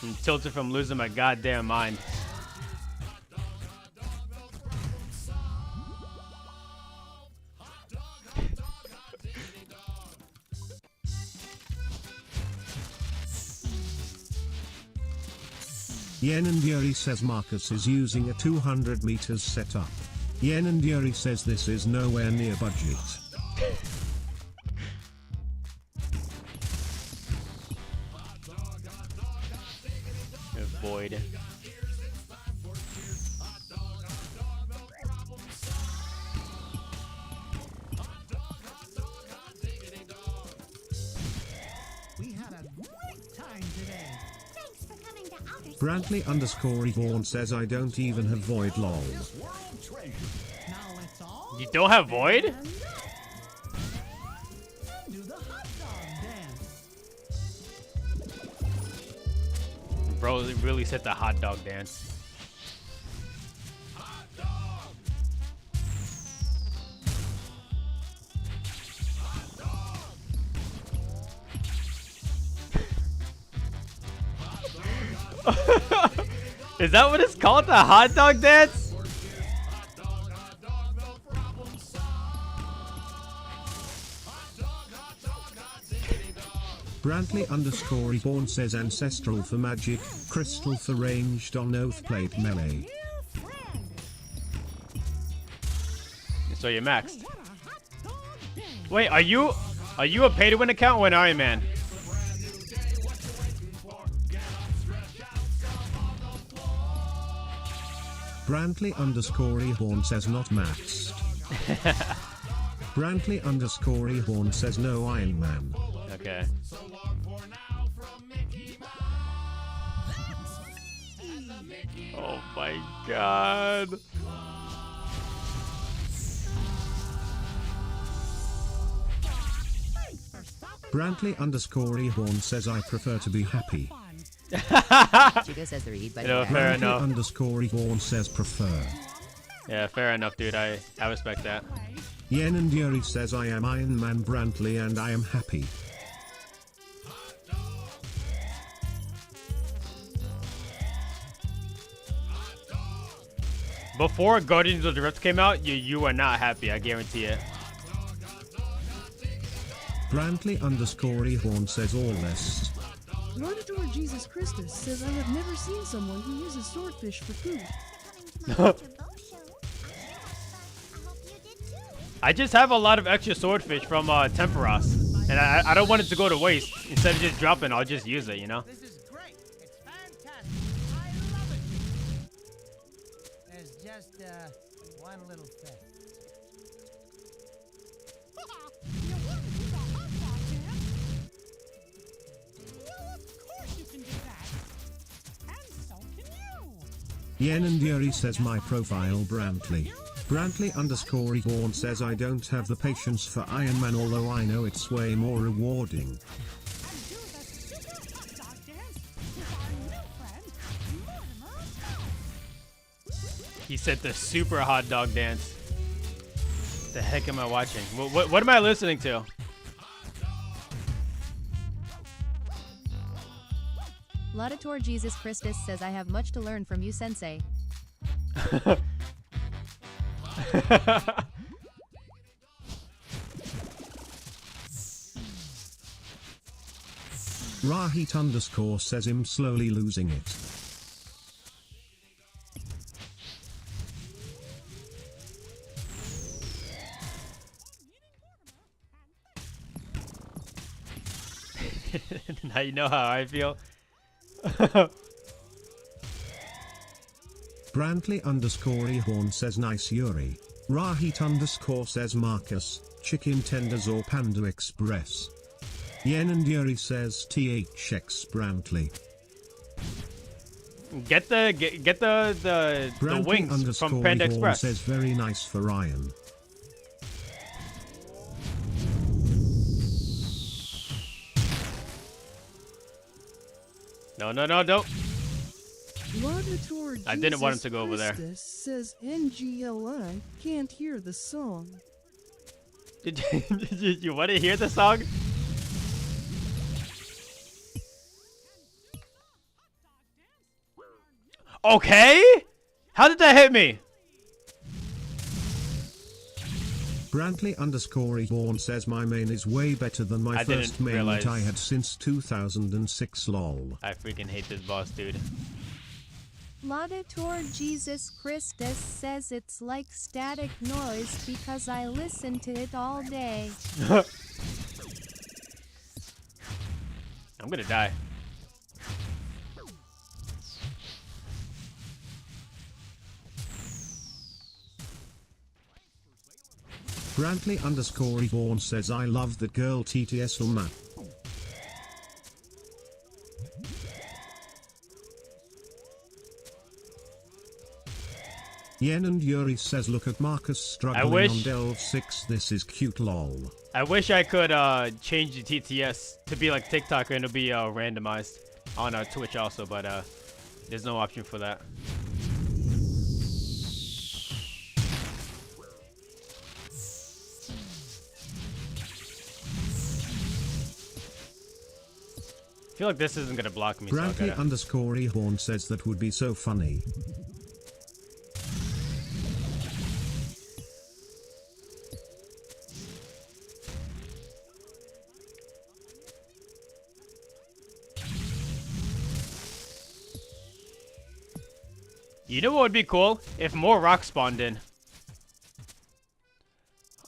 I'm tilted from losing my goddamn mind. Yen and Yuri says Marcus is using a 200 meters setup. Yen and Yuri says this is nowhere near budget. Void. We had a great time today. Thanks for coming to Outer Brantley _ Vaughn says I don't even have void lol. You don't have void? Do the hot dog dance. Bro really set the hot dog dance. Is that what it's called? The hot dog dance? Brantley _ Vaughn says ancestral for magic, crystal for ranged on oath plate melee. So you're maxed. Wait, are you a pay to win account or an Iron Man? Brantley _ Vaughn says not maxed. Brantley _ Vaughn says no Iron Man. Okay. Oh my god. Brantley _ Vaughn says I prefer to be happy. Chico says they're eat by Fair enough. Brantley _ Vaughn says prefer. Yeah, fair enough, dude. I respect that. Yen and Yuri says I am Iron Man Brantley and I am happy. Before Guardians of the Rift came out, you were not happy, I guarantee it. Brantley _ Vaughn says all this. Auditor Jesus Christus says I have never seen someone who uses swordfish for food. I just have a lot of extra swordfish from Temperos, and I don't want it to go to waste. Instead of just dropping, I'll just use it, you know? This is great. It's fantastic. I love it. There's just one little thing. You wouldn't use a hot dog dance? Well, of course you can do that. And so can you. Yen and Yuri says my profile Brantley. Brantley _ Vaughn says I don't have the patience for Iron Man, although I know it's way more rewarding. He said the super hot dog dance. The heck am I watching? What am I listening to? Laudator Jesus Christus says I have much to learn from you, Sensei. Rahit _ says him slowly losing it. Now you know how I feel. Brantley_Ehorn says nice Yuri. Rahit_ says Marcus, chicken tenders or Panda Express. Yen and Yuri says THX Brantley. Get the wings from Panda Express. Says very nice for Ryan. No, don't. Laudator I didn't want him Jesus to go over there. Christus says NGLI can't hear the song. Did you want to hear the song? Okay? How did that hit me? Brantley_Ehorn says my main is way better than my first main that I had since 2006 lol. I freaking hate this boss, dude. Laudator Jesus Christus says it's like static noise because I listen to it all day. I'm gonna die. Brantley_Ehorn says I love that girl TTS Ulma. Yen and Yuri says look at Marcus struggling on Delve 6, this is cute lol. I wish I could change the TTS to be like TikTok and it'll be randomized on Twitch also, but there's no option for that. I feel like this isn't gonna block me. Brantley_Ehorn says that would be so funny. You know what would be cool? If more rocks spawned in.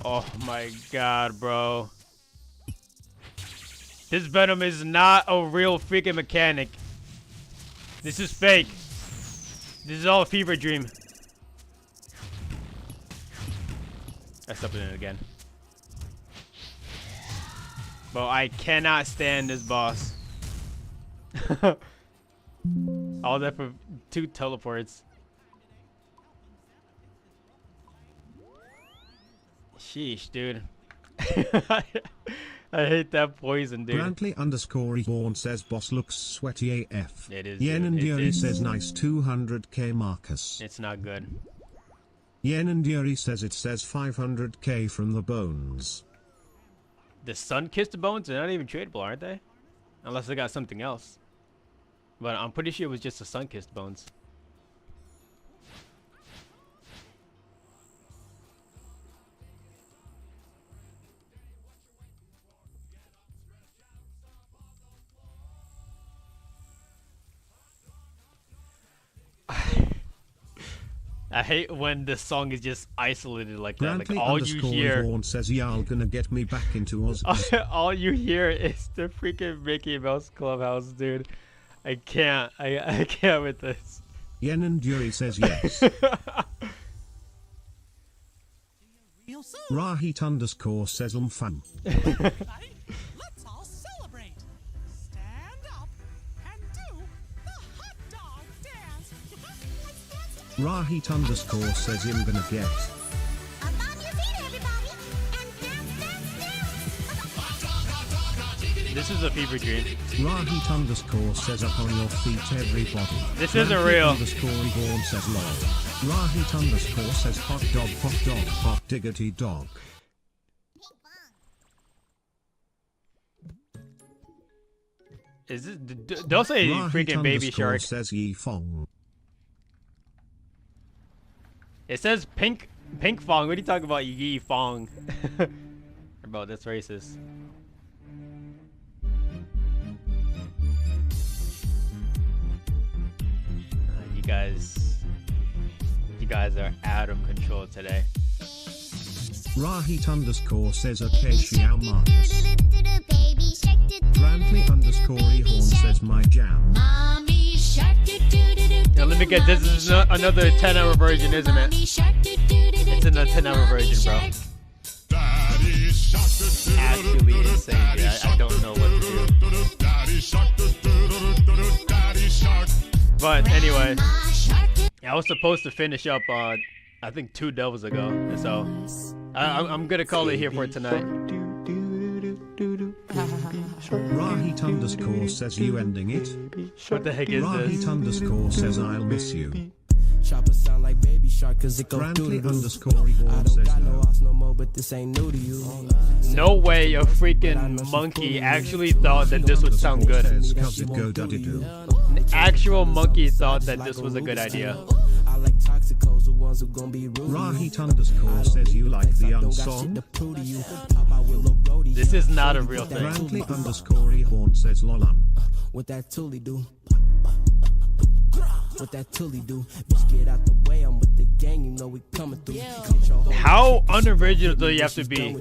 Oh my god, bro. This Venom is not a real freaking mechanic. This is fake. This is all a fever dream. I stepped in it again. Bro, I cannot stand this boss. All that for 2 teleports. Sheesh, dude. I hate that poison, dude. Brantley_Ehorn says boss looks sweaty AF. It is. Yen and Yuri says nice 200k Marcus. It's not good. Yen and Yuri says it says 500k from the bones. The sun-kissed bones are not even tradable, aren't they? Unless they got something else. But I'm pretty sure it was just the sun-kissed bones. I hate when the song is just isolated like that. Like all you hear. Ehorn says y'all gonna get me back into Oz. All you hear is the freaking Mickey Mouse Clubhouse, dude. I can't. I can't with this. Yen and Yuri says yes. Rahit_ says fun. Let's all celebrate. Stand up and do the hot dog dance. Rahit_ says I'm gonna get. Up on your feet, everybody, and dance. This is a fever dream. Rahit_ says up on your feet, everybody. This isn't real. Ehorn says lol. Rahit_ says hot dog, hot diggity dog. Is this? Don't say freaking baby shark. Says Yi Fong. It says pink fong. What are you talking about, Yi Fong? Bro, that's racist. You guys are out of control today. Rahit_ says okay, Xiao Marcus. Brantley underscore Ehorn says my jam. Now let me get this. Is another 10-hour version, isn't it? It's in a 10-hour version, bro. Actually insane, dude. I don't know what to do. But anyway, I was supposed to finish up, I think 2 devils ago. So I'm gonna call it here for tonight. Rahit underscore says you ending it. What the heck is Rahit this? underscore says I'll miss you. Chopper sound like baby shark cause it go Brantley doo-doo-doo. underscore Ehorn says no. No more, but this ain't new to you. No way a freaking monkey actually thought that this would sound good. Says 'cause it go duddy-doo. An actual monkey thought that this was a good idea. I like toxicos, the ones who gon' be rude. Rahit underscore says you like the unsong. This is not a real thing. Brantley underscore Ehorn says lolan. What that Tully do? What that Tully do? Bitch, get out the way, I'm with the gang, you know we coming through. How unoriginal do you have to be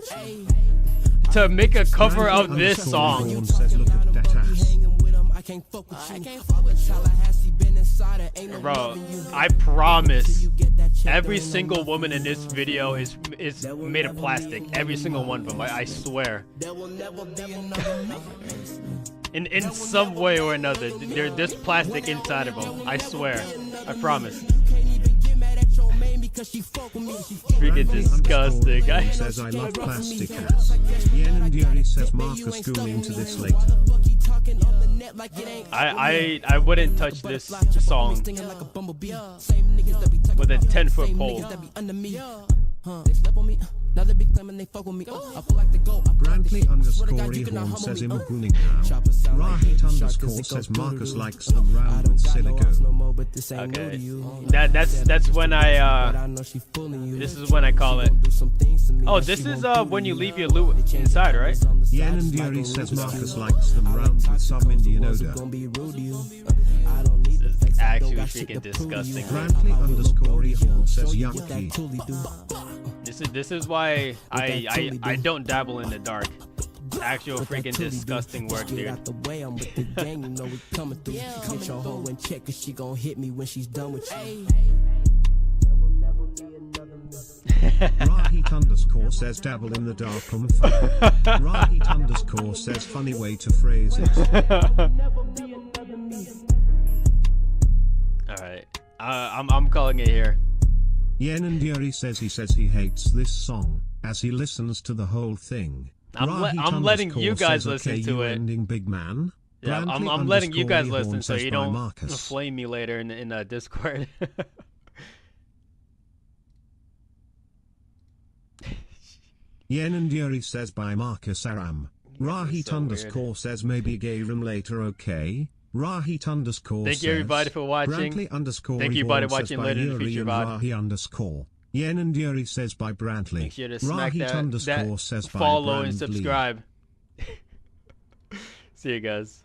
to make a cover of this song? Ehorn says look at that ass. Bro, I promise every single woman in this video is made of plastic. Every single one of them, I swear. In some way or another, there's plastic inside of them. I swear. I promise. Freaking disgusting. He says I love plastic ass. Yen and Yuri says Marcus schooling to this later. I wouldn't touch this song with a 10-foot pole. Brantley underscore Ehorn says Imuguning now. Rahit underscore says Marcus likes them round with silicone. Okay. That's when I this is when I call it. Oh, this is when you leave your loot inside, right? Yen and Yuri says Marcus likes them round with some Indian odor. This is actually freaking disgusting. Brantley underscore Ehorn says yucky. This is why I don't dabble in the dark. Actual freaking disgusting work, dude. Rahit underscore says dabble in the dark fun. Rahit underscore says funny way to phrase it. Alright. I'm calling it here. Yen and Yuri says he hates this song as he listens to the whole thing. I'm letting you guys listen to it. Ending big man. Yeah, Brantley I'm letting you guys Ehorn listen so says you by don't Marcus. flame me later in Discord. Yen and Yuri says by Marcus Aram. Rahit so underscore weird. says maybe gay room later, okay. Rahit underscore Thank you everybody for watching. Brantley underscore Thank you everybody Ehorn watching says by later in the Yuri future and VOD. Rahi underscore. Yen and Yuri says by Brantley. Make sure to smack Rahit underscore that says by follow and Brantley. subscribe. See you guys.